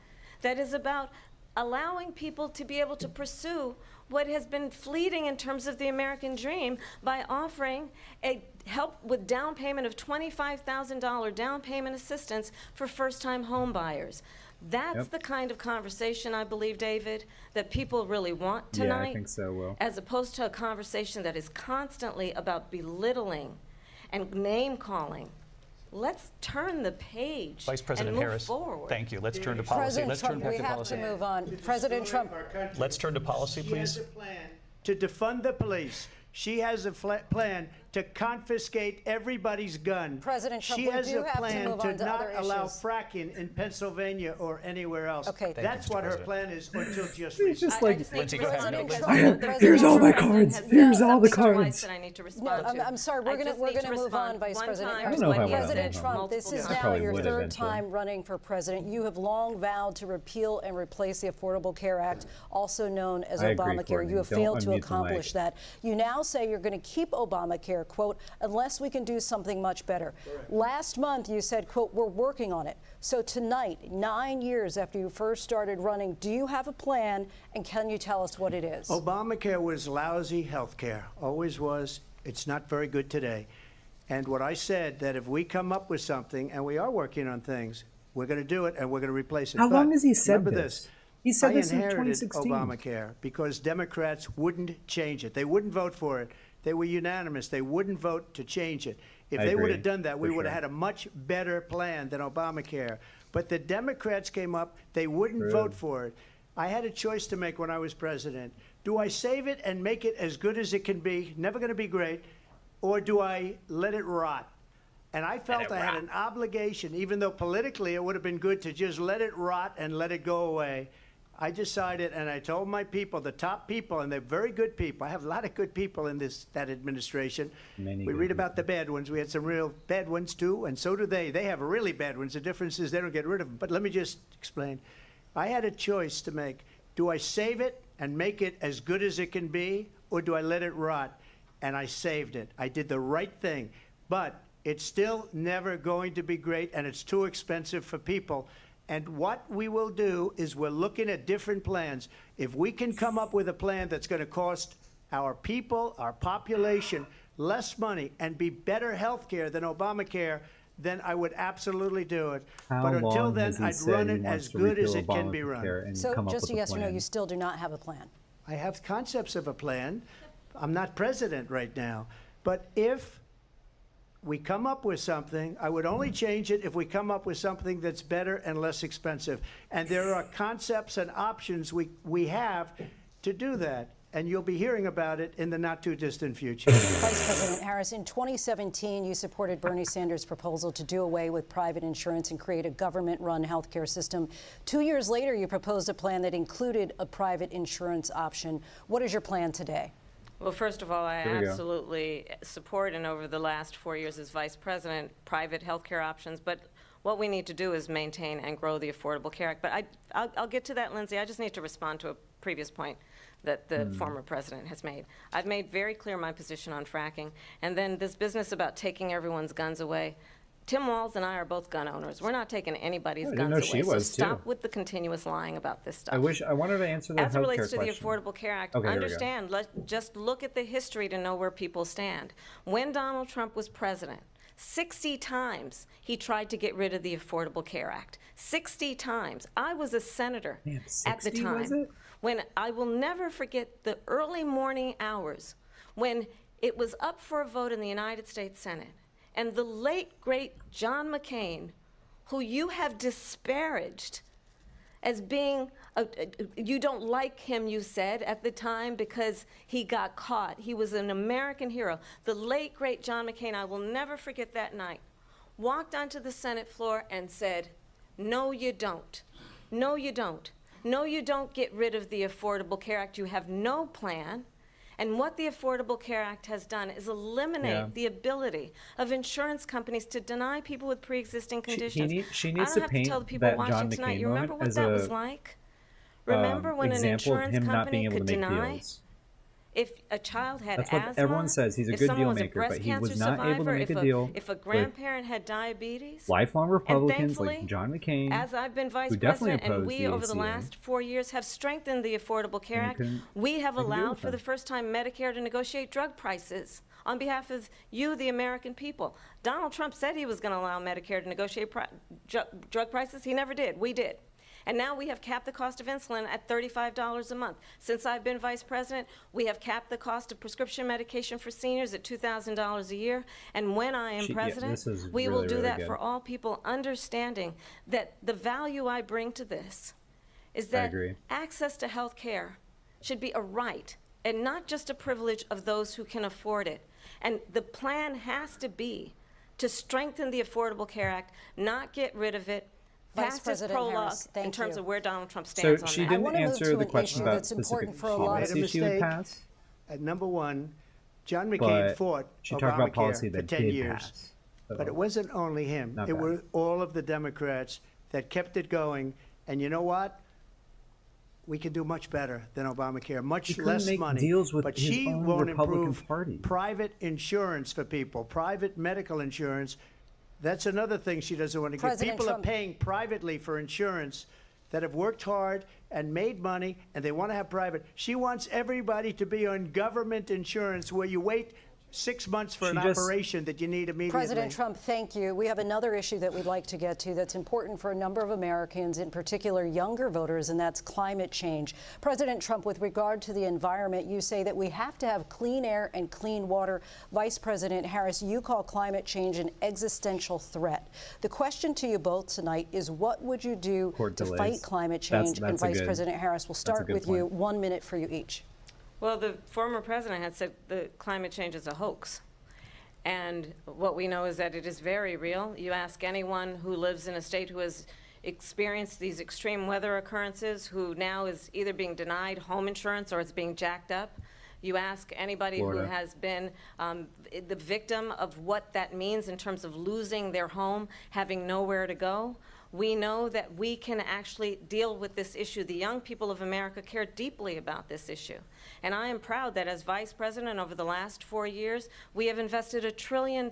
Speaker 15: that is about allowing people to be able to pursue what has been fleeting in terms of the American dream by offering a help with down payment of $25,000 down payment assistance for first-time home buyers. That's the kind of conversation, I believe, David, that people really want tonight.
Speaker 1: Yeah, I think so, Will.
Speaker 15: As opposed to a conversation that is constantly about belittling and name-calling. Let's turn the page
Speaker 11: Vice President
Speaker 15: and move
Speaker 11: Harris,
Speaker 15: forward.
Speaker 11: thank you. Let's turn to policy.
Speaker 12: President
Speaker 11: Let's
Speaker 12: Trump,
Speaker 11: turn back
Speaker 12: we
Speaker 11: to
Speaker 12: have
Speaker 11: policy.
Speaker 12: to move on. President Trump.
Speaker 11: Let's turn to policy,
Speaker 16: She
Speaker 11: please.
Speaker 16: has a plan to defund the police. She has a plan to confiscate everybody's gun.
Speaker 12: President Trump,
Speaker 16: she
Speaker 12: we
Speaker 16: has
Speaker 12: do
Speaker 16: a
Speaker 12: have to
Speaker 16: plan
Speaker 12: move
Speaker 16: to
Speaker 12: on to
Speaker 16: not
Speaker 12: other
Speaker 16: allow
Speaker 12: issues.
Speaker 16: fracking in Pennsylvania or anywhere else.
Speaker 12: Okay.
Speaker 16: That's what her
Speaker 11: President.
Speaker 16: plan is until just
Speaker 1: He's just
Speaker 16: recently.
Speaker 1: like,
Speaker 11: Lindsay, go ahead.
Speaker 12: President
Speaker 11: No,
Speaker 12: Trump,
Speaker 11: Lindsay.
Speaker 1: here's all my cards. Here's all the
Speaker 15: Something twice
Speaker 1: cards.
Speaker 15: that I need to
Speaker 12: No,
Speaker 15: respond to.
Speaker 12: I'm sorry. We're
Speaker 15: I
Speaker 12: going
Speaker 15: just
Speaker 12: to
Speaker 15: need to
Speaker 12: move on,
Speaker 15: respond
Speaker 12: Vice
Speaker 15: one
Speaker 12: President
Speaker 15: time
Speaker 12: Harris.
Speaker 1: I don't know if I
Speaker 15: to what he
Speaker 1: would've
Speaker 15: has
Speaker 12: President
Speaker 15: said
Speaker 1: done
Speaker 12: Trump, this
Speaker 15: multiple
Speaker 12: is
Speaker 1: I
Speaker 15: times.
Speaker 12: now
Speaker 1: probably
Speaker 12: your
Speaker 1: would
Speaker 12: 3rd
Speaker 1: eventually.
Speaker 12: time running for president. You have long vowed to repeal and replace the Affordable Care Act, also known as
Speaker 1: I agree,
Speaker 12: Obamacare.
Speaker 1: Courtney.
Speaker 12: You have
Speaker 1: Don't
Speaker 12: failed to
Speaker 1: unmute the
Speaker 12: accomplish
Speaker 1: mic.
Speaker 12: that. You now say you're going to keep Obamacare, quote, unless we can do something much better. Last month, you said, quote, we're working on it. So tonight, 9 years after you first started running, do you have a plan, and can you tell us what it is?
Speaker 16: Obamacare was lousy health care, always was. It's not very good today. And what I said, that if we come up with something, and we are working on things, We're going to do it, and we're going to replace it.
Speaker 1: How long
Speaker 16: But
Speaker 1: has he said
Speaker 16: remember
Speaker 1: this? He said this in
Speaker 16: I inherited
Speaker 1: 2016.
Speaker 16: Obamacare because Democrats wouldn't change it. They wouldn't vote for it. They were unanimous. They wouldn't vote to change it. If
Speaker 1: I
Speaker 16: they would
Speaker 1: agree,
Speaker 16: have done that, we
Speaker 1: for
Speaker 16: would have
Speaker 1: sure.
Speaker 16: had a much better plan than Obamacare. But the Democrats came up. They wouldn't
Speaker 1: True.
Speaker 16: vote for it. I had a choice to make when I was president. Do I save it and make it as good as it can be, never going to be great, or do I let it rot? And I felt I had an obligation, even though politically it would have been good to just let it rot and let it go away. I decided, and I told my people, the top people, and they're very good people. I have a lot of good people in that administration.
Speaker 1: Many
Speaker 16: We
Speaker 1: good
Speaker 16: read about the bad ones. We had some real bad ones too, and so do they. They have really bad ones. The difference is they don't get rid of them. But let me just explain. I had a choice to make. Do I save it and make it as good as it can be, or do I let it rot? And I saved it. I did the right thing. But it's still never going to be great, and it's too expensive for people. And what we will do is we're looking at different plans. If we can come up with a plan that's going to cost our people, our population, less money and be better health care than Obamacare, then I would absolutely do it.
Speaker 1: How
Speaker 16: But until
Speaker 1: long
Speaker 16: then,
Speaker 1: has he
Speaker 16: I'd
Speaker 1: said
Speaker 16: run
Speaker 1: he
Speaker 16: it
Speaker 1: wants
Speaker 16: as
Speaker 1: to
Speaker 16: good as
Speaker 1: repeal
Speaker 16: it can be run.
Speaker 1: Obamacare and
Speaker 12: So
Speaker 1: come up
Speaker 12: just
Speaker 1: with
Speaker 12: a yes or no,
Speaker 1: plan?
Speaker 12: you still do not have a plan.
Speaker 16: I have concepts of a plan. I'm not president right now. But if we come up with something, I would only change it if we come up with something that's better and less expensive. And there are concepts and options we have to do that. And you'll be hearing about it in the not-too-distant future.
Speaker 12: Vice President Harris, in 2017, you supported Bernie Sanders' proposal to do away with private insurance and create a government-run healthcare system. 2 years later, you proposed a plan that included a private insurance option. What is your plan today?
Speaker 15: Well, first of all, I
Speaker 1: Here we go.
Speaker 15: absolutely support, and over the last 4 years as vice president, private health care options. But what we need to do is maintain and grow the Affordable Care Act. But I'll get to that, Lindsay. I just need to respond to a previous point that the former president has made. I've made very clear my position on fracking. And then this business about taking everyone's guns away. Tim Walz and I are both gun owners. We're not taking anybody's
Speaker 1: I didn't
Speaker 15: guns
Speaker 1: know
Speaker 15: away.
Speaker 1: she was,
Speaker 15: so stop
Speaker 1: too.
Speaker 15: with the continuous lying about this stuff.
Speaker 1: I wanted to answer the
Speaker 15: As it
Speaker 1: healthcare
Speaker 15: relates to the
Speaker 1: question.
Speaker 15: Affordable Care Act,
Speaker 1: Okay, here we go.
Speaker 15: understand, just look at the history to know where people stand. When Donald Trump was president, 60 times he tried to get rid of the Affordable Care Act. 60 times. I was a senator at the
Speaker 1: 60
Speaker 15: time.
Speaker 1: was it?
Speaker 15: When I will never forget the early morning hours when it was up for a vote in the United States Senate. And the late, great John McCain, who you have disparaged as being, you don't like him, you said, at the time because he got caught. He was an American hero. The late, great John McCain, I will never forget that night, walked onto the Senate floor and said, no, you don't. No, you don't. No, you don't get rid of the Affordable Care Act. You have no plan. And what the Affordable Care Act has done is eliminate the ability of insurance companies to deny people with pre-existing conditions.
Speaker 1: She
Speaker 15: I
Speaker 1: needs
Speaker 15: don't
Speaker 1: to
Speaker 15: have
Speaker 1: paint
Speaker 15: to tell the people
Speaker 1: that
Speaker 15: watching
Speaker 1: John
Speaker 15: tonight.
Speaker 1: McCain
Speaker 15: You remember
Speaker 1: moment
Speaker 15: what
Speaker 1: as
Speaker 15: that
Speaker 1: a
Speaker 15: was like? Remember when an
Speaker 1: example of
Speaker 15: insurance
Speaker 1: him not
Speaker 15: company
Speaker 1: being able
Speaker 15: could
Speaker 1: to make
Speaker 15: deny
Speaker 1: deals.
Speaker 15: if a child had
Speaker 1: That's what
Speaker 15: asthma,
Speaker 1: everyone says. He's a
Speaker 15: if
Speaker 1: good
Speaker 15: someone
Speaker 1: deal
Speaker 15: was a
Speaker 1: maker,
Speaker 15: breast
Speaker 1: but he
Speaker 15: cancer
Speaker 1: was not able to
Speaker 15: survivor,
Speaker 1: make
Speaker 15: if
Speaker 1: a deal
Speaker 15: if a
Speaker 1: with
Speaker 15: grandparent had diabetes.
Speaker 1: lifelong Republicans
Speaker 15: thankfully,
Speaker 1: like John McCain,
Speaker 15: as I've been vice
Speaker 1: who definitely
Speaker 15: president, and
Speaker 1: opposed
Speaker 15: we
Speaker 1: the
Speaker 15: over the
Speaker 1: ACA.
Speaker 15: last 4 years have strengthened the Affordable Care
Speaker 1: And you
Speaker 15: Act.
Speaker 1: couldn't
Speaker 15: We have
Speaker 1: make a deal
Speaker 15: allowed
Speaker 1: with
Speaker 15: for
Speaker 1: them.
Speaker 15: the first time Medicare to negotiate drug prices on behalf of you, the American people. Donald Trump said he was going to allow Medicare to negotiate drug prices. He never did. We did. And now we have capped the cost of insulin at $35 a month. Since I've been vice president, we have capped the cost of prescription medication for seniors at $2,000 a year. And when I am president,
Speaker 1: this is
Speaker 15: we will
Speaker 1: really,
Speaker 15: do
Speaker 1: really
Speaker 15: that
Speaker 1: good.
Speaker 15: for all people, understanding that the value I bring to this is
Speaker 1: I
Speaker 15: that
Speaker 1: agree.
Speaker 15: access to health care should be a right and not just a privilege of those who can afford it. And the plan has to be to strengthen the Affordable Care Act, not get rid of it.
Speaker 12: Vice
Speaker 15: Fastest
Speaker 12: President
Speaker 15: prologue
Speaker 12: Harris, thank
Speaker 15: in terms
Speaker 12: you.
Speaker 15: of where Donald Trump
Speaker 1: So
Speaker 15: stands on
Speaker 1: she
Speaker 15: that.
Speaker 1: didn't
Speaker 12: wanna move
Speaker 1: answer
Speaker 12: to
Speaker 1: the
Speaker 12: an
Speaker 1: question
Speaker 12: issue
Speaker 1: about
Speaker 12: that's important
Speaker 1: specific
Speaker 12: for a lot of-
Speaker 1: policy she would
Speaker 16: Made a
Speaker 1: pass.
Speaker 16: At number one, John McCain
Speaker 1: But
Speaker 16: fought
Speaker 1: she talked about
Speaker 16: Obamacare
Speaker 1: policy
Speaker 16: for
Speaker 1: that
Speaker 16: 10
Speaker 1: did
Speaker 16: years.
Speaker 1: pass. So
Speaker 16: But it wasn't only him.
Speaker 1: Not
Speaker 16: It
Speaker 1: bad.
Speaker 16: were all of the Democrats that kept it going. And you know what? We can do much better than Obamacare, much
Speaker 1: He couldn't
Speaker 16: less
Speaker 1: make
Speaker 16: money.
Speaker 1: deals with
Speaker 16: but
Speaker 1: his
Speaker 16: she
Speaker 1: own
Speaker 16: won't
Speaker 1: Republican
Speaker 16: improve
Speaker 1: Party.
Speaker 16: private insurance for people, private medical insurance. That's another thing she doesn't want to give.
Speaker 12: President
Speaker 16: People
Speaker 12: Trump-
Speaker 16: are paying privately for insurance that have worked hard and made money, and they want to have private. She wants everybody to be on government insurance where you wait 6 months for an operation that you need immediately.
Speaker 12: President Trump, thank you. We have another issue that we'd like to get to that's important for a number of Americans, in particular younger voters, and that's climate change. President Trump, with regard to the environment, you say that we have to have clean air and clean water. Vice President Harris, you call climate change an existential threat. The question to you both tonight is, what would you do to fight climate change? And Vice President Harris, we'll start with you. 1 minute for you each.
Speaker 15: Well, the former president had said that climate change is a hoax. And what we know is that it is very real. You ask anyone who lives in a state who has experienced these extreme weather occurrences, who now is either being denied home insurance or it's being jacked up. You ask anybody who has been the victim of what that means in terms of losing their home, having nowhere to go. We know that we can actually deal with this issue. The young people of America care deeply about this issue. And I am proud that as Vice President over the last 4 years, we have invested $1 trillion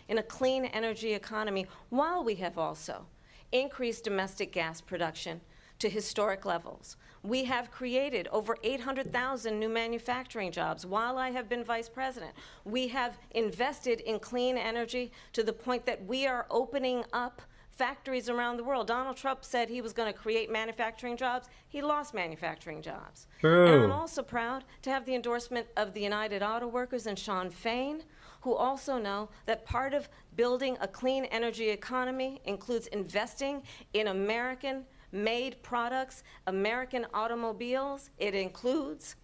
Speaker 15: in a clean energy economy, while we have also increased domestic gas production to historic levels. We have created over 800,000 new manufacturing jobs while I have been Vice President. We have invested in clean energy to the point that we are opening up factories around the world. Donald Trump said he was going to create manufacturing jobs. He lost manufacturing jobs.
Speaker 1: True.
Speaker 15: And I'm also proud to have the endorsement of the United Auto Workers and Sean Fain, who also know that part of building a clean energy economy includes investing in American-made products, American automobiles. It includes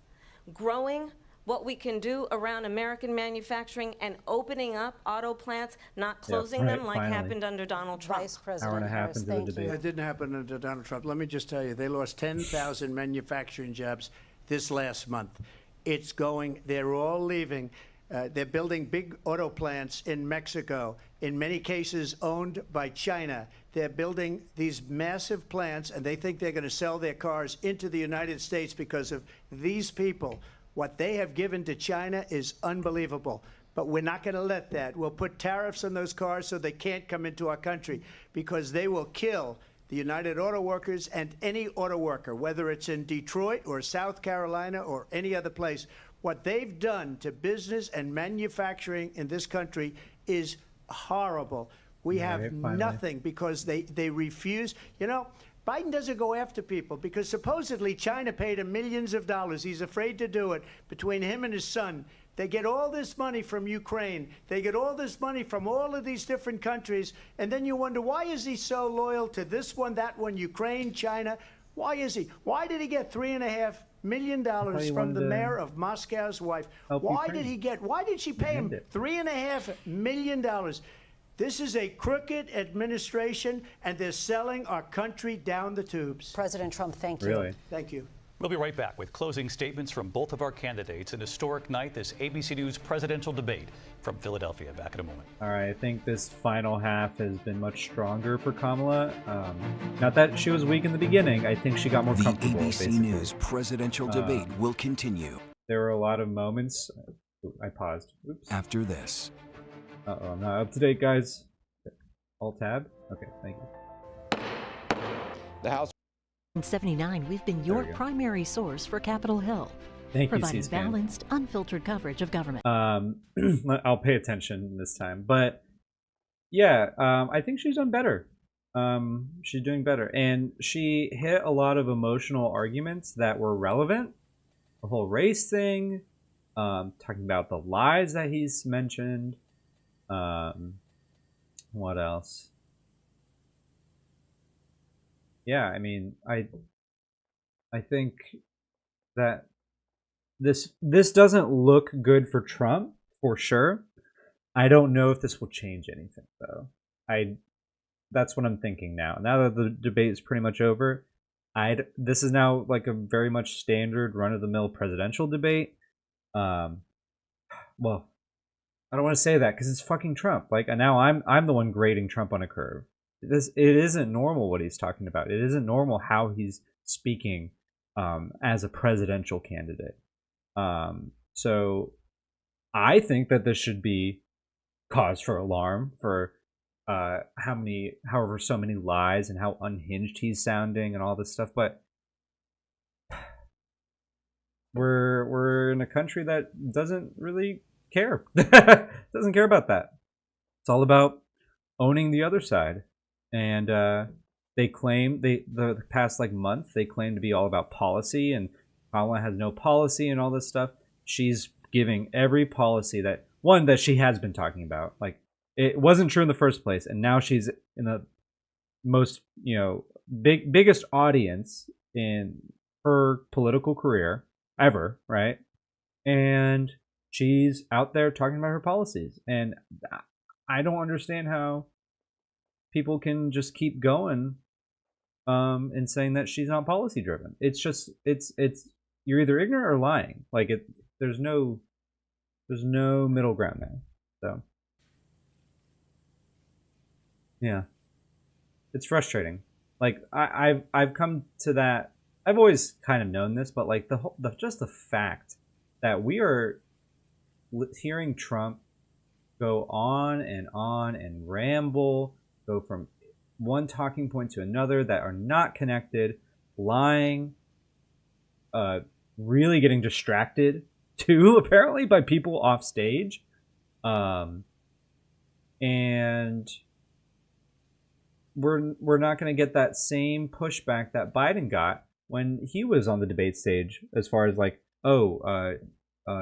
Speaker 15: growing what we can do around American manufacturing and opening up auto plants, not closing them like happened under Donald Trump.
Speaker 12: Vice President Harris, thank you.
Speaker 16: That didn't happen under Donald Trump. Let me just tell you, they lost 10,000 manufacturing jobs this last month. It's going, they're all leaving. They're building big auto plants in Mexico, in many cases owned by China. They're building these massive plants, and they think they're going to sell their cars into the United States because of these people. What they have given to China is unbelievable. But we're not going to let that. We'll put tariffs on those cars so they can't come into our country, because they will kill the United Auto Workers and any auto worker, whether it's in Detroit or South Carolina or any other place. What they've done to business and manufacturing in this country is horrible. We have nothing because they refuse. You know, Biden doesn't go after people because supposedly China paid him millions of dollars. He's afraid to do it. Between him and his son, they get all this money from Ukraine. They get all this money from all of these different countries. And then you wonder, why is he so loyal to this one, that one, Ukraine, China? Why is he? Why did he get $3.5 million from the mayor of Moscow's wife? Why did he get? Why did she pay him $3.5 million? This is a crooked administration, and they're selling our country down the tubes.
Speaker 12: President Trump, thank you.
Speaker 1: Really?
Speaker 16: Thank you.
Speaker 11: We'll be right back with closing statements from both of our candidates. An historic night, this ABC News presidential debate from Philadelphia. Back in a moment.
Speaker 1: All right, I think this final half has been much stronger for Kamala. Not that she was weak in the beginning. I think she got more comfortable.
Speaker 10: The ABC News presidential debate will continue.
Speaker 1: There were a lot of moments. I paused. Oops.
Speaker 10: After this.
Speaker 1: Uh-oh, I'm not up to date, guys. Alt-tab? Okay, thank you.
Speaker 17: The House.
Speaker 18: In 79, we've been your primary source for Capitol Hill.
Speaker 1: Thank you,
Speaker 18: providing
Speaker 1: C-SPAN.
Speaker 18: balanced, unfiltered coverage of government.
Speaker 1: I'll pay attention this time. But, yeah, I think she's done better. She's doing better. And she hit a lot of emotional arguments that were relevant. The whole race thing, talking about the lies that he's mentioned. What else? Yeah, I mean, I think that this doesn't look good for Trump for sure. I don't know if this will change anything though. That's what I'm thinking now. Now that the debate is pretty much over, this is now like a very much standard run-of-the-mill presidential debate. Well, I don't want to say that because it's fucking Trump. Like, and now I'm the one grading Trump on a curve. It isn't normal what he's talking about. It isn't normal how he's speaking as a presidential candidate. So I think that this should be cause for alarm for however so many lies and how unhinged he's sounding and all this stuff. But we're in a country that doesn't really care. Doesn't care about that. It's all about owning the other side. And they claim the past like month they claim to be all about policy, and Kamala has no policy and all this stuff. She's giving every policy that she has been talking about. Like, it wasn't true in the first place, and now she's in the most, biggest audience in her political career ever, right? And she's out there talking about her policies, and I don't understand how people can just keep going and saying that she's not policy driven. It's just it's you're either ignorant or lying. Like, there's no middle ground there. So yeah, it's frustrating. Like, I've come to that. I've always kind of known this, but like just the fact that we are hearing Trump go on and ramble, go from one talking point to another that are not connected, lying, really getting distracted too, apparently, by people off stage, and we're not going to get that same pushback that Biden got when he was on the debate stage, as far as like,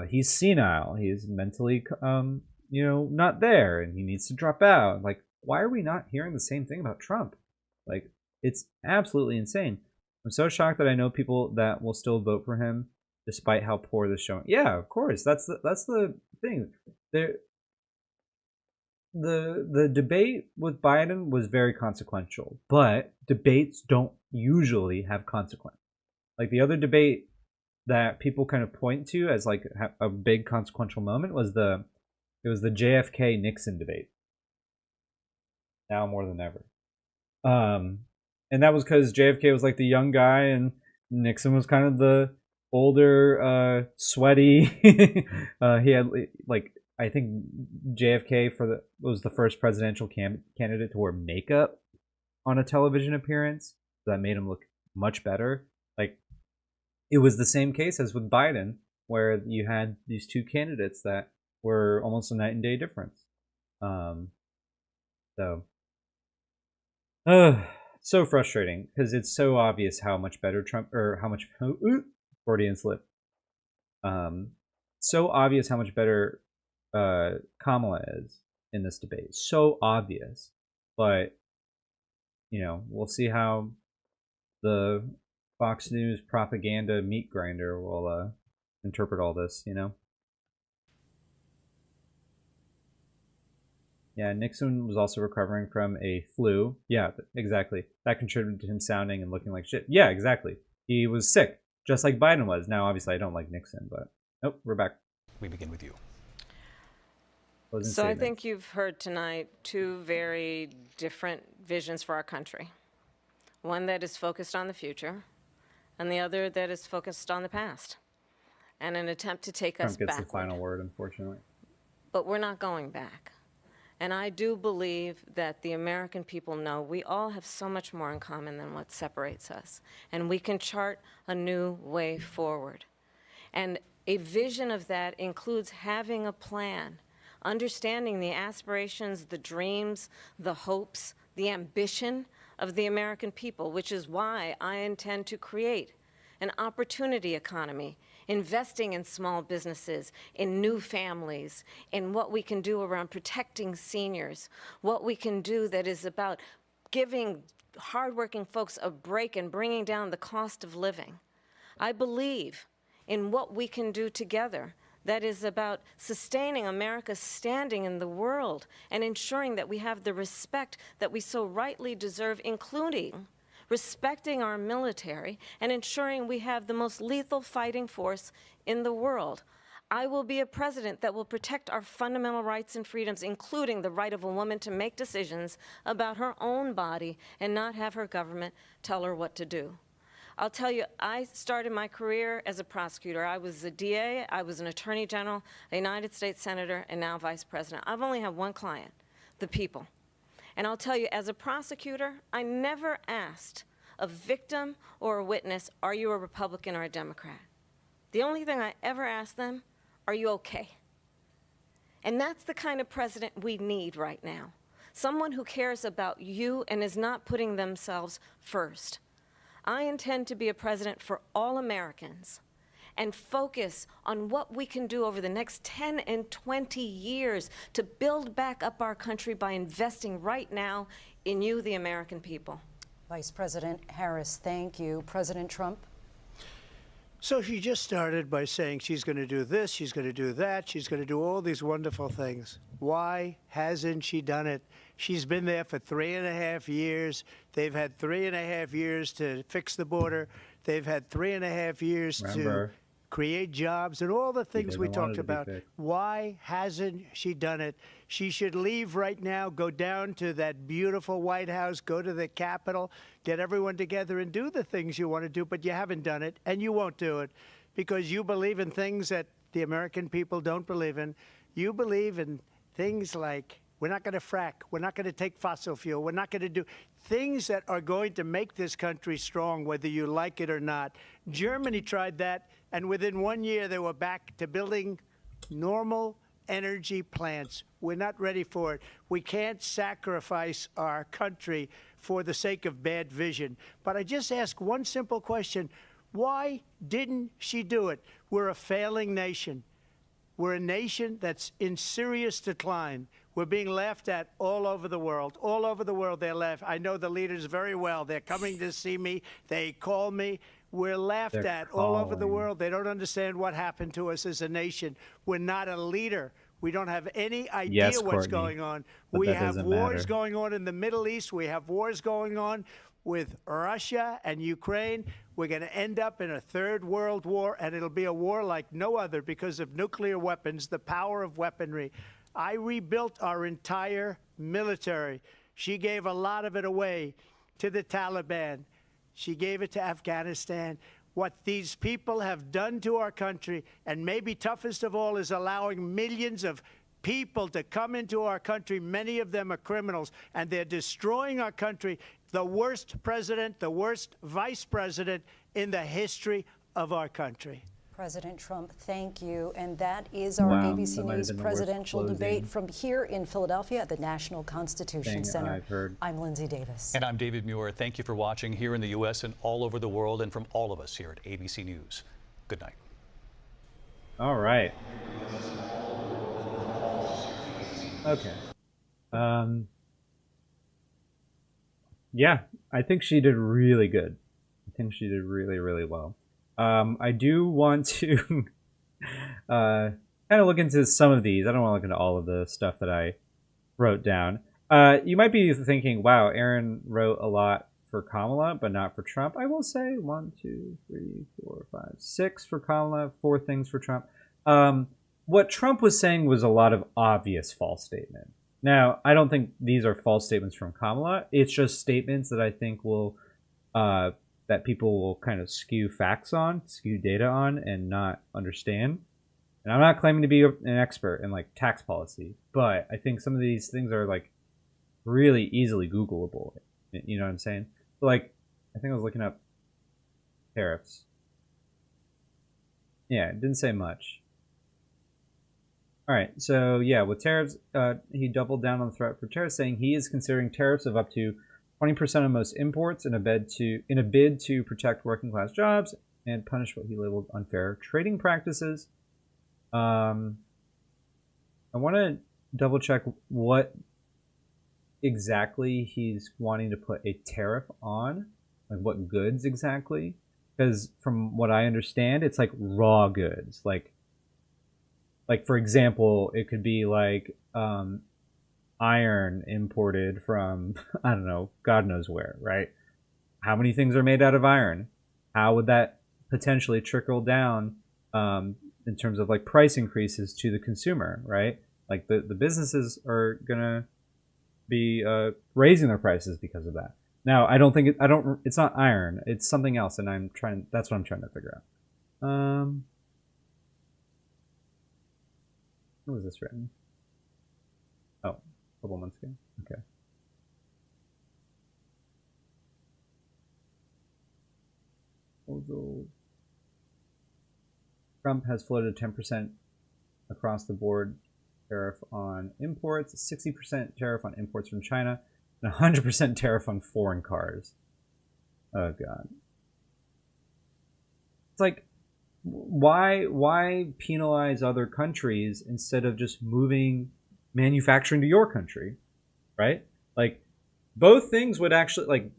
Speaker 1: he's senile, he's mentally not there, and he needs to drop out. Like, why are we not hearing the same thing about Trump? Like, it's absolutely insane. I'm so shocked that I know people that will still vote for him despite how poor this showing. Yeah, of course. That's the thing. The debate with Biden was very consequential, but debates don't usually have consequence. Like, the other debate that people kind of point to as like a big consequential moment was the JFK Nixon debate. Now more than ever. And that was because JFK was like the young guy and Nixon was kind of the older, sweaty. He had like, I think JFK was the first presidential candidate to wear makeup on a television appearance. So that made him look much better. Like, it was the same case as with Biden, where you had these two candidates that were almost a night and day difference. So frustrating, because it's so obvious how much better Trump, or how much Freudian slip. So obvious how much better Kamala is in this debate. So obvious, but we'll see how the Fox News propaganda meat grinder will interpret all this. Yeah, Nixon was also recovering from a flu. Yeah, exactly. That contributed to him sounding and looking like shit. Yeah, exactly. He was sick, just like Biden was. Now, obviously, I don't like Nixon, but nope, we're back.
Speaker 11: We begin with you.
Speaker 15: So I think you've heard tonight two very different visions for our country. One that is focused on the future, and the other that is focused on the past, and an attempt to take us backward.
Speaker 1: Trump gets the final word, unfortunately.
Speaker 15: But we're not going back. And I do believe that the American people know we all have so much more in common than what separates us. And we can chart a new way forward. And a vision of that includes having a plan, understanding the aspirations, the dreams, the hopes, the ambition of the American people, which is why I intend to create an opportunity economy, investing in small businesses, in new families, in what we can do around protecting seniors, what we can do that is about giving hardworking folks a break and bringing down the cost of living. I believe in what we can do together that is about sustaining America's standing in the world and ensuring that we have the respect that we so rightly deserve, including respecting our military and ensuring we have the most lethal fighting force in the world. I will be a president that will protect our fundamental rights and freedoms, including the right of a woman to make decisions about her own body and not have her government tell her what to do. I'll tell you, I started my career as a prosecutor. I was a DA, I was an attorney general, a United States senator, and now vice president. I've only had one client, the people. And I'll tell you, as a prosecutor, I never asked a victim or a witness, are you a Republican or a Democrat? The only thing I ever asked them, are you okay? And that's the kind of president we need right now. Someone who cares about you and is not putting themselves first. I intend to be a president for all Americans and focus on what we can do over the next 10 and 20 years to build back up our country by investing right now in you, the American people.
Speaker 12: Vice President Harris, thank you. President Trump?
Speaker 16: So she just started by saying she's going to do this, she's going to do that, she's going to do all these wonderful things. Why hasn't she done it? She's been there for 3.5 years. They've had 3.5 years to fix the border. They've had 3.5 years to create jobs and all the things we talked about. Why hasn't she done it? She should leave right now, go down to that beautiful White House, go to the Capitol, get everyone together and do the things you want to do, but you haven't done it, and you won't do it because you believe in things that the American people don't believe in. You believe in things like we're not going to frack, we're not going to take fossil fuel, we're not going to do things that are going to make this country strong, whether you like it or not. Germany tried that, and within 1 year they were back to building normal energy plants. We're not ready for it. We can't sacrifice our country for the sake of bad vision. But I just ask one simple question. Why didn't she do it? We're a failing nation. We're a nation that's in serious decline. We're being laughed at all over the world. All over the world they're laughed. I know the leaders very well. They're coming to see me. They call me. We're laughed at all over the world. They don't understand what happened to us as a nation. We're not a leader. We don't have any idea what's going on. We have wars going on in the Middle East. We have wars going on with Russia and Ukraine. We're going to end up in a third world war, and it'll be a war like no other because of nuclear weapons, the power of weaponry. I rebuilt our entire military. She gave a lot of it away to the Taliban. She gave it to Afghanistan. What these people have done to our country, and maybe toughest of all, is allowing millions of people to come into our country. Many of them are criminals, and they're destroying our country. The worst president, the worst vice president in the history of our country.
Speaker 12: President Trump, thank you. And that is our ABC News presidential debate from here in Philadelphia at the National Constitution Center. I'm Lindsay Davis.
Speaker 11: And I'm David Muir. Thank you for watching here in the U.S. and all over the world, and from all of us here at ABC News. Good night.
Speaker 1: All right. Okay. Yeah, I think she did really good. I think she did really, really well. I do want to kind of look into some of these. I don't want to look into all of the stuff that I wrote down. You might be thinking, wow, Aaron wrote a lot for Kamala, but not for Trump. I will say 1, 2, 3, 4, 5, 6 for Kamala, 4 things for Trump. What Trump was saying was a lot of obvious false statement. Now, I don't think these are false statements from Kamala. It's just statements that I think will that people will kind of skew facts on, skew data on, and not understand. And I'm not claiming to be an expert in like tax policy, but I think some of these things are like really easily Googleable. You know what I'm saying? So, like, I think I was looking up tariffs. Yeah, it didn't say much. All right, so yeah, with tariffs, he doubled down on the threat for tariffs, saying he is considering tariffs of up to 20% of most imports in a bid to protect working class jobs and punish what he labeled unfair trading practices. I want to double check what exactly he's wanting to put a tariff on, like what goods exactly, because from what I understand, it's like raw goods, like for example, it could be like iron imported from, I don't know, God knows where, right? How many things are made out of iron? How would that potentially trickle down in terms of like price increases to the consumer, right? Like the businesses are gonna be raising their prices because of that. Now, I don't think it's not iron, it's something else, and that's what I'm trying to figure out. When was this written? Oh, a couple months ago. Okay. Trump has floated 10% across the board tariff on imports, 60% tariff on imports from China, and 100% tariff on foreign cars. Oh God. It's like, why penalize other countries instead of just moving manufacturing to your country, right? Like, both things would actually, like,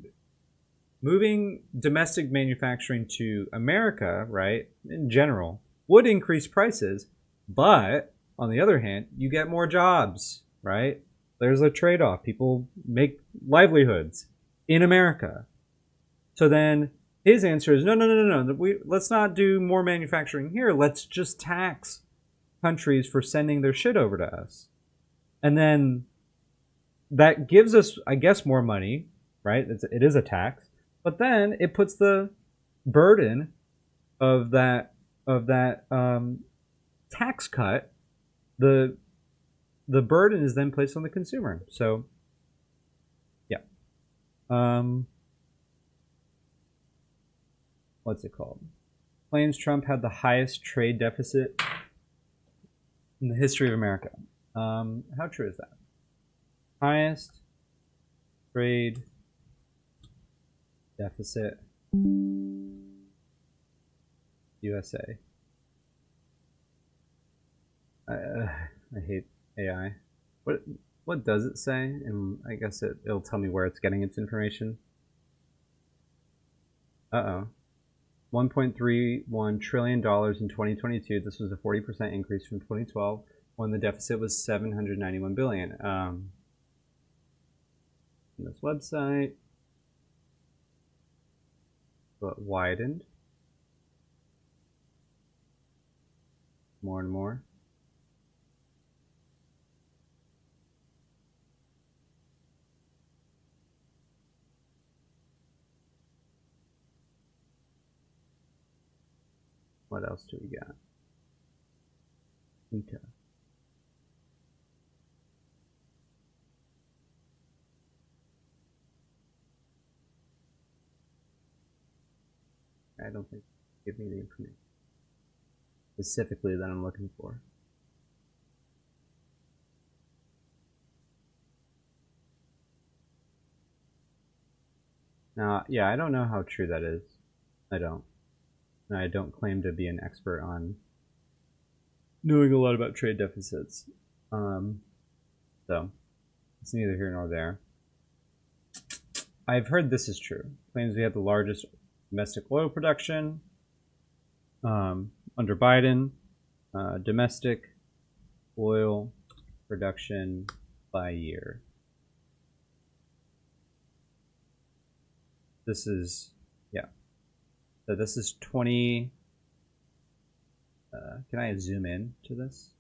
Speaker 1: moving domestic manufacturing to America, right, in general, would increase prices, but on the other hand, you get more jobs, right? There's a trade-off. People make livelihoods in America. So then his answer is, no. Let's not do more manufacturing here. Let's just tax countries for sending their shit over to us. And then that gives us, I guess, more money, right? It is a tax. But then it puts the burden of that tax cut, the burden is then placed on the consumer. So, yeah. What's it called? Claims Trump had the highest trade deficit in the history of America. How true is that? Highest trade deficit USA. I hate AI. What does it say? And I guess it'll tell me where it's getting its information. $1.31 trillion in 2022. This was a 40% increase from 2012 when the deficit was $791 billion. This website, but widened more and more. What else do we got? Okay. I don't think give me the information specifically that I'm looking for. Now, yeah, I don't know how true that is. I don't. And I don't claim to be an expert on knowing a lot about trade deficits. So, it's neither here nor there. I've heard this is true. Claims we have the largest domestic oil production under Biden. Domestic oil production by year. This is, yeah. So this is 20. Can I zoom in to this?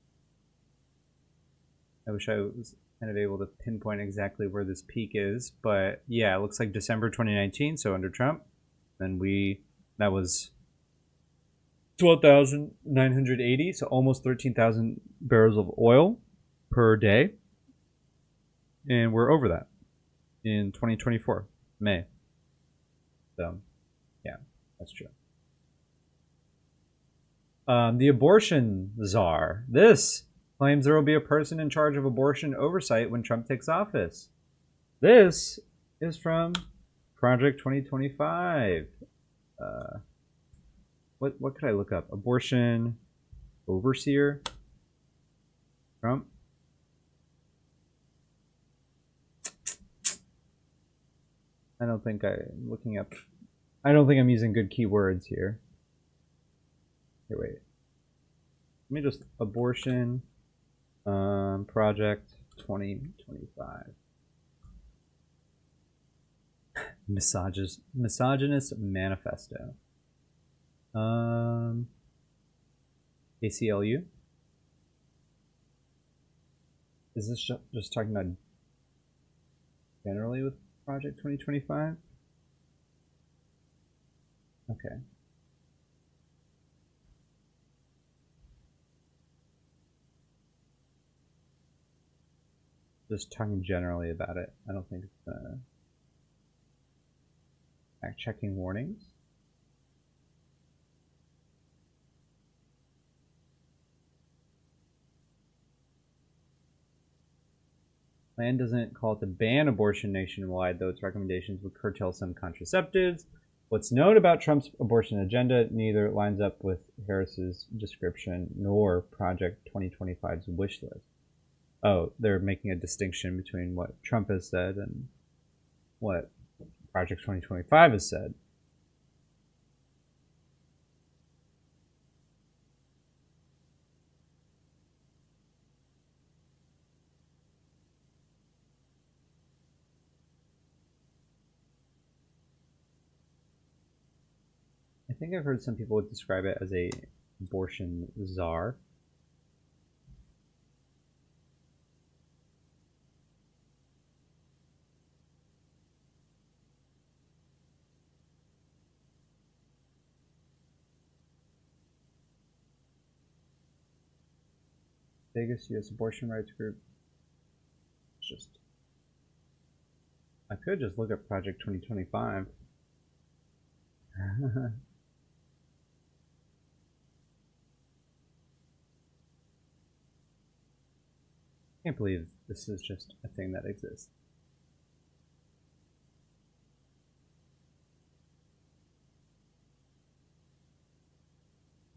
Speaker 1: I wish I was kind of able to pinpoint exactly where this peak is, but yeah, it looks like December 2019. So under Trump, then that was 12,980, so almost 13,000 barrels of oil per day, and we're over that in 2024 May. So, yeah, that's true. The abortion czar. This claims there will be a person in charge of abortion oversight when Trump takes office. This is from Project 2025. What could I look up? Abortion overseer. Trump. I don't think I'm looking up. I don't think I'm using good keywords here. Here, wait. Let me just abortion project 2025. Misogynist manifesto. ACLU. Is this just talking about generally with Project 2025? Okay. Just talking generally about it. I don't think it's fact-checking warnings. Plan doesn't call it to ban abortion nationwide, though its recommendations would curtail some contraceptives. What's known about Trump's abortion agenda neither lines up with Harris's description nor Project 2025's wish list. Oh, they're making a distinction between what Trump has said and what Project 2025 has said. I think I've heard some people would describe it as a abortion czar. Biggest U.S. abortion rights group. I could just look up Project 2025. Can't believe this is just a thing that exists.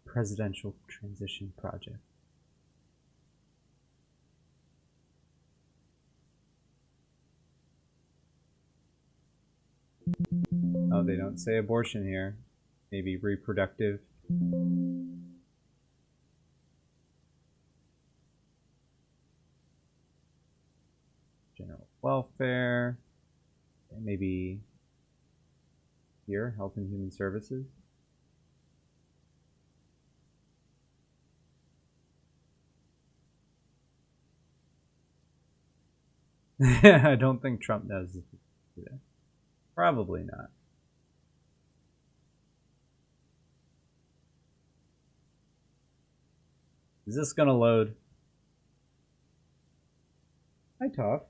Speaker 1: Presidential Transition Project. Oh, they don't say abortion here. Maybe reproductive. General welfare. And maybe here, Health and Human Services. I don't think Trump knows this today. Probably not. Is this gonna load? Hi, Toph.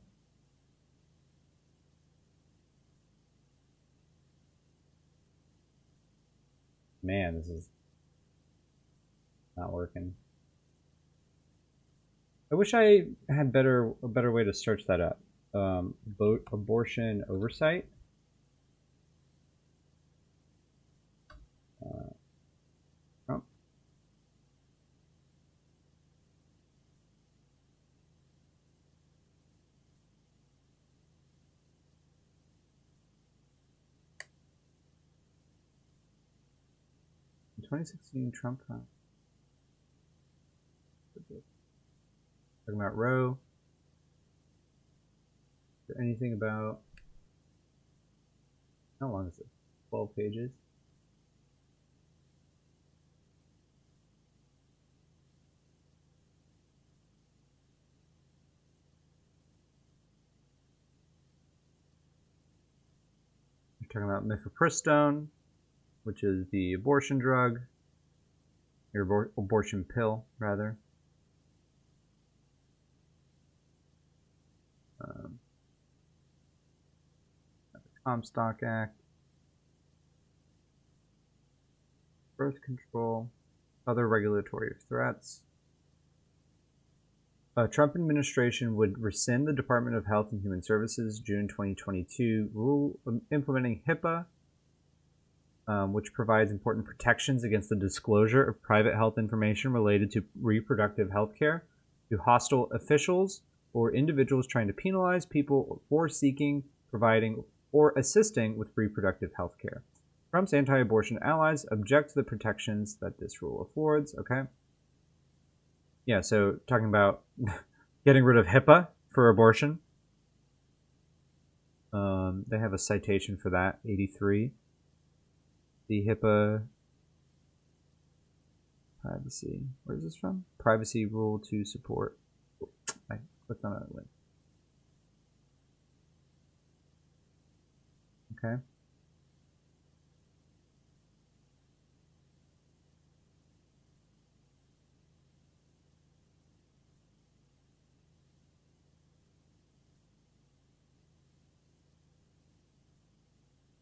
Speaker 1: Man, this is not working. I wish I had a better way to search that up. Abortion oversight. Trump. In 2016, Trump. Talking about Roe. Is there anything about? How long is it? 12 pages. We're talking about mifepristone, which is the abortion drug, your abortion pill, rather. The Comstock Act, birth control, other regulatory threats. Trump administration would rescind the Department of Health and Human Services June 2022 rule implementing HIPAA, which provides important protections against the disclosure of private health information related to reproductive health care to hostile officials or individuals trying to penalize people for seeking, providing, or assisting with reproductive health care. Trump's anti-abortion allies object to the protections that this rule affords. Okay. Yeah, so talking about getting rid of HIPAA for abortion. They have a citation for that, 83. The HIPAA privacy. Where is this from? Privacy rule to support. I clicked on that link. Okay.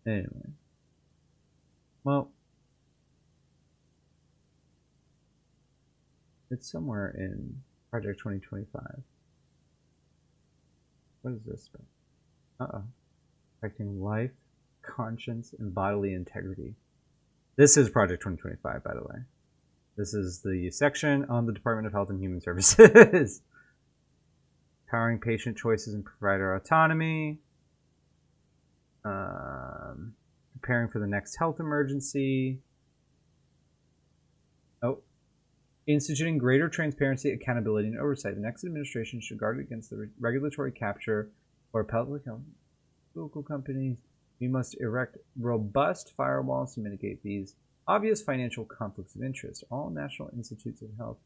Speaker 1: Anyway. Well, it's somewhere in Project 2025. What is this? Protecting life, conscience, and bodily integrity. This is Project 2025, by the way. This is the section on the Department of Health and Human Services. Empowering patient choices and provider autonomy. Preparing for the next health emergency. Oh. Instituting greater transparency, accountability, and oversight. The next administration should guard against the regulatory capture or public health local companies. We must erect robust firewalls to mitigate these obvious financial conflicts of interest. All national institutes of health.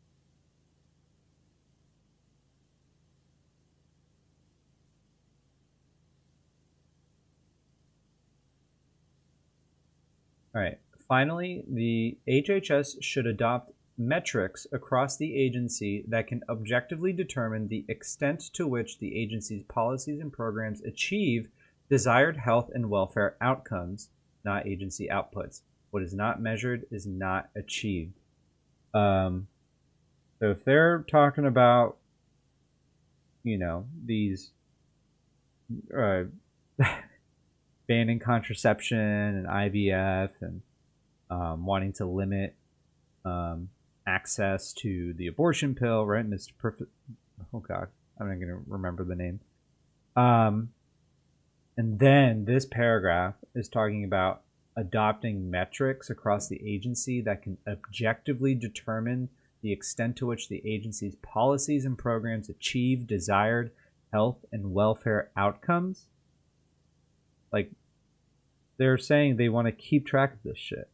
Speaker 1: All right. Finally, the HHS should adopt metrics across the agency that can objectively determine the extent to which the agency's policies and programs achieve desired health and welfare outcomes, not agency outputs. What is not measured is not achieved. So if they're talking about, you know, these banning contraception and IVF and wanting to limit access to the abortion pill, right? Mr. Perfect. Oh God, I'm not going to remember the name. And then this paragraph is talking about adopting metrics across the agency that can objectively determine the extent to which the agency's policies and programs achieve desired health and welfare outcomes. Like, they're saying they want to keep track of this shit.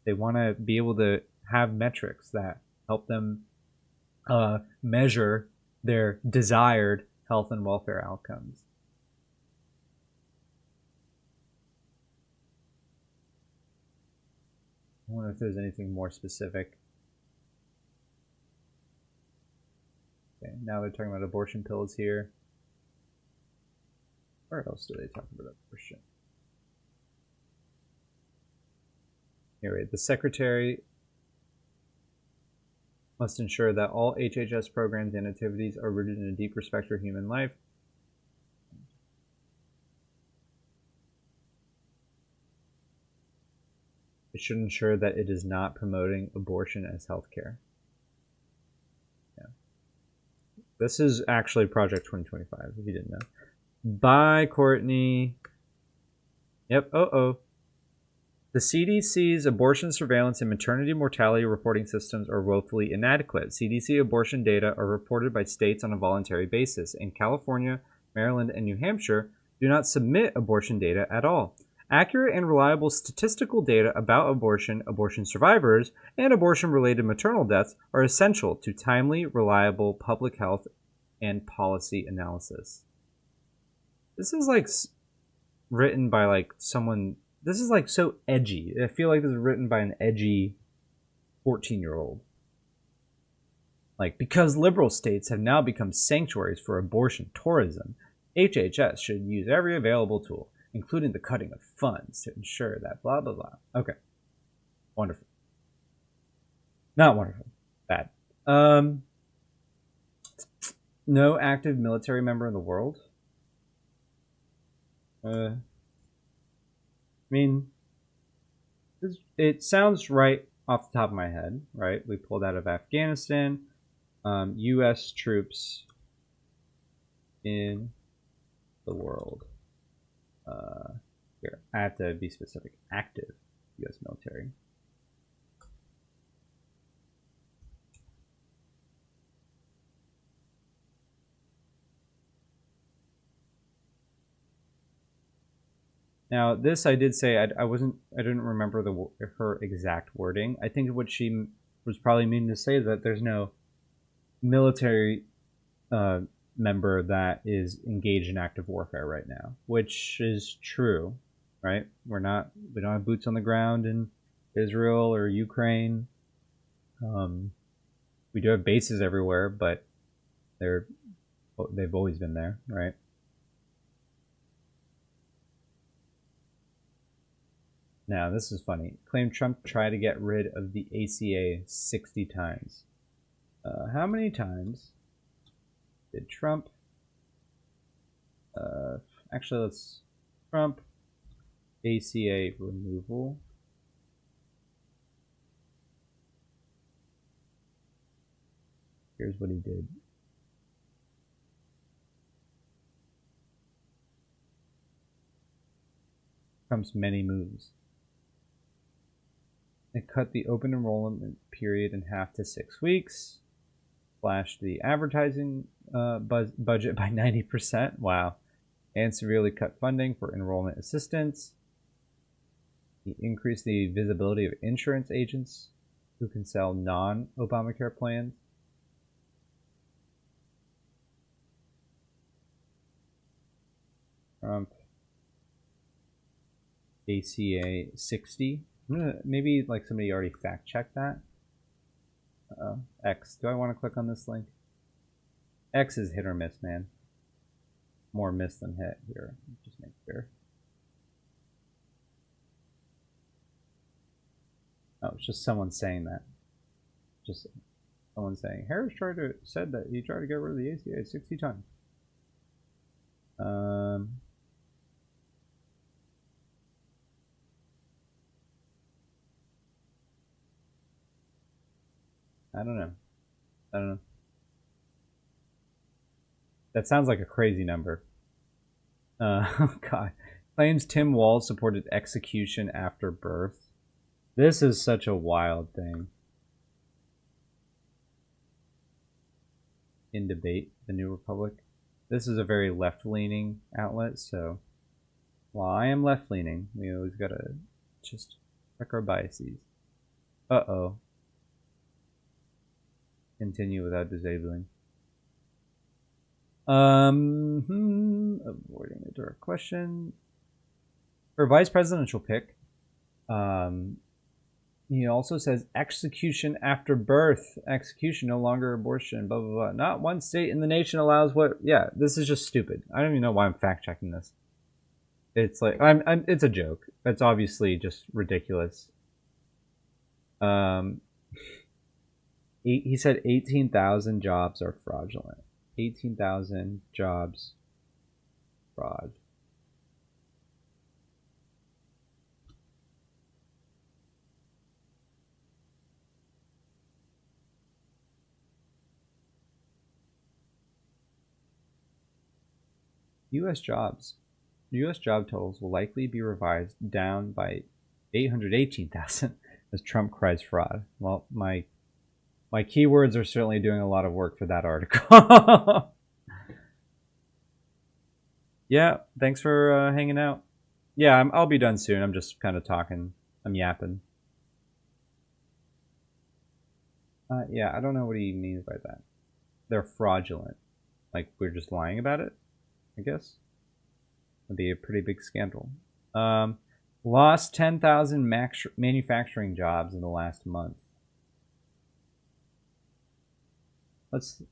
Speaker 1: They want to be able to have metrics that help them measure their desired health and welfare outcomes. I wonder if there's anything more specific. Okay, now they're talking about abortion pills here. Where else do they talk about abortion? Anyway, the secretary must ensure that all HHS programs and activities are rooted in a deep respect for human life. It should ensure that it is not promoting abortion as healthcare. Yeah. This is actually Project 2025, if you didn't know. Bye, Courtney. Yep, The CDC's abortion surveillance and maternity mortality reporting systems are woefully inadequate. CDC abortion data are reported by states on a voluntary basis. In California, Maryland, and New Hampshire do not submit abortion data at all. Accurate and reliable statistical data about abortion, abortion survivors, and abortion-related maternal deaths are essential to timely, reliable public health and policy analysis. This is like written by like someone. This is like so edgy. I feel like this is written by an edgy 14-year-old. Like, because liberal states have now become sanctuaries for abortion tourism, HHS should use every available tool, including the cutting of funds, to ensure that blah, blah, blah. Okay. Wonderful. Not wonderful. Bad. No active military member in the world. I mean, it sounds right off the top of my head, right? We pulled out of Afghanistan. U.S. troops in the world. Here, I have to be specific. Active U.S. military. Now, this I did say I didn't remember her exact wording. I think what she was probably meaning to say is that there's no military member that is engaged in active warfare right now, which is true, right? We don't have boots on the ground in Israel or Ukraine. We do have bases everywhere, but they've always been there, right? Now, this is funny. Claimed Trump tried to get rid of the ACA 60 times. How many times did Trump Actually, let's Trump ACA removal. Here's what he did. Trump's many moves. It cut the open enrollment period in half to 6 weeks. Slashed the advertising budget by 90%. Wow. And severely cut funding for enrollment assistance. He increased the visibility of insurance agents who can sell non-Obamacare plans. Trump ACA 60. Maybe like somebody already fact-checked that. X. Do I want to click on this link? X is hit or miss, man. More miss than hit here. Just make sure. Oh, it's just someone saying that. Just someone saying Harris said that he tried to get rid of the ACA 60 times. I don't know. That sounds like a crazy number. God. Claims Tim Walz supported execution after birth. This is such a wild thing. In Debate, The New Republic. This is a very left-leaning outlet, so while I am left-leaning, we always gotta just check our biases. Uh-oh. Continue without disabling. Avoiding a direct question. For vice presidential pick, he also says execution after birth. Execution, no longer abortion, blah, blah, blah. Not one state in the nation allows what... Yeah, this is just stupid. I don't even know why I'm fact-checking this. It's like... it's a joke. It's obviously just ridiculous. He said 18,000 jobs are fraudulent. 18,000 jobs fraud. U.S. jobs. U.S. job totals will likely be revised down by 818,000 as Trump cries fraud. Well, my keywords are certainly doing a lot of work for that article. Yeah, thanks for hanging out. Yeah, I'll be done soon. I'm just kind of talking. I'm yapping. Yeah, I don't know what he means by that. They're fraudulent. Like, we're just lying about it, I guess. That'd be a pretty big scandal. Lost 10,000 manufacturing jobs in the last month.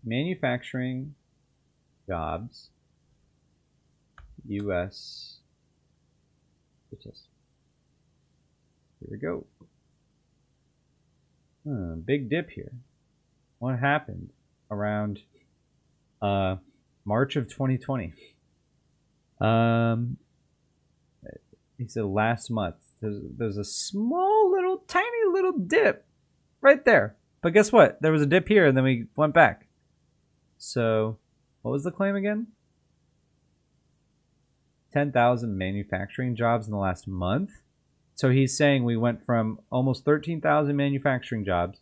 Speaker 1: Manufacturing jobs. U.S. Here we go. Big dip here. What happened around March of 2020? He said last month. There's a small little, tiny little dip right there. But guess what? There was a dip here and then we went back. So, what was the claim again? 10,000 manufacturing jobs in the last month. So he's saying we went from almost 13,000 manufacturing jobs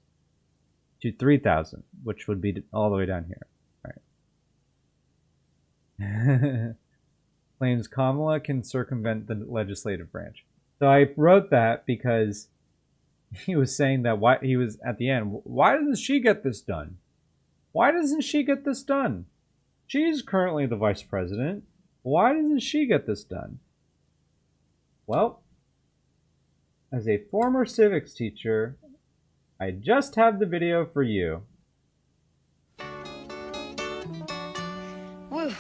Speaker 1: to 3,000, which would be all the way down here. All right. Claims Kamala can circumvent the legislative branch. So I wrote that because he was saying that he was at the end. Why doesn't she get this done? Why doesn't she get this done? She's currently the vice president. Why doesn't she get this done? Well, as a former civics teacher, I just have the video for you.
Speaker 19: Woo,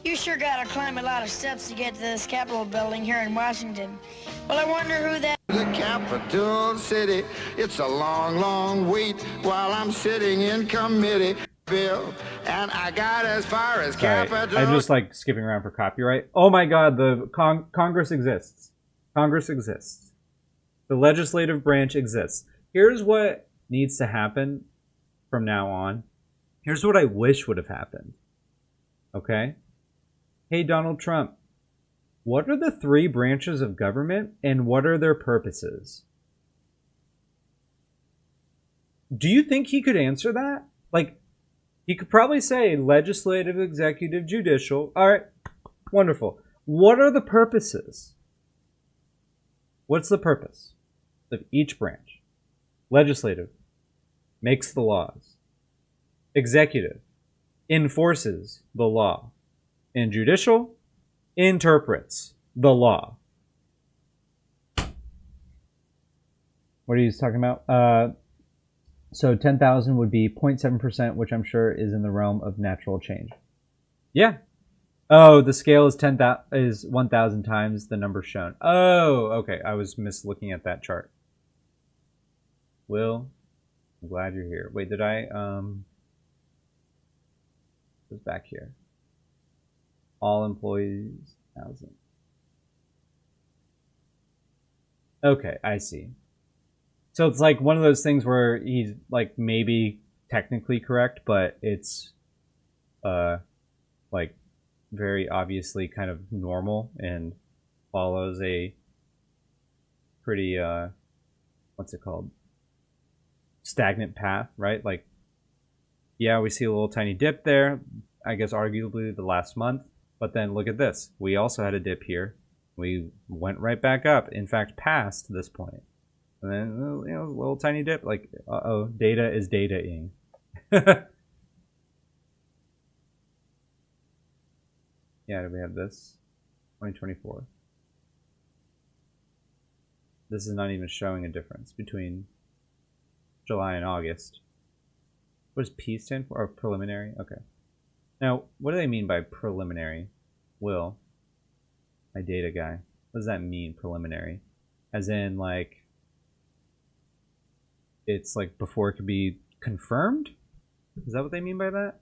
Speaker 19: you sure gotta climb a lot of steps to get to this Capitol building here in Washington. Well, I wonder who that...
Speaker 20: The capital city, it's a long, long wait while I'm sitting in committee. bill, and I got as far as
Speaker 1: Sorry,
Speaker 20: Capitol.
Speaker 1: I'm just like skipping around for copyright. Oh my god, the Congress exists. Congress exists. The legislative branch exists. Here's what needs to happen from now on. Here's what I wish would have happened. Okay? Hey, Donald Trump, what are the 3 branches of government and what are their purposes? Do you think he could answer that? Like, he could probably say legislative, executive, judicial. All right, wonderful. What are the purposes? What's the purpose of each branch? Legislative makes the laws. Executive enforces the law. And judicial interprets the law. What are you talking about? So 10,000 would be 0.7%, which I'm sure is in the realm of natural change. Yeah. Oh, the scale is 1,000 times the number shown. Oh, okay. I was mislooking at that chart. Will, I'm glad you're here. Wait, did I? It was back here. All employees, 1,000. Okay, I see. So it's like one of those things where he's like maybe technically correct, but it's like very obviously kind of normal and follows a pretty what's it called? Stagnant path, right? Like, yeah, we see a little tiny dip there, I guess arguably the last month, but then look at this. We also had a dip here. We went right back up, in fact, past this point. And then, you know, a little tiny dip, like, uh-oh, data is data-ing. Yeah, do we have this? 2024. This is not even showing a difference between July and August. What does P stand for? Oh, preliminary? Okay. Now, what do they mean by preliminary? Will, my data guy. What does that mean, preliminary? As in, like, it's like before it could be confirmed? Is that what they mean by that?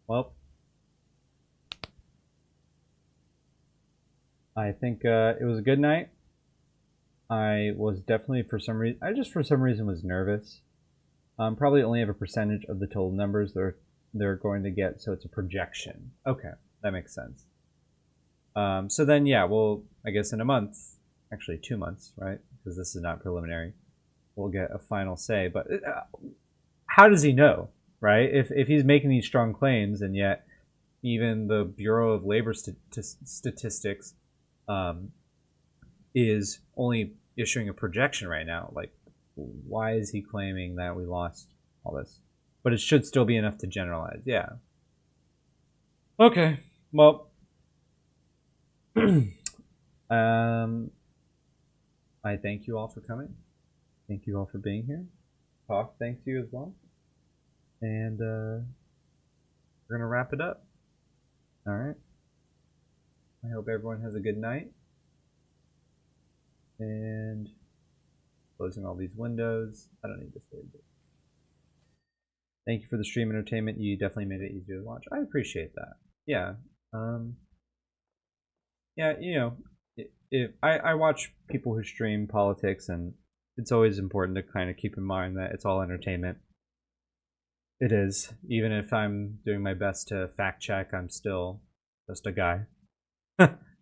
Speaker 1: Well, I think it was a good night. I was definitely for some reason was nervous. Probably only have a percentage of the total numbers they're going to get, so it's a projection. Okay, that makes sense. So then, yeah, well, I guess in a month, actually 2 months, right? Because this is not preliminary. We'll get a final say, but how does he know, right? If he's making these strong claims, and yet even the Bureau of Labor Statistics is only issuing a projection right now. Like, why is he claiming that we lost all this? But it should still be enough to generalize. Yeah. Okay. Well, I thank you all for coming. Thank you all for being here. Talk, thanks you as well. And we're going to wrap it up. All right. I hope everyone has a good night. And closing all these windows. I don't need this page. Thank you for the stream entertainment. You definitely made it easier to watch. I appreciate that. Yeah. Yeah, you know, if I watch people who stream politics, and it's always important to kind of keep in mind that it's all entertainment. It is. Even if I'm doing my best to fact check, I'm still just a guy.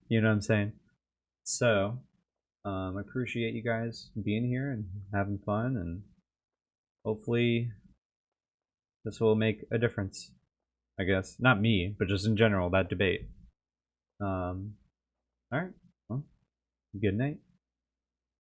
Speaker 1: You know what I'm saying? So, I appreciate you guys being here and having fun, and hopefully this will make a difference, I guess. Not me, but just in general, that debate. Alright, well, good night.